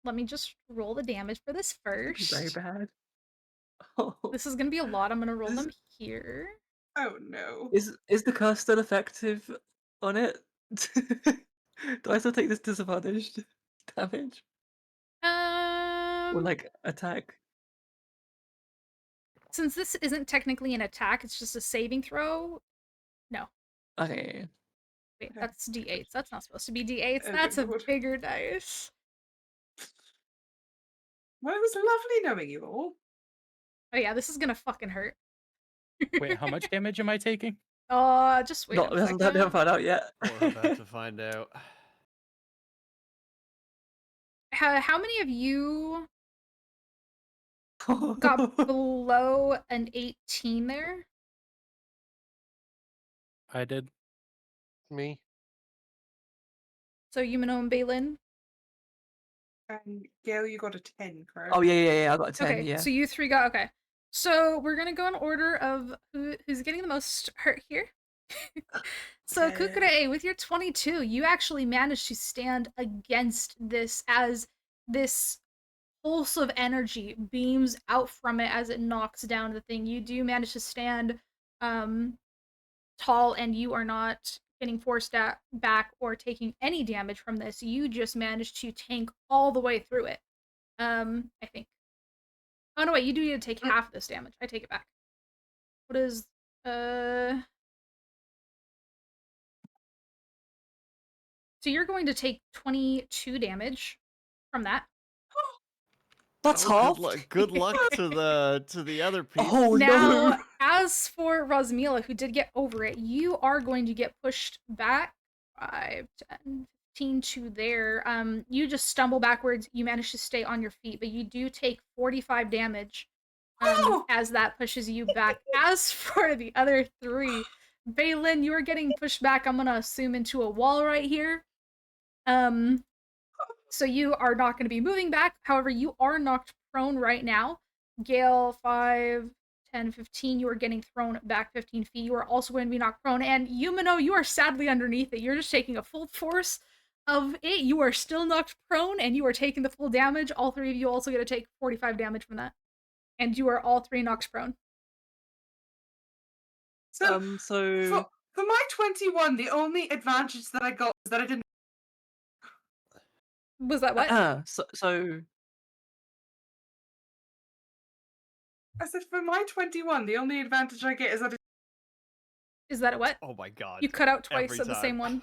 Let me just roll the damage for this Very first. bad. This is gonna be a lot. I'm gonna roll This- them here. Oh no. Is the curse still effective on it? Do I still take this disadvantaged damage or like attack? Since this isn't technically an attack, it's just a saving throw. No. Okay. Wait, Okay. that's D8s. That's not supposed to be D8s. Oh, That's a good lord. bigger dice. Well, it was lovely knowing you all. Oh yeah, this is gonna fucking hurt. Wait, how much damage am I taking? Just wait Not a we second. haven't found out yet. We're about to find out. How many of you got below an 18 there? I did. Me? So Yumino and Balin? And Gail, you got a 10, correct? Oh yeah. I got a 10. Okay, Yeah. so you three got okay. So we're gonna go in order of who's getting the most hurt here. So Okay. Kukure, with your 22, you actually managed to stand against this as this pulse of energy beams out from it as it knocks down the thing. You do manage to stand tall, and you are not getting forced back or taking any damage from this. You just managed to tank all the way through it. I think. Oh no, wait, you do need to take half of this damage. I take it back. What is So you're going to take 22 damage from that. That's Oh, half. Good luck to the other people. Oh Now, no. as for Rosmila, who did get over it, you are going to get pushed back 5, 10, 15 to there. You just stumble backwards. You manage to stay on your feet, but you do take 45 damage as that pushes you back. As for the other 3, Balin, you are getting pushed back, I'm going to assume, into a wall right here. So you are not going to be moving back. However, you are knocked prone right now. Gale, 5, 10, 15. You are getting thrown back 15 feet. You are also going to be knocked prone. And Yumino, you are sadly underneath it. You're just taking a full force of it. You are still knocked prone, and you are taking the full damage. All 3 of you also going to take 45 damage from that. And you are all 3 knocked prone. So, So for my 21, the only advantage that I got was that I didn't. Was that what? so I said for my 21, the only advantage I get is that. Is that a what? Oh my god. You cut out twice Every of the same time. one.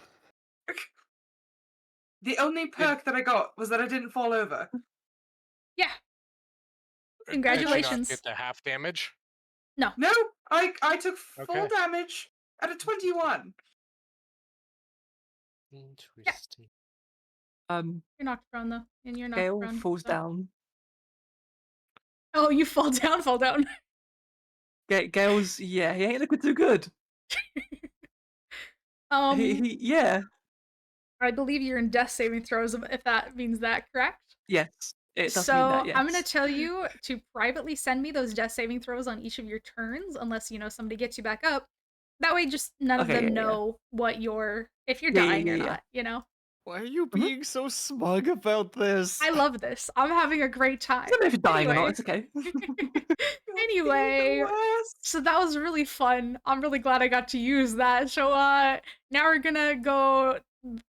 The only perk that I got was that I didn't fall over. Yeah. Did you not Congratulations. get the half damage? No, I took full Okay. damage at a 21. Interesting. You're knocked prone though, and you're knocked Gale prone. falls so- down. Oh, you fall down, fall down. Gale's he ain't looking too good. Yeah. I believe you're in death saving throws, if that means that, correct? Yes. It does So mean that, yes. I'm gonna tell you to privately send me those death saving throws on each of your turns, unless somebody gets you back up. That way, just none of Okay, them yeah. know what you're if you're Yeah, yeah, dying or yeah, yeah. not. Why are you being so smug about this? I love this. I'm having a great time. I don't know if you're dying or Anyway. not. It's okay. Anyway, so that was really fun. I'm really glad I got to use that. So now we're gonna go.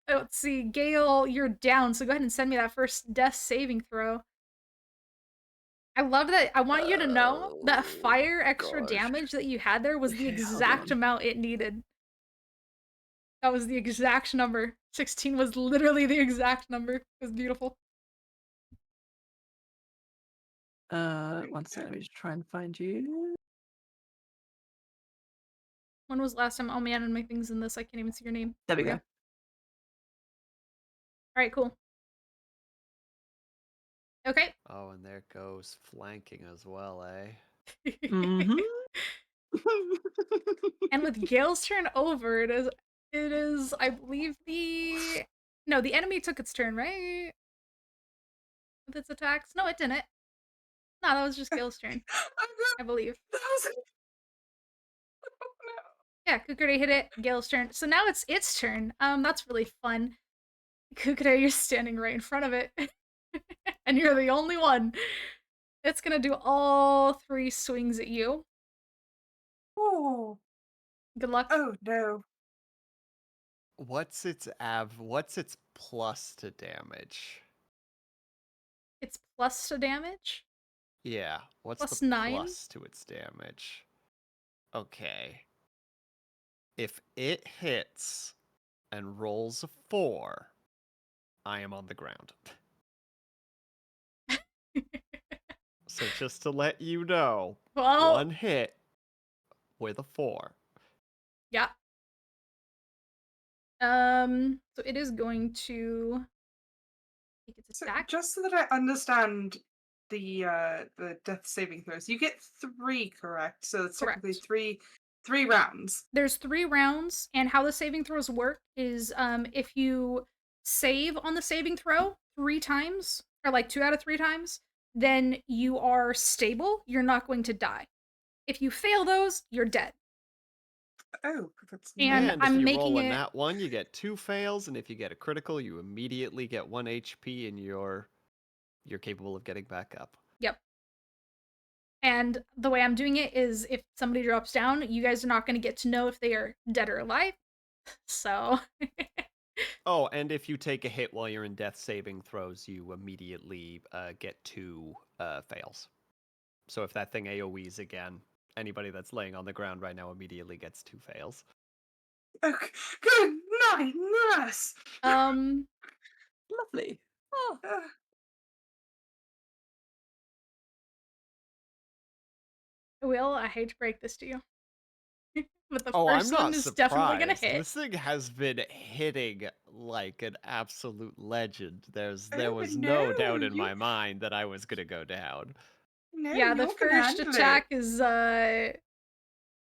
Let's see, Gale, you're down. So go ahead and send me that first death saving throw. I love that. I want you to know that fire extra gosh. damage that you had there was the Okay, hold exact on. amount it needed. That was the exact number. 16 was literally the exact number. It was beautiful. 1 second. Let me just try and find you. When was the last time? Oh man, and my thing's in this. I can't even see your name. There we go. All right, cool. Okay. Oh, and there goes flanking as well, eh? Mm-hmm. And with Gale's turn over, it is, I believe the enemy took its turn, right? With its attacks? No, it didn't. No, that was just Gale's turn, I believe. Yeah, Kukure hit it, Gale's turn. So now it's its turn. That's really fun. Kukure, you're standing right in front of it. And you're the only one. It's gonna do all 3 swings at you. Oh, Good luck. oh no. What's its plus to damage? It's plus to damage. Yeah, what's the +9. plus to its damage? Okay. If it hits and rolls a 4, I am on the ground. So just to let you know, Well, one hit with a 4. yeah. So it is going to take its So attack. just so that I understand the death saving throws, you get 3, correct? So it's technically Correct. three rounds. There's 3 rounds, and how the saving throws work is if you save on the saving throw 3 times, or like 2 out of 3 times, then you are stable. You're not going to die. If you fail those, you're dead. Oh, that's And nice. And if I'm you making roll a it nat 1, you get 2 fails, and if you get a critical, you immediately get 1 HP and you're capable of getting back up. Yep. And the way I'm doing it is if somebody drops down, you guys are not going to get to know if they are dead or alive. So, Oh, and if you take a hit while you're in death saving throws, you immediately get 2 fails. So if that thing AoEs again, anybody that's laying on the ground right now immediately gets 2 fails. Okay, good night, nurse. um, Lovely. Oh, Uh, Will, I hate to break this to you. But the Oh, I'm first one not is definitely going to surprised. hit. This thing has been hitting like an absolute legend. There oh was no, no doubt in you my mind that I was gonna go down. no, Yeah, the you can first handle attack it. is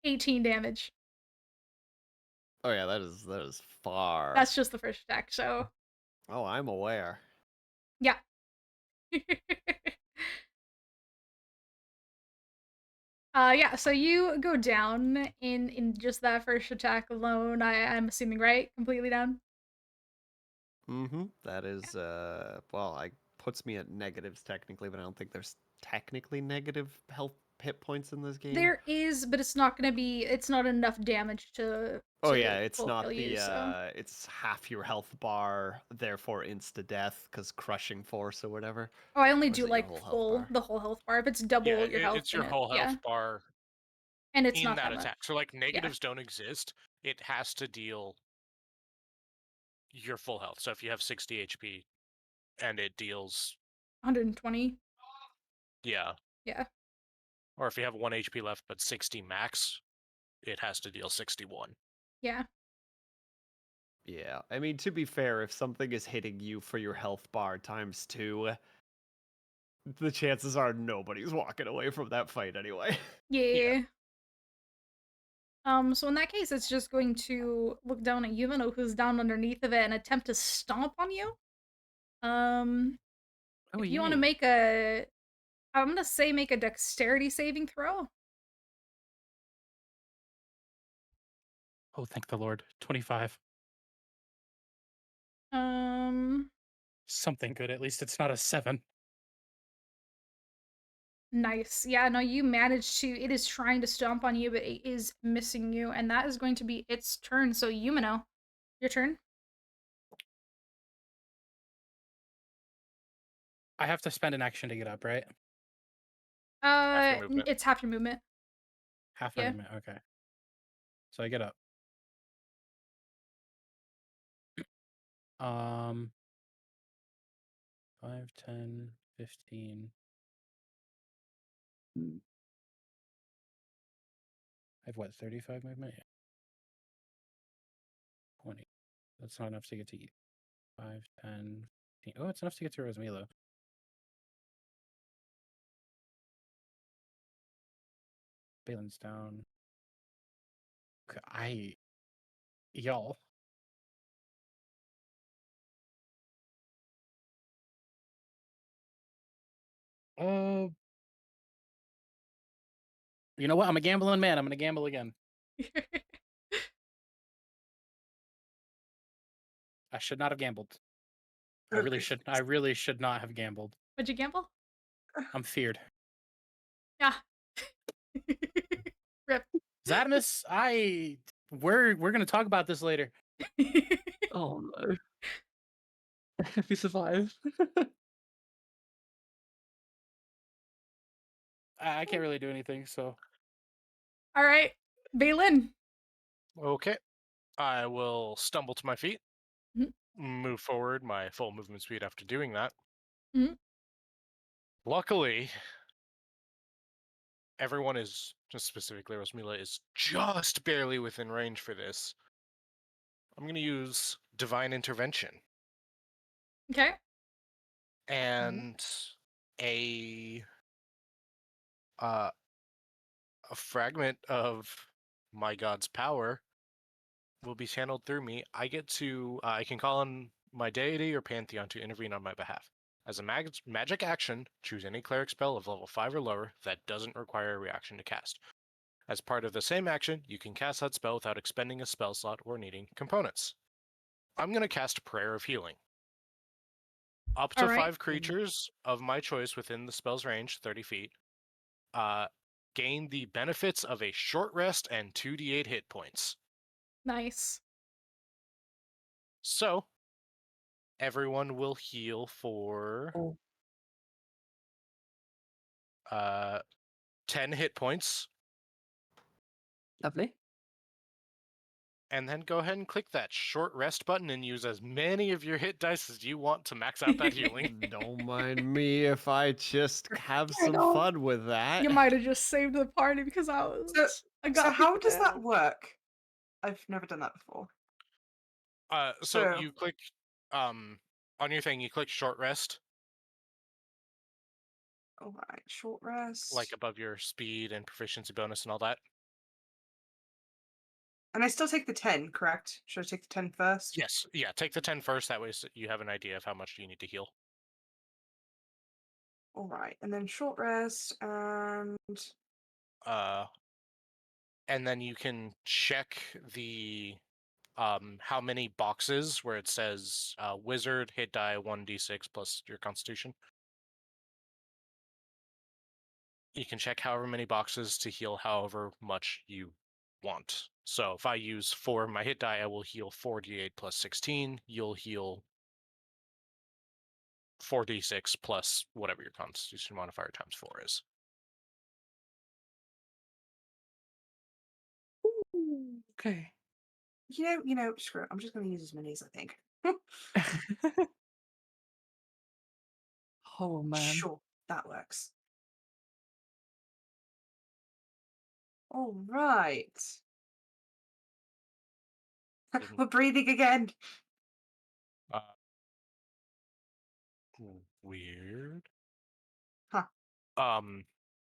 18 damage. Oh yeah, that is far. That's just the first attack. So, Oh, I'm aware. yeah. Yeah, so you go down in just that first attack alone. I'm assuming, right? Completely down. Mm-hmm. That is well, I puts me at negatives technically, but I don't think there's technically negative health hit points in this game. There is, but it's not gonna be. It's not enough damage to Oh yeah, it's full kill not you. the So, it's half your health bar, therefore insta death because crushing force or whatever. oh, I only Or is do it your like whole health bar? the whole health bar. If it's Yeah, double your health, it's then your whole yeah, health bar and it's in not that that attack. much. So like Yeah, negatives don't exist. It has to deal your full health. So if you have 60 HP and it deals 120. yeah, Yeah, or if you have 1 HP left but 60 max, it has to deal 61. yeah. Yeah, I mean, to be fair, if something is hitting you for your health bar times 2, the chances are nobody's walking away from that fight anyway. Yeah. So in that case, it's just going to look down at Yuvino, who's down underneath of it, and attempt to stomp on you. Oh, If you want to yay. make I'm gonna say make a dexterity saving throw. Oh, thank the Lord. 25. Um, Something good. At least it's not a 7. nice. Yeah, no, you managed to. It is trying to stomp on you, but it is missing you, and that is going to be its turn. So Yumino, your turn. I have to spend an action to get up, right? Half your movement. It's half your movement. Half my Yeah. movement. Okay. So I get up. 5, 10, 15. I have what, 35 movement? Yeah. 20. That's not enough to get to eat. 5, 10, 15. Oh, it's enough to get to Rosmilo. Balin's down. Y'all. Uh, you know what? I'm a gambling man. I'm gonna gamble again. I should not have gambled. I really Okay. should. I really should not have gambled. What'd you gamble? I'm feared. Yeah. Rip. Zadimus, we're gonna talk about this later. Oh no. If we survive. I can't really do anything, so All right, Balin. Okay. I will stumble to my feet, Mhm. move forward my full movement speed after doing that. Mhm. Luckily, everyone is, just specifically Rosmila, is just barely within range for this. I'm going to use Divine Intervention Okay. and a uh, a fragment of my god's power will be channeled through me. I get to I can call on my deity or pantheon to intervene on my behalf. As a magic action, choose any cleric spell of level 5 or lower that doesn't require a reaction to cast. As part of the same action, you can cast that spell without expending a spell slot or needing components. I'm going to cast Prayer of Healing. Up to All right. 5 creatures of my choice within the spell's range, 30 feet, gain the benefits of a short rest and 2d8 hit points. Nice. So, everyone will heal for Oh, 10 hit points, lovely. and then go ahead and click that short rest button and use as many of your hit dice as you want to max out that healing. Don't mind me if I just have I some know. fun with that. You might have just saved the party because I So got how people does that down. work? I've never done that before. So So- you click on your thing, you click short rest, All right, short rest. like above your speed and proficiency bonus and all that. And I still take the 10, correct? Should I take the 10 first? Yes, yeah, take the 10 first, that way you have an idea of how much you need to heal. All right, and then short rest and And then you can check the how many boxes where it says wizard hit die 1d6 plus your constitution. You can check however many boxes to heal however much you want. So if I use 4 of my hit die, I will heal 4d8 plus 16. You'll heal 4d6 plus whatever your constitution modifier times 4 is. Okay. you know, screw it. I'm just going to use as many as I think. Oh man. Sure, that works. All right. Didn't- We're breathing again. Uh, weird. Huh.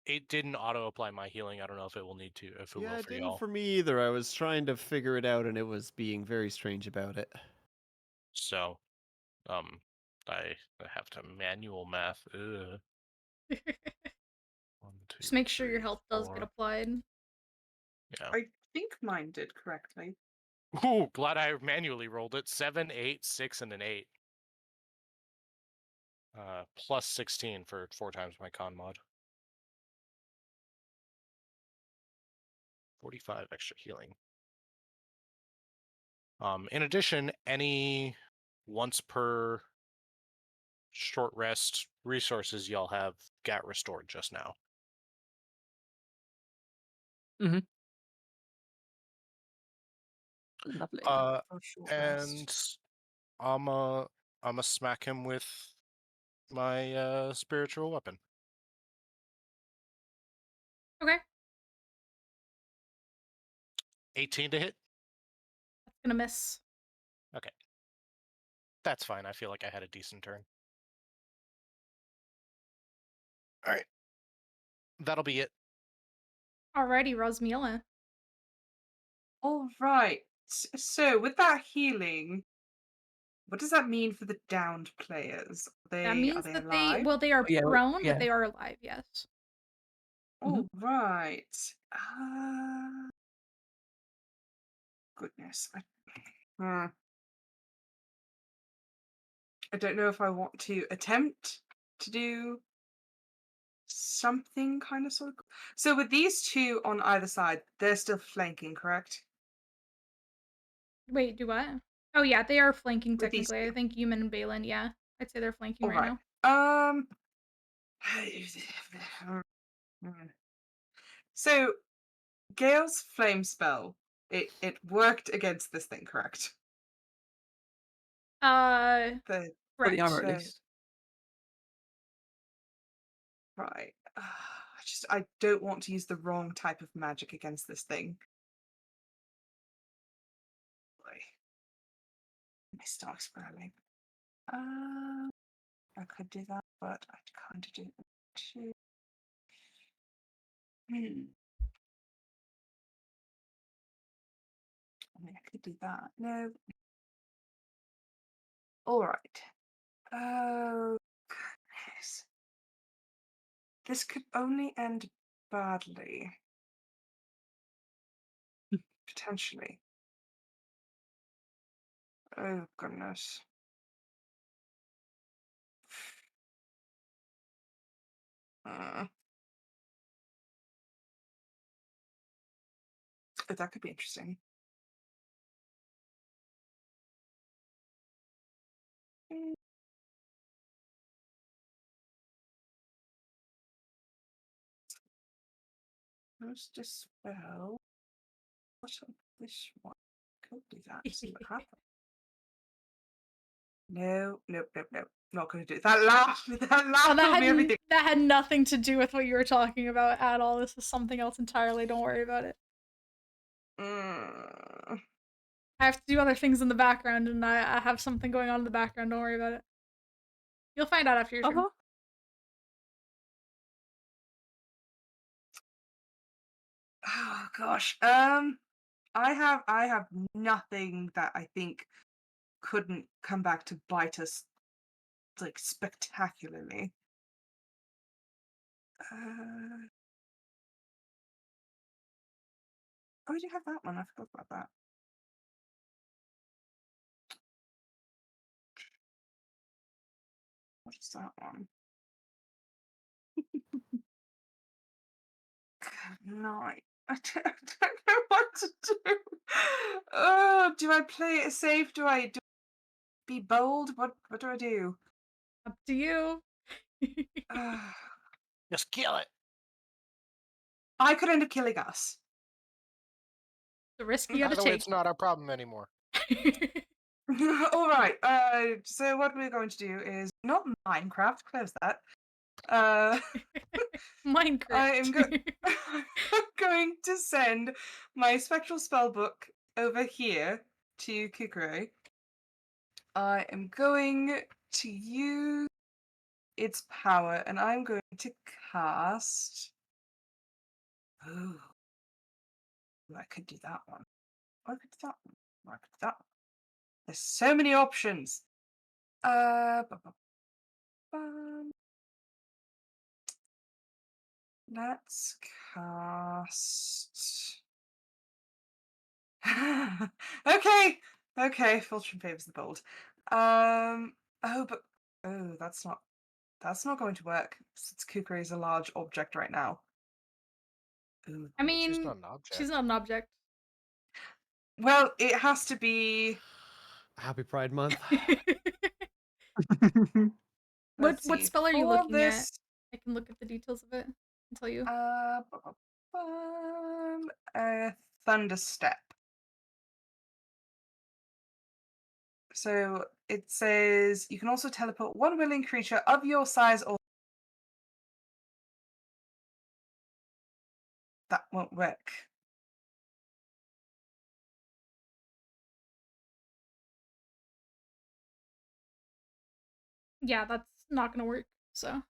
It didn't auto apply my healing. I don't know if it will need to. If it Yeah, will it for didn't y'all. for me either. I was trying to figure it out and it was being very strange about it. So, I have to manual math. Ugh. 1, 2, Just make sure your 3, health does get 4. applied. Yeah. I think mine did correctly. Ooh, glad I manually rolled it. 7, 8, 6, and an 8. Plus 16 for 4 times my con mod. 45 extra healing. In addition, any once per short rest resources y'all have got restored just now. Lovely. For short rest. And I'ma smack him with my spiritual weapon. Okay. 18 to hit. That's gonna miss. That's fine. I feel like I had a decent turn. All right. That'll be it. Alrighty, Rosmila. All right. So with that healing, what does that mean for the downed players? That Are means they that alive? they are Yeah, prone, yeah. but they are alive, yes. All right. Goodness. I don't know if I want to attempt to do something kind of sort of. So with these two on either side, they're still flanking, correct? Wait, do what? Oh yeah, they are flanking With these technically. I two. think Yuman and Balin, yeah. I'd say they're flanking All right right. now. So Gale's flame spell, it worked against this thing, correct? The For the armor, Correct. at the least. right. I don't want to use the wrong type of magic against this thing. Boy. Let me start scrolling. I could do that, but I kind of do that too. I mean, I could do that. No. All right. Oh, goodness. This could only end badly. Potentially. Oh, goodness. Uh, that could be interesting. Let's just spell. What of this one? Could do that. See what happens. No, nope, nope, nope. Not going to do it. That laugh. That laugh Oh, told me everything. that had nothing to do with what you were talking about at all. This is something else entirely. Don't worry about it. Mm. I have to do other things in the background, and I have something going on in the background. Don't worry about it. You'll find out after your turn. Uh-huh. Oh gosh. I have nothing that I think couldn't come back to bite us like spectacularly. Oh, we do have that one. I forgot about that. What is that one? Good night. I don't know what to do. Oh, do I play it safe? Do I be bold? What do I do? Up to you. Just kill it. I could end up killing us. The risk you By gotta the way, take. it's not our problem anymore. All right. So what we're going to do is not Minecraft. Close that. I am Minecraft. going to send my spectral spellbook over here to Kukure. I am going to use its power, and I'm going to cast. Oh, I could do that one. I could do that one. I could do that one. There's so many options. Let's cast. Okay. Fortune favors the bold. Oh, that's not going to work since Kukri is a large object right now. Ooh. I mean, She's not an object. she's not an object. Well, it has to be. Happy Pride Month. What see, spell are you for looking at? this, I can look at the details of it and tell you. Thunder Step. So it says you can also teleport one willing creature of your size or. That won't work. Yeah, that's not gonna work. So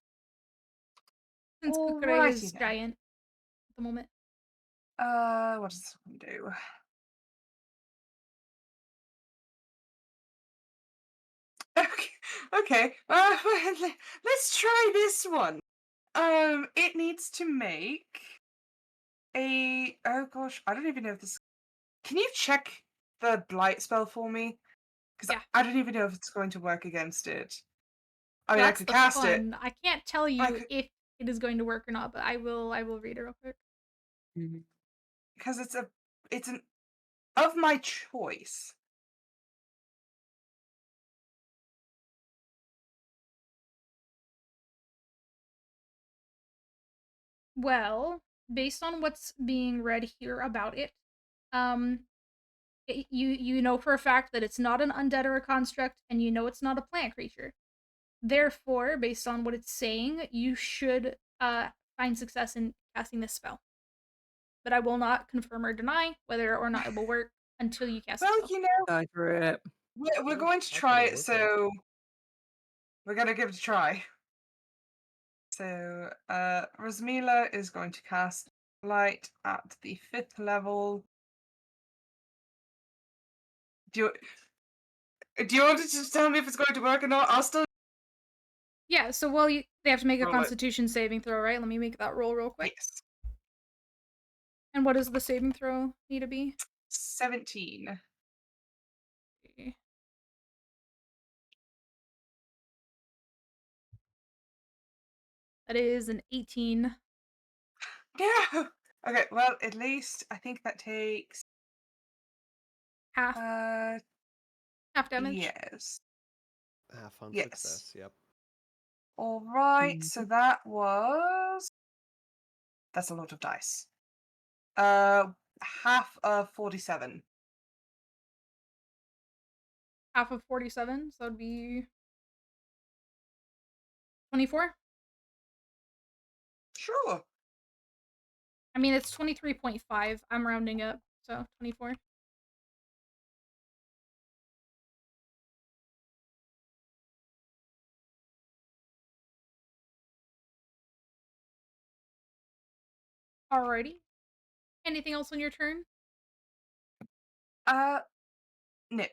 since Kukure Alrighty is then. giant at the moment. What does this one do? Okay. Let's try this one. It needs to make a. Oh gosh, I don't even know if this. Can you check the blight spell for me? Because Yeah. I don't even know if it's going to work against it. I mean, That's I could the cast fun. I can't tell you could- if it is going to work or not, but I will read it real quick. Mhm. Because it's an of my choice. Well, based on what's being read here about it, um, you know for a fact that it's not an undead or a construct, and you know it's not a plant creature. Therefore, based on what it's saying, you should find success in casting this spell. But I will not confirm or deny whether or not it will work until you cast Well, the spell. you know, Go for it. we're Yeah, going to I'll try put a it, look at it. so we're gonna give it a try. So, Rosmila is going to cast light at the 5th level. Do you want to just tell me if it's going to work or not? I'll still Yeah, so they have to make a roll it. Constitution saving throw, right? Let me make that roll real quick. Yes. And what does the saving throw need to be? 17. Okay. That is an 18. Yeah. Okay, well, at least I think that takes Half damage. yes. Half on Yes. success. Yep. All right, so Mhm. that's a lot of dice. Half of 47. Half of 47, so it'd be 24. Sure. I mean, it's 23.5. I'm rounding up, so 24. Alrighty. Anything else on your turn? No. Okay,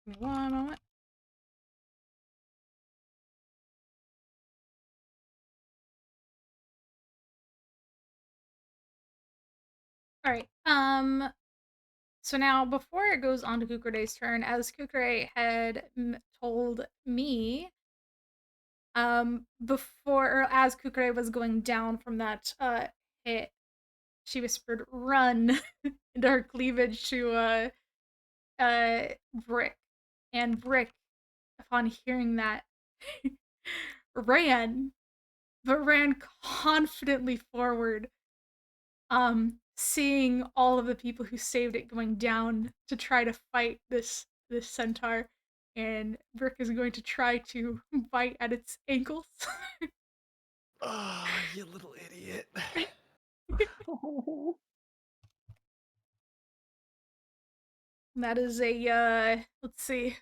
give me one moment. Alright, so now before it goes on to Kukure's turn, as Kukure had told me, as Kukure was going down from that hit, she whispered, "Run!" into her cleavage to Brick. And Brick, upon hearing that, ran, but ran confidently forward, seeing all of the people who saved it going down to try to fight this centaur, and Brick is going to try to bite at its ankles. Oh, you little idiot. That is a let's see.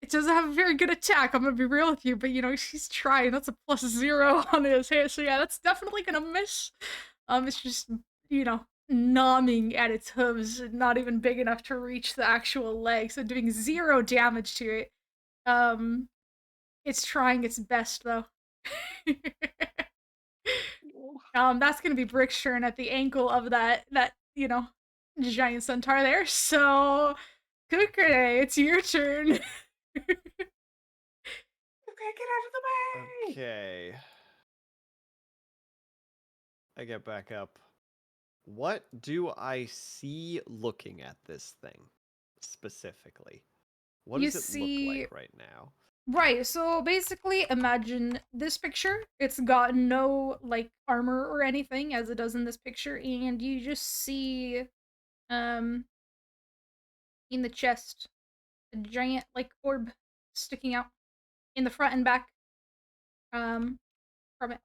It doesn't have a very good attack, I'm gonna be real with you, but you know, she's trying. That's a +0 on his hit, so yeah, that's definitely gonna miss. It's just, you know, nomming at its hooves, not even big enough to reach the actual leg, so doing 0 damage to it. It's trying its best though. That's gonna be Brick's turn at the ankle of that, you know, giant centaur there. So, Kukure, it's your turn. Okay, get out of the way. Okay. I get back up. What do I see looking at this thing specifically? What You does it see- look like right now? Right, so basically imagine this picture. It's got no like armor or anything as it does in this picture, and you just see in the chest a giant like orb sticking out in the front and back from it.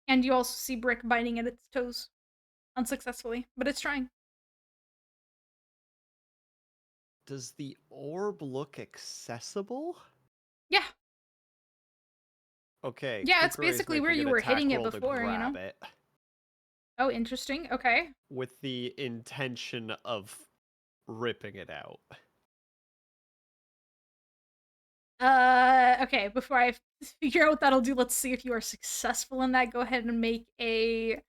And you also see Brick biting at its toes unsuccessfully, but it's trying. Does the orb look accessible? Yeah. Okay. Yeah, it's Kukure's basically where making you an were attack hitting it roll to before, you know? grab it Oh, interesting. Okay. with the intention of ripping it out. Okay, before I figure out what that'll do, let's see if you are successful in that. Go ahead and make a,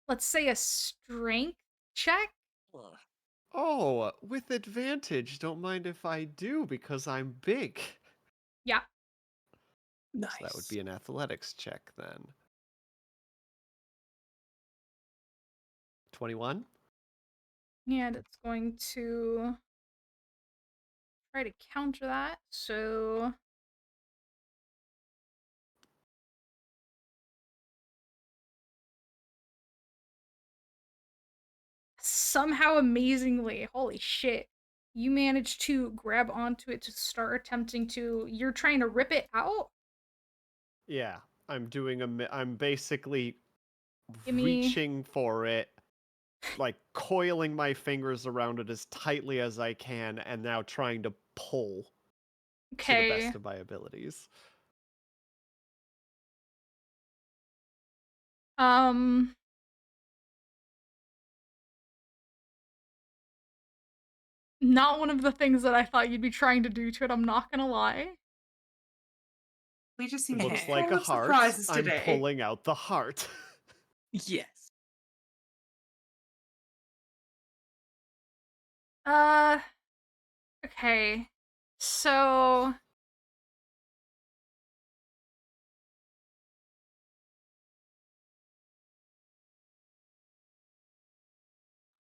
let's say, a strength check. Oh, with advantage. Don't mind if I do because I'm big. Yeah. Nice. So that would be an athletics check then. 21? And it's going to try to counter that. So somehow, amazingly, holy shit, you manage to grab onto it to start attempting to. You're trying to rip it out? Yeah, I'm basically Give me. reaching for it, like coiling my fingers around it as tightly as I can, and now trying to pull to the Okay. best of my abilities. Not one of the things that I thought you'd be trying to do to it, I'm not gonna lie. We just It seem to be looks like full a of heart. surprises I'm today. pulling out the heart. Yes. Okay. So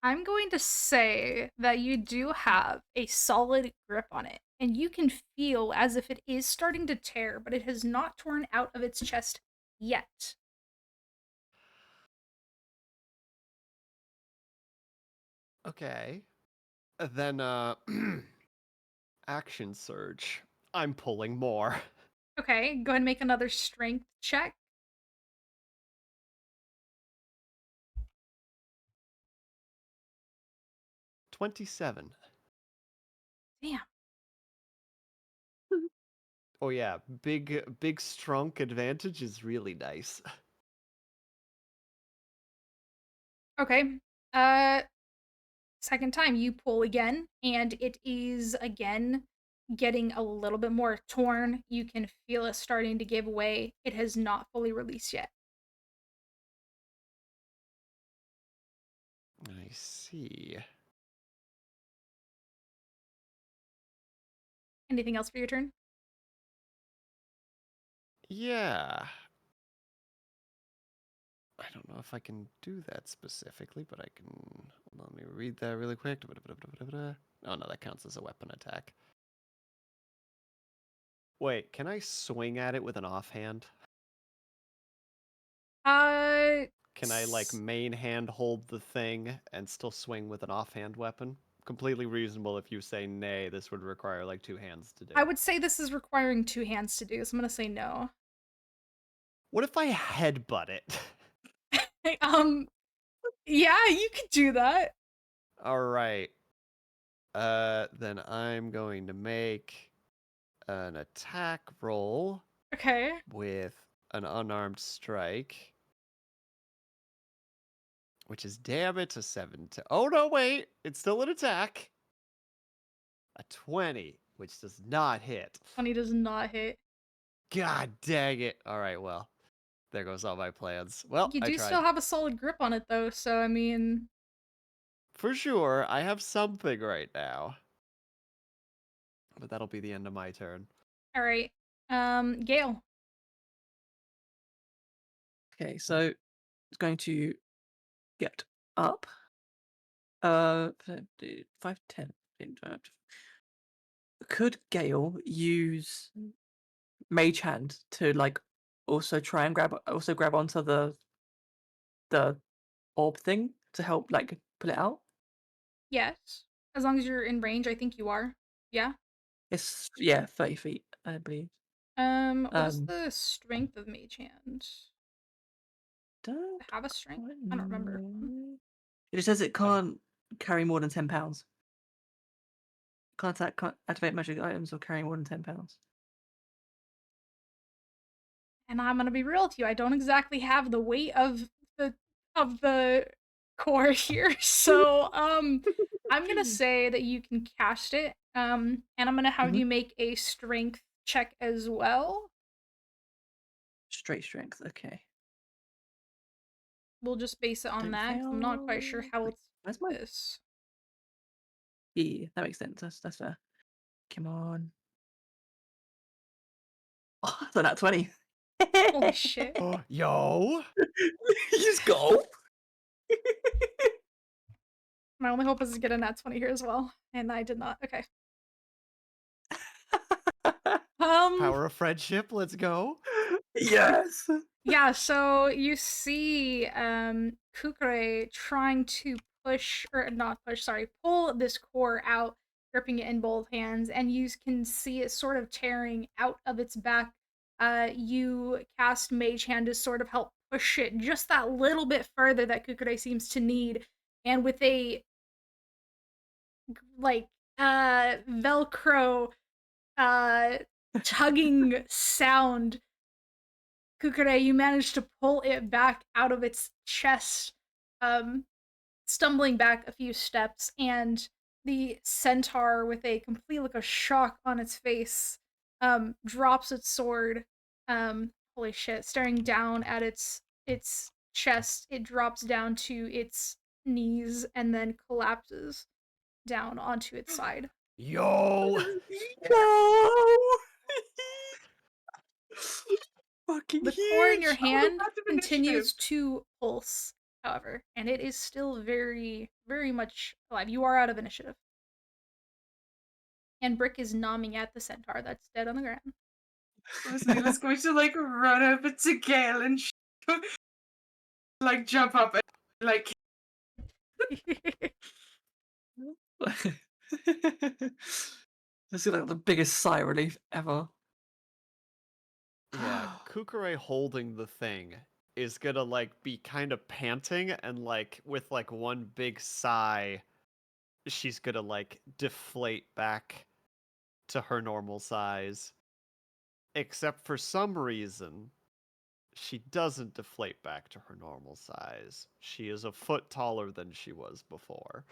I'm going to say that you do have a solid grip on it, and you can feel as if it is starting to tear, but it has not torn out of its chest yet. Okay. Then, action surge. I'm pulling more. Okay, go ahead and make another strength check. 27. Damn. Oh yeah, big strong advantage is really nice. Okay. Second time you pull again, and it is again getting a little bit more torn. You can feel it starting to give way. It has not fully released yet. I see. Anything else for your turn? Yeah. I don't know if I can do that specifically, but I can. Hold on, let me read that really quick. Oh no, that counts as a weapon attack. Wait, can I swing at it with an offhand? Can I like main hand hold the thing and still swing with an offhand weapon? Completely reasonable if you say nay, this would require like two hands to do. I would say this is requiring two hands to do, so I'm gonna say no. What if I headbutt it? Yeah, you could do that. Alright. Then I'm going to make an attack roll Okay. with an unarmed strike. Which is damage to 7 to. Oh no, wait! It's still an attack! A 20, which does not hit. 20 does not hit. God dang it. Alright, well. There goes all my plans. Well, You I do tried. still have a solid grip on it though, so I mean, For sure, I have something right now. But that'll be the end of my turn. all right. Gale. Okay, so it's going to get up. 5, 10. Could Gale use Mage Hand to like also try and grab onto the orb thing to help like pull it out? Yes. As long as you're in range, I think you are. Yeah. It's 30 feet, I believe. What is the strength of Mage Hand? Don't Have a strength? quite I don't remember. know. It just says it can't carry more than 10 pounds. Can't activate magic items or carry more than 10 pounds. And I'm gonna be real with you, I don't exactly have the weight of the core here. So I'm gonna say that you can cast it. And I'm gonna have you make a strength check as well. Straight strength, okay. We'll just base it on Don't that, 'cause I'm not quite sure fail. how it's Where's my this. Yeah, that makes sense. That's fair. Come on. Oh, so that 20. Holy shit. Yo! You just go. My only hope is to get a nat 20 here as well, and I did not. Okay. Power of friendship, let's go. Yes. Yeah, so you see Kukure trying to push, or not push, sorry, pull this core out, gripping it in both hands, and you can see it sort of tearing out of its back. You cast Mage Hand to sort of help push it just that little bit further that Kukure seems to need, and with a like Velcro tugging sound, Kukure, you managed to pull it back out of its chest, stumbling back a few steps, and the centaur, with a complete look of shock on its face, drops its sword. Holy shit! Staring down at its chest, it drops down to its knees and then collapses down onto its side. Yo! No. Fucking The core in your huge. hand Massive continues initiative. to pulse, however, and it is still very, very much alive. You are out of initiative. And Brick is nomming at the centaur that's dead on the ground. Rosmila's going to like run over to Gale and like jump up and like This is like the biggest sigh of relief ever. Yeah, Kukure holding the thing is gonna like be kind of panting and like with like one big sigh, she's gonna like deflate back to her normal size. Except for some reason, she doesn't deflate back to her normal size. She is a foot taller than she was before.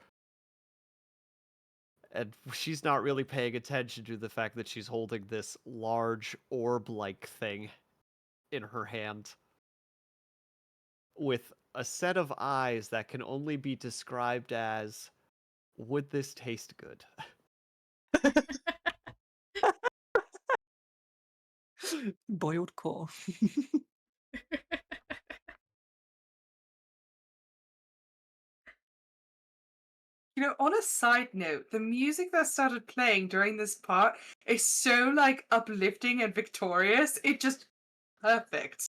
And she's not really paying attention to the fact that she's holding this large orb-like thing in her hand with a set of eyes that can only be described as, would this taste good? Boiled core. You know, on a side note, the music that started playing during this part is so like uplifting and victorious. It just perfect.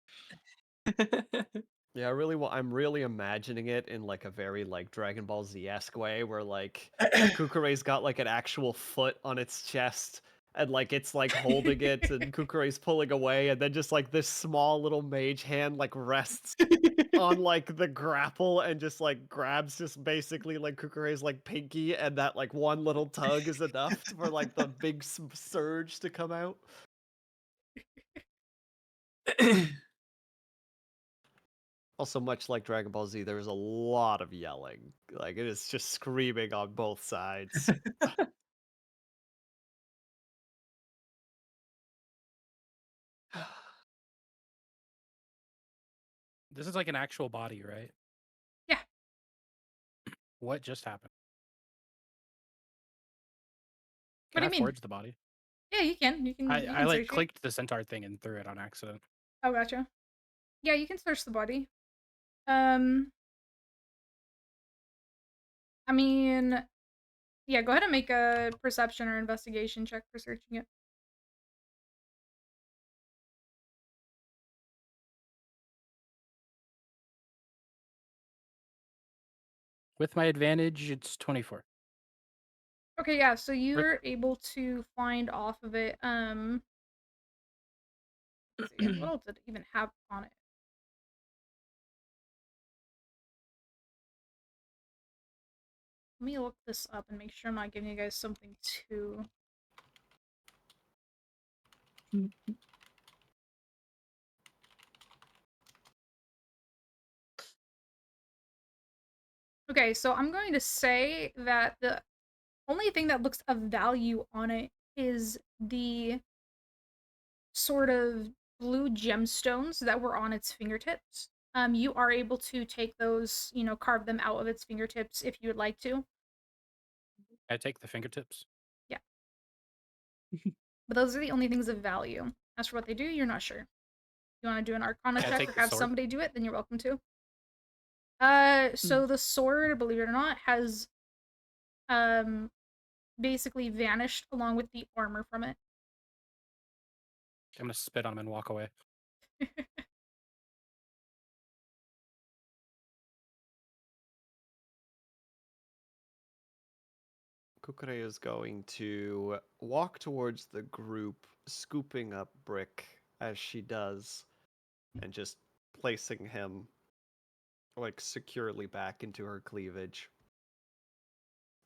Yeah, I'm really imagining it in like a very like Dragon Ball Z-esque way where like Kukure's got like an actual foot on its chest and like it's like holding it and Kukure's pulling away and then just like this small little mage hand like rests on like the grapple and just like grabs just basically like Kukure's like pinky and that like one little tug is enough for like the big surge to come out. Also, much like Dragon Ball Z, there is a lot of yelling. Like, it is just screaming on both sides. This is like an actual body, right? Yeah. What just happened? What Can do I you mean? forge the body? Yeah, you can. You can. I, You I can like search it. clicked the centaur thing and threw it on accident. Oh, gotcha. Yeah, you can search the body. I mean, yeah. Go ahead and make a perception or investigation check for searching it. With my advantage, it's 24. Okay, yeah. So you're able to find off of it. Let's see, what else did it even have on it? Let me look this up and make sure I'm not giving you guys something too. Okay, so I'm going to say that the only thing that looks of value on it is the sort of blue gemstones that were on its fingertips. You are able to take those, carve them out of its fingertips if you would like to. I take the fingertips. But those are the only things of value. As for what they do, you're not sure. You want to do an Arcana Can I check take or the have sword? somebody do it, then you're welcome to. So the sword, believe it or not, has basically vanished along with the armor from it. I'm gonna spit on him and walk away. Kukure is going to walk towards the group, scooping up Brick as she does, and just placing him like securely back into her cleavage.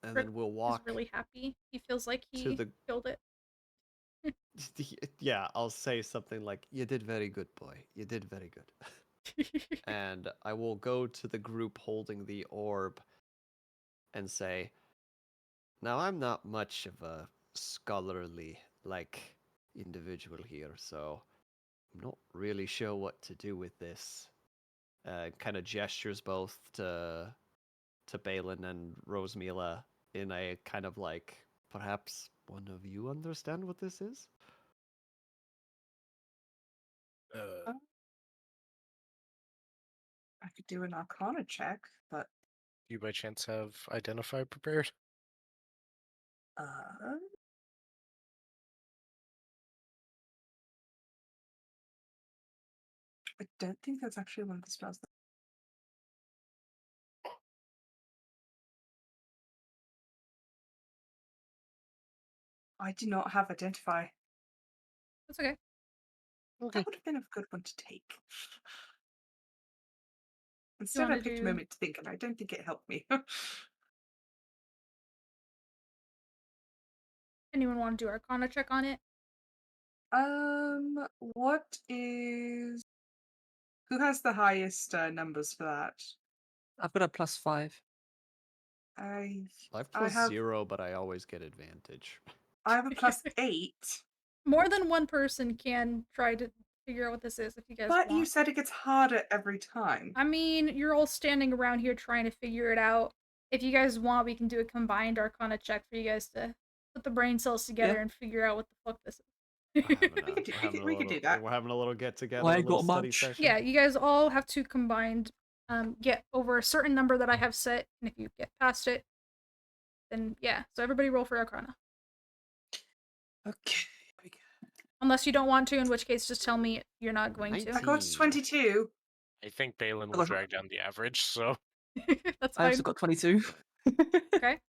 And Brick then we'll He's walk really happy. He feels like to he the killed it. yeah, I'll say something like, "You did very good, boy. You did very good." And I will go to the group holding the orb and say, "Now I'm not much of a scholarly individual here, so I'm not really sure what to do with this." Kind of gestures both to Balin and Rosemila in a kind of like, perhaps one of you understand what this is? I could do an Arcana check, but You by chance have identify prepared? uh, I don't think that's actually one of the spells. I do not have identify. That's okay. Okay. That would have been a good one to take. Instead, I wanna picked a do- moment to think, and I don't think it helped me. Anyone want to do Arcana check on it? What is? Who has the highest numbers for that? I've got a +5. I I've I plus have 0, but I always get advantage. I have a +8. More than one person can try to figure out what this is if you guys But want. you said it gets harder every time. I mean, you're all standing around here trying to figure it out. If you guys want, we can do a combined Arcana check for you guys to put the brain cells together and figure out what the fuck this is. We could do that. We're having a little get together, Well, I a little got study much. session. Yeah, you guys all have to combined get over a certain number that I have set, and if you get past it, then yeah. So everybody roll for Arcana. Okay. Unless you don't want to, in which case just tell me you're not going to. I got 22. I think Balin I will got- drag down the average, so That's I fine. also got 22. Okay.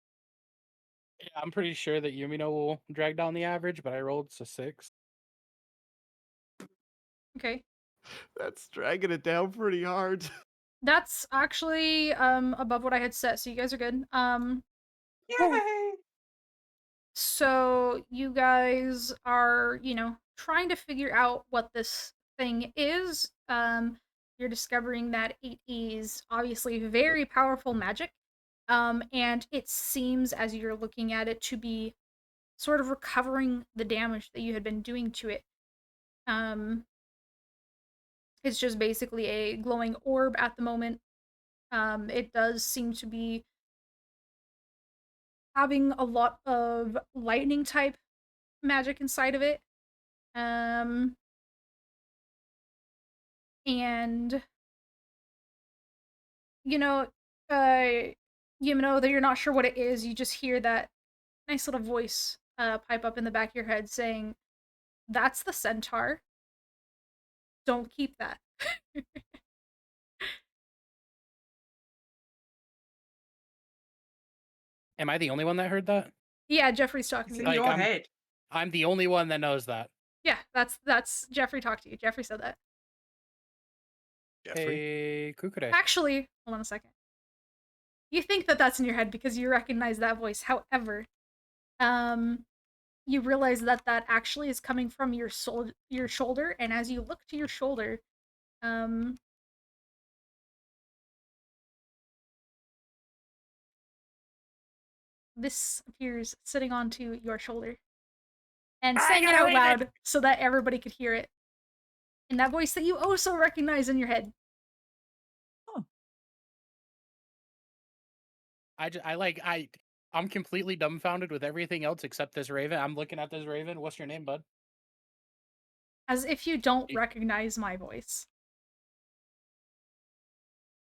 Yeah, I'm pretty sure that Yumino will drag down the average, but I rolled a 6. Okay. That's dragging it down pretty hard. That's actually above what I had set, so you guys are good. Yay! So you guys are, trying to figure out what this thing is. You're discovering that it is obviously very powerful magic. And it seems as you're looking at it to be sort of recovering the damage that you had been doing to it. It's just basically a glowing orb at the moment. It does seem to be having a lot of lightning type magic inside of it. And you know that you're not sure what it is. You just hear that nice little voice pipe up in the back of your head saying, "That's the centaur. Don't keep that." Am I the only one that heard that? Yeah, Jeffrey's talking It's to in you. Like, your head. I'm the only one that knows that. Yeah, that's Jeffrey talked to you. Jeffrey said that. Jeffrey. Hey, Kukure. Actually, hold on a second. You think that that's in your head because you recognize that voice. However, you realize that that actually is coming from your shoulder, and as you look to your shoulder, this appears sitting onto your shoulder and saying it out loud so that everybody could hear it. In that voice that you also recognize in your head. I'm completely dumbfounded with everything else except this raven. I'm looking at this raven. What's your name, bud? As if you don't recognize my voice.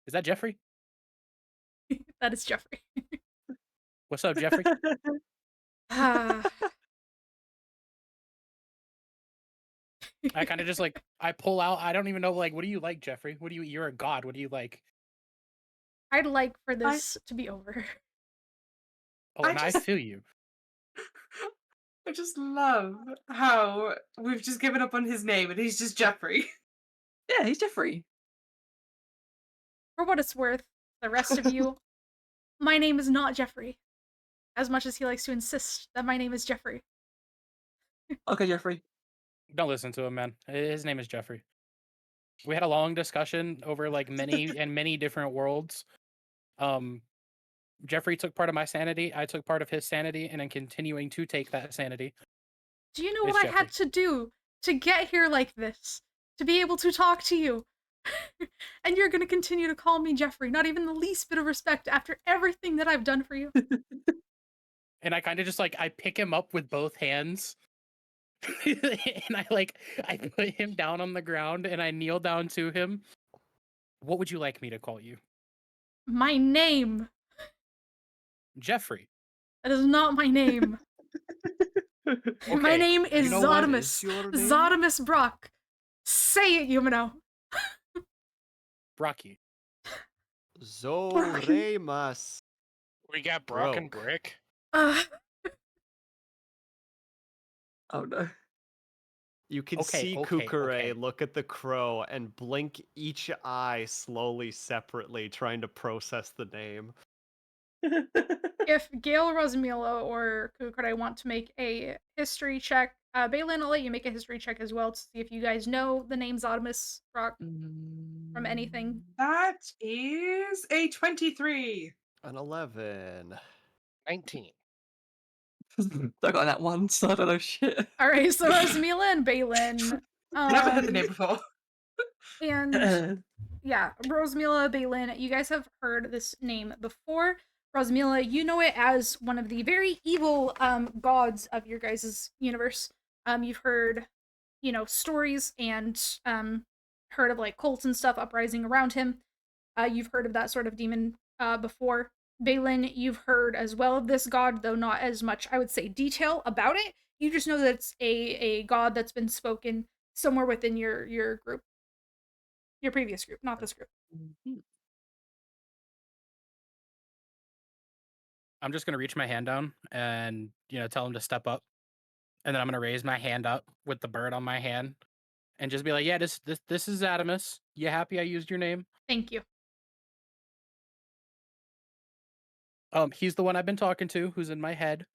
Is that Jeffrey? That is Jeffrey. What's up, Jeffrey? Ah. I kind of just like I pull out. I don't even know like what do you like, Jeffrey? What do you? You're a god. What do you like? I'd like for this to be over. Oh, I and I just- feel you. I just love how we've just given up on his name and he's just Jeffrey. Yeah, he's Jeffrey. For what it's worth, the rest of you, my name is not Jeffrey. As much as he likes to insist that my name is Jeffrey. Okay, Jeffrey. Don't listen to him, man. His name is Jeffrey. We had a long discussion over like many different worlds. Jeffrey took part of my sanity. I took part of his sanity, and I'm continuing to take that sanity. Do you know It's what I had Jeffrey. to do to get here like this? To be able to talk to you? And you're gonna continue to call me Jeffrey, not even the least bit of respect after everything that I've done for you. And I kind of just like I pick him up with both hands. And I put him down on the ground and I kneel down to him. What would you like me to call you? My name. Jeffrey. That is not my name. My Okay, name is you know what Zotimus. is your name? Zotimus Brock. Say it, Yumino. Brocky. Zoremas. We got Brock and Broke. Brick. Uh, Oh no. You can Okay, see okay, Kukure okay. look at the crow and blink each eye slowly separately, trying to process the name. if Gale, Rosmila, or Kukure want to make a history check, Balin, I'll let you make a history check as well to see if you guys know the name Zotimus Brock from anything. That is a 23. An 11. 19. I got that one, so I don't know shit. Alright, so Rosmila and Balin. Never heard the name before. And yeah, Rosmila, Balin, you guys have heard this name before. Rosmila, you know it as one of the very evil gods of your guys' universe. You've heard, stories and heard of like cults and stuff uprising around him. You've heard of that sort of demon before. Balin, you've heard as well of this god, though not as much, I would say, detail about it. You just know that it's a god that's been spoken somewhere within your group. Your previous group, not this group. I'm just gonna reach my hand down and tell him to step up. And then I'm gonna raise my hand up with the bird on my hand and just be like, yeah, this is Adamus. You happy I used your name? Thank you. He's the one I've been talking to, who's in my head.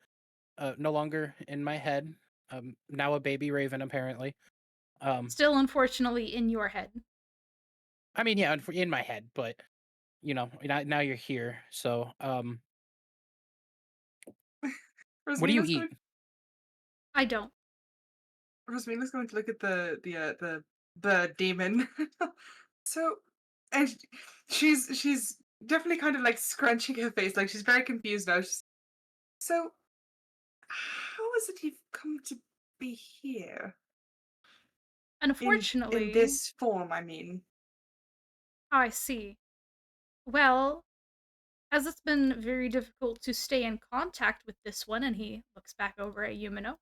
No longer in my head. Now a baby raven, apparently. Still, unfortunately, in your head. I mean, yeah, in my head, but now you're here. So, what do you Rosmina's eat? going- I don't. Rosmina's going to look at the demon. So, and she's definitely kind of like scrunching her face, like she's very confused now. So, how is it you've come to be here? Unfortunately, in this form, I mean. I see. Well, as it's been very difficult to stay in contact with this one, and he looks back over at Yumino,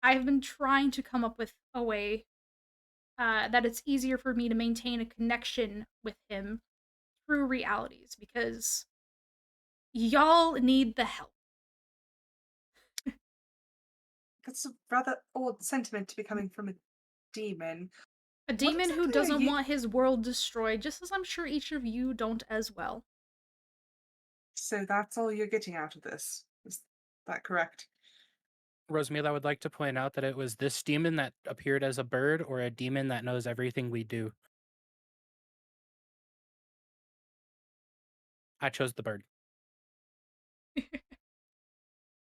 I've been trying to come up with a way that it's easier for me to maintain a connection with him through realities, because y'all need the help. That's a rather odd sentiment to be coming from a demon. A demon who exactly are doesn't you- want his world destroyed, just as I'm sure each of you don't as well. So that's all you're getting out of this. Is that correct? Rosemary, I would like to point out that it was this demon that appeared as a bird or a demon that knows everything we do. I chose the bird.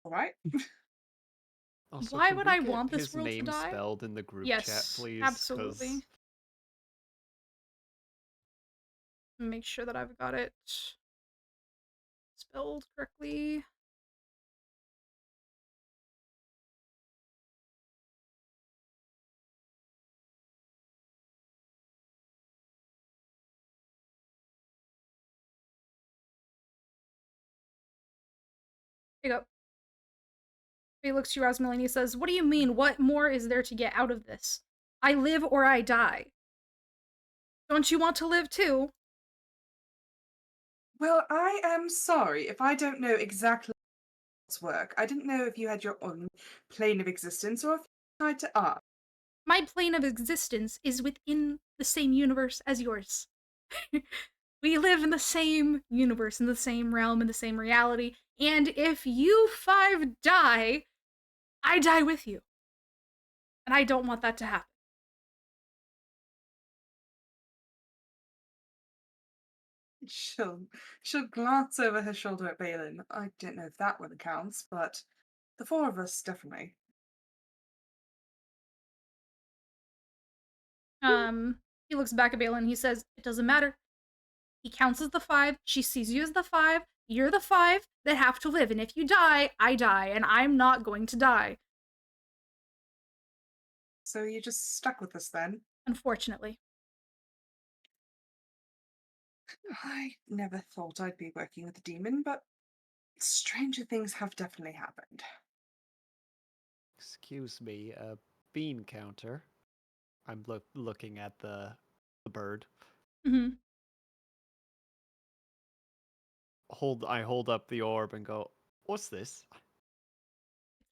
All right. Also, Why can would we I get want this his world to name die? spelled in the group chat, Yes, please? 'Cause absolutely. Make sure that I've got it spelled correctly. Here you go. He looks to you, Rosmilla, and he says, "What do you mean? What more is there to get out of this? I live or I die. Don't you want to live too?" Well, I am sorry if I don't know exactly what's work. I didn't know if you had your own plane of existence or if you tried to ask. My plane of existence is within the same universe as yours. We live in the same universe, in the same realm, in the same reality. And if you 5 die, I die with you. And I don't want that to happen. She'll glance over her shoulder at Balin. I don't know if that one counts, but the 4 of us definitely. He looks back at Balin and he says, "It doesn't matter. He counts as the 5. She sees you as the 5. You're the 5 that have to live. And if you die, I die. And I'm not going to die. So you're just stuck with us then? Unfortunately." I never thought I'd be working with a demon, but stranger things have definitely happened. Excuse me, bean counter. I'm looking at the bird. Mm-hmm. I hold up the orb and go, "What's this?"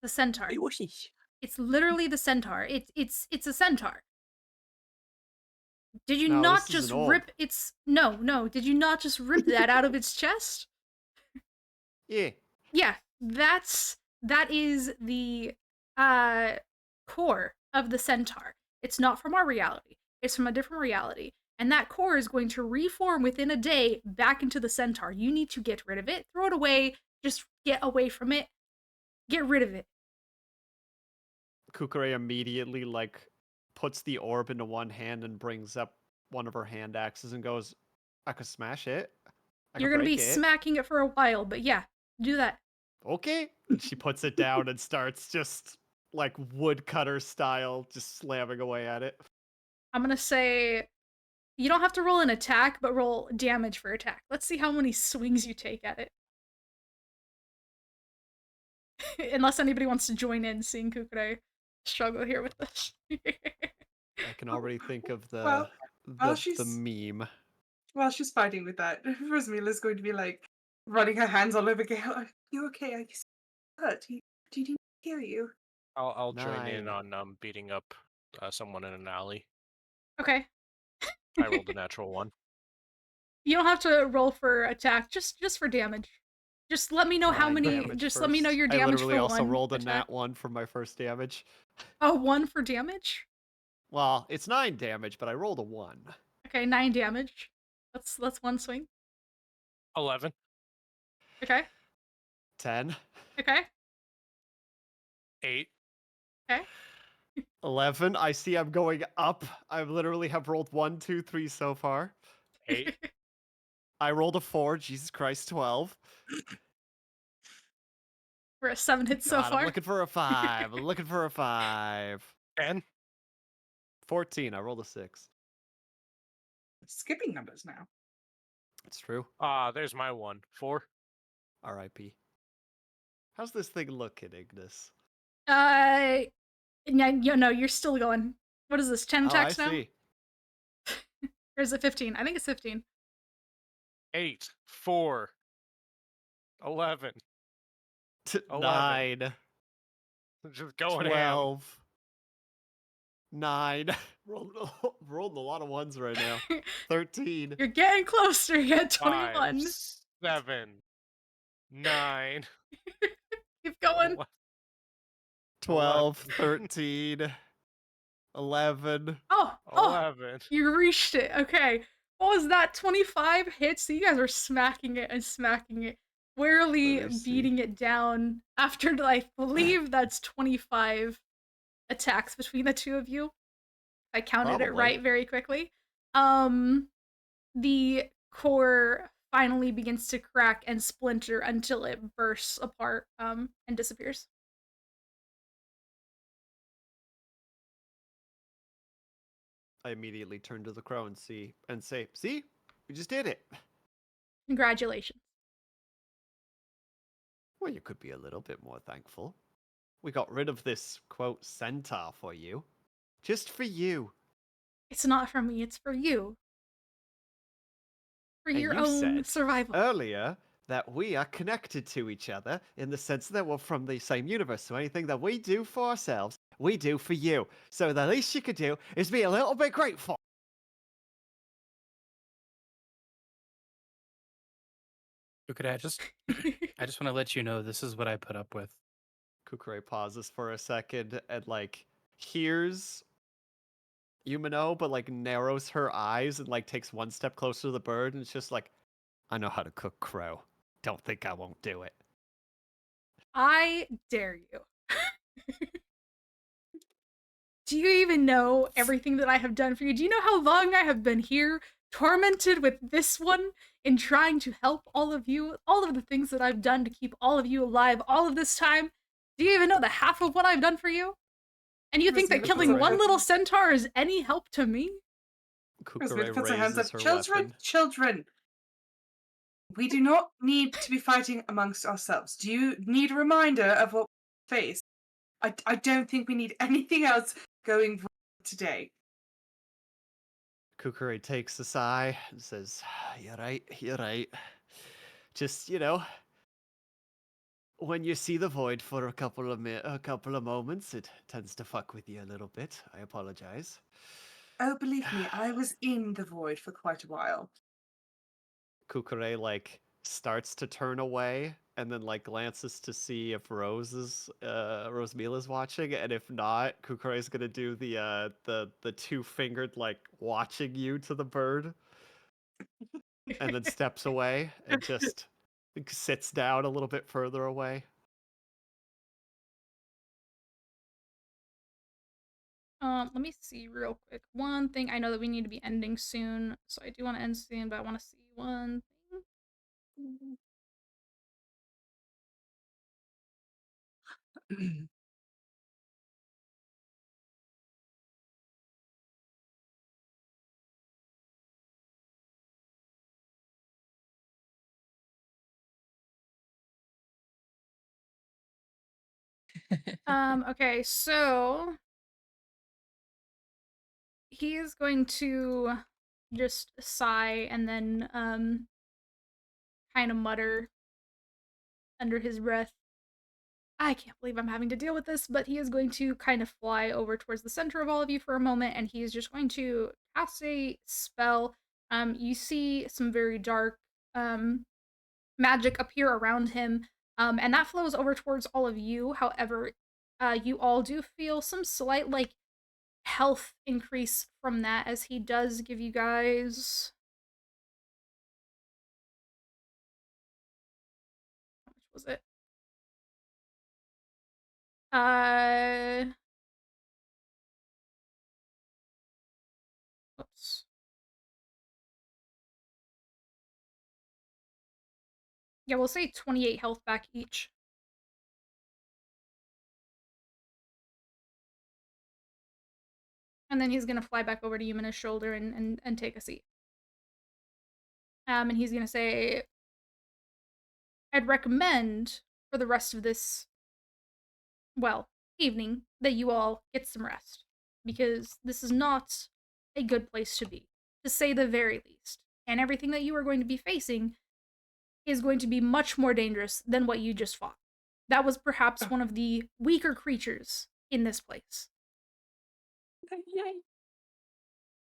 The centaur. Wait, what's this? It's literally the centaur. It's a centaur. Did you No, not this is just an orb. rip its no, did you not just rip that out of its chest? Yeah. Yeah, that is the core of the centaur. It's not from our reality. It's from a different reality. And that core is going to reform within a day back into the centaur. You need to get rid of it, throw it away, just get away from it. Get rid of it. Kukure immediately puts the orb into one hand and brings up one of her hand axes and goes, "I could smash it. I You're could gonna be break it." smacking it for a while, but yeah, do that. Okay. And she puts it down and starts just like woodcutter style, just slamming away at it. I'm gonna say you don't have to roll an attack, but roll damage for attack. Let's see how many swings you take at it. Unless anybody wants to join in, seeing Kukure struggle here with this. I can already think of Well, the meme. while she's fighting with that, Rosmila's going to be like running her hands all over Gale. Are you okay? Are you hurt? Do you need to hear you? I'll join in 9. on beating up someone in an alley. Okay. I rolled a natural 1. You don't have to roll for attack, just for damage. Just let me know how 9 many. damage Just let me know first. your I damage literally for also one rolled a attack. nat 1 for my first damage. Oh, 1 for damage? Well, it's 9 damage, but I rolled a 1. Okay, 9 damage. That's one swing. 11. Okay. 10. Okay. 8. Okay. 11. I see I'm going up. I literally have rolled 1, 2, 3 so far. 8. I rolled a 4. Jesus Christ, 12. We're at 7 hits so God, far. I'm looking for a 5. I'm looking for a 5. 10. 14. I rolled a 6. Skipping numbers now. It's true. There's my 1. 4. R.I.P. How's this thing looking, Ignis? No, you're still going. What is this? 10 attacks I now? see. Or is it 15? I think it's 15. 8. 4. 11. 9. Just going ham. 12. 9. Rolled a lot of ones right now. 13. You're getting closer. You got 21. 5. 7. 9. Keep going. 12. 13. 11. Oh, 11. you reached it. Okay. What was that? 25 hits? So you guys are smacking it and smacking it. Warily Let me see. beating it down after, I believe that's 25 attacks between the two of you. I counted it Probably. right very quickly. The core finally begins to crack and splinter until it bursts apart, and disappears. I immediately turn to the crow and say, "See, we just did it." Congratulations. Well, you could be a little bit more thankful. We got rid of this, quote, centaur for you. Just for you. It's not for me, it's for you. For And your you own said survival. earlier that we are connected to each other in the sense that we're from the same universe. So anything that we do for ourselves, we do for you. So the least you could do is be a little bit grateful. Kukure, I just want to let you know this is what I put up with. Kukure pauses for a second and like hears Yumino, but like narrows her eyes and like takes one step closer to the bird and it's just like, I know how to cook crow. Don't think I won't do it. I dare you. Do you even know everything that I have done for you? Do you know how long I have been here, tormented with this one, in trying to help all of you? All of the things that I've done to keep all of you alive all of this time? Do you even know the half of what I've done for you? And you think that Rosmila killing puts her one hand- little centaur is any help to me? Rosmila Kukure puts her hands up. raises her Children, weapon. children. We do not need to be fighting amongst ourselves. Do you need a reminder of what we face? I don't think we need anything else going wrong today. Kukure takes a sigh and says, You're right, you're right. Just, you know, when you see the void for a couple of moments, it tends to fuck with you a little bit. I apologize. Oh, believe me, I was in the void for quite a while. Kukure like starts to turn away and then like glances to see if Rosemila's watching, and if not, Kukure's gonna do the two-fingered like watching you to the bird, and then steps away and just sits down a little bit further away. Let me see real quick. One thing, I know that we need to be ending soon, so I do want to end soon, but I want to see one thing. Okay, so he is going to just sigh and then kind of mutter under his breath, I can't believe I'm having to deal with this, but he is going to kind of fly over towards the center of all of you for a moment, and he is just going to cast a spell. You see some very dark magic appear around him, and that flows over towards all of you. However, you all do feel some slight, like, health increase from that, as he does give you guys... How much was it? Oops. Yeah, we'll say 28 health back each. And then he's gonna fly back over to Yumina's shoulder and take a seat. And he's gonna say, I'd recommend for the rest of this, well, evening, that you all get some rest. Because this is not a good place to be, to say the very least. And everything that you are going to be facing is going to be much more dangerous than what you just fought. That was perhaps one of the weaker creatures in this place. Yay.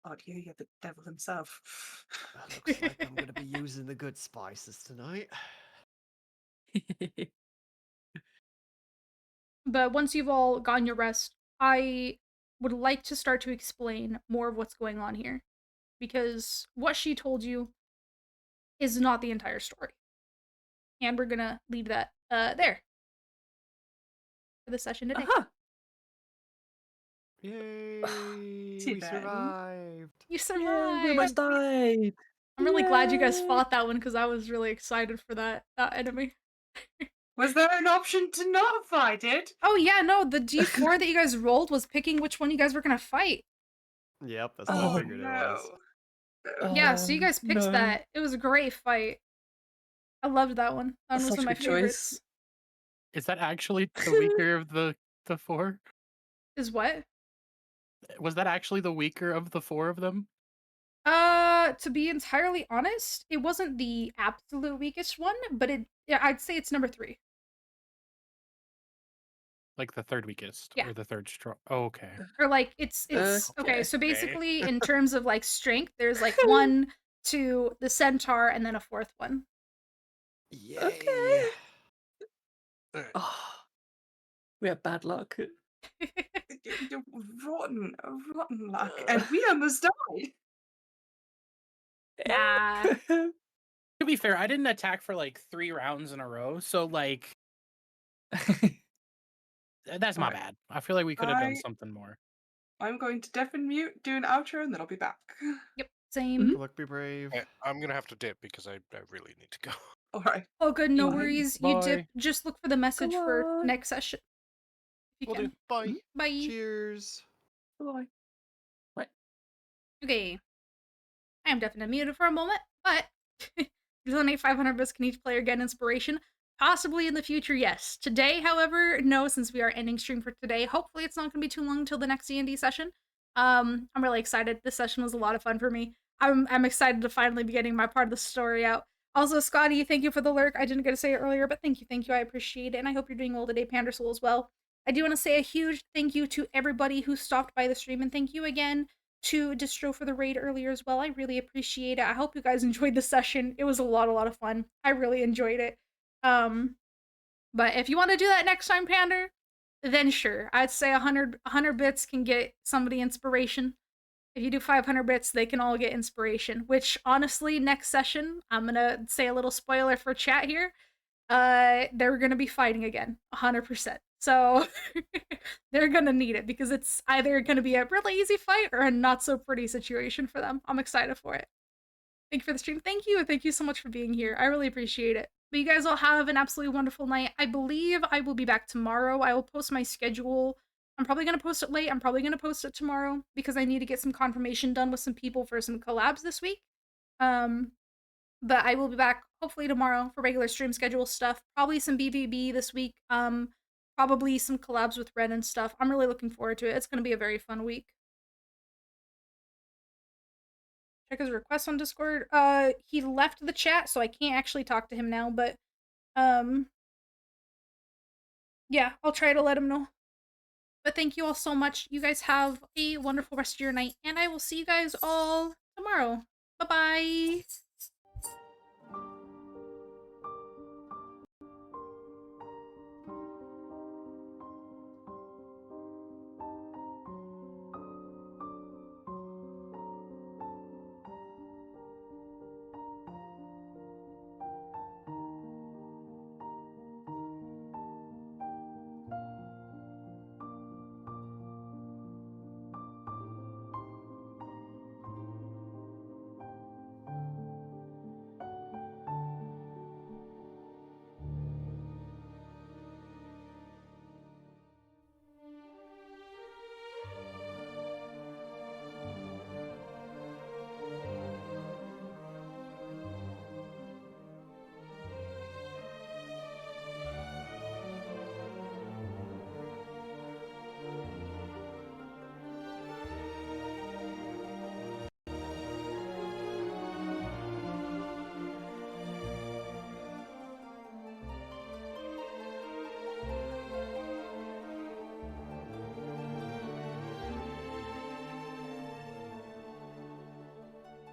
Oh, you're the devil himself. Looks like I'm gonna be using the good spices tonight. But once you've all gotten your rest, I would like to start to explain more of what's going on here. Because what she told you is not the entire story. And we're gonna leave that there for the session today. Uh-huh. Yay! Too We bad. survived. You Yeah, we survived! almost died. I'm really glad you guys Yay. fought that one, because I was really excited for that enemy. Was there an option to not fight it? Oh yeah, no, the D4 that you guys rolled was picking which one you guys were gonna fight. Yep, that's what Oh, I figured it was. Yeah, so you guys picked no. that. It was a great fight. I loved that one. That one That's was such one a of my good favorites. choice. Is that actually the weaker of the four? Is what? Was that actually the weaker of the four of them? To be entirely honest, it wasn't the absolute weakest one, but I'd say it's number 3. Like the third weakest Yeah. or the third strong? Oh, okay. Or like it's okay, Okay. so Okay. basically in terms of like strength, there's like 1, 2, the centaur, and then a 4th one. Yay. Okay. Alright. Oh, we have bad luck. Rotten, rotten luck. And we almost died. Nah. To be fair, I didn't attack for like 3 rounds in a row, so like that's my Alright. bad. I feel like we could have done I- something more. I'm going to deafen mute, do an outro, and then I'll be back. Yep, same. Mhm. Good luck, be brave. I'm gonna have to dip because I really need to go. All right. Oh, good, no Bye. worries. You dip. Bye. Just look for the message for Bye. next session. If you Will can. do. Bye. Bye. Cheers. Bye. Okay. I am definitely muted for a moment, but donate 500 bits can each player get inspiration. Possibly in the future, yes. Today, however, no, since we are ending stream for today. Hopefully it's not going to be too long until the next D&D session. I'm really excited. This session was a lot of fun for me. I'm excited to finally be getting my part of the story out. Also, Scotty, thank you for the lurk. I didn't get to say it earlier, but thank you. I appreciate it, and I hope you're doing well today, Pandersoul, as well. I do want to say a huge thank you to everybody who stopped by the stream, and thank you again to Distro for the raid earlier as well. I really appreciate it. I hope you guys enjoyed the session. It was a lot of fun. I really enjoyed it. But if you want to do that next time, Pander, then sure. I'd say 100 bits can get somebody inspiration. If you do 500 bits, they can all get inspiration, which honestly, next session, I'm going to say a little spoiler for chat here. They're going to be fighting again, 100%. So they're going to need it because it's either going to be a really easy fight or a not so pretty situation for them. I'm excited for it. Thank you for the stream. Thank you. Thank you so much for being here. I really appreciate it. But you guys all have an absolutely wonderful night. I believe I will be back tomorrow. I will post my schedule. I'm probably going to post it late. I'm probably going to post it tomorrow because I need to get some confirmation done with some people for some collabs this week. But I will be back hopefully tomorrow for regular stream schedule stuff. Probably some BBB this week. Probably some collabs with Red and stuff. I'm really looking forward to it. It's going to be a very fun week. Check his request on Discord. He left the chat, so I can't actually talk to him now, but yeah, I'll try to let him know. But thank you all so much. You guys have a wonderful rest of your night, and I will see you guys all tomorrow. Bye-bye.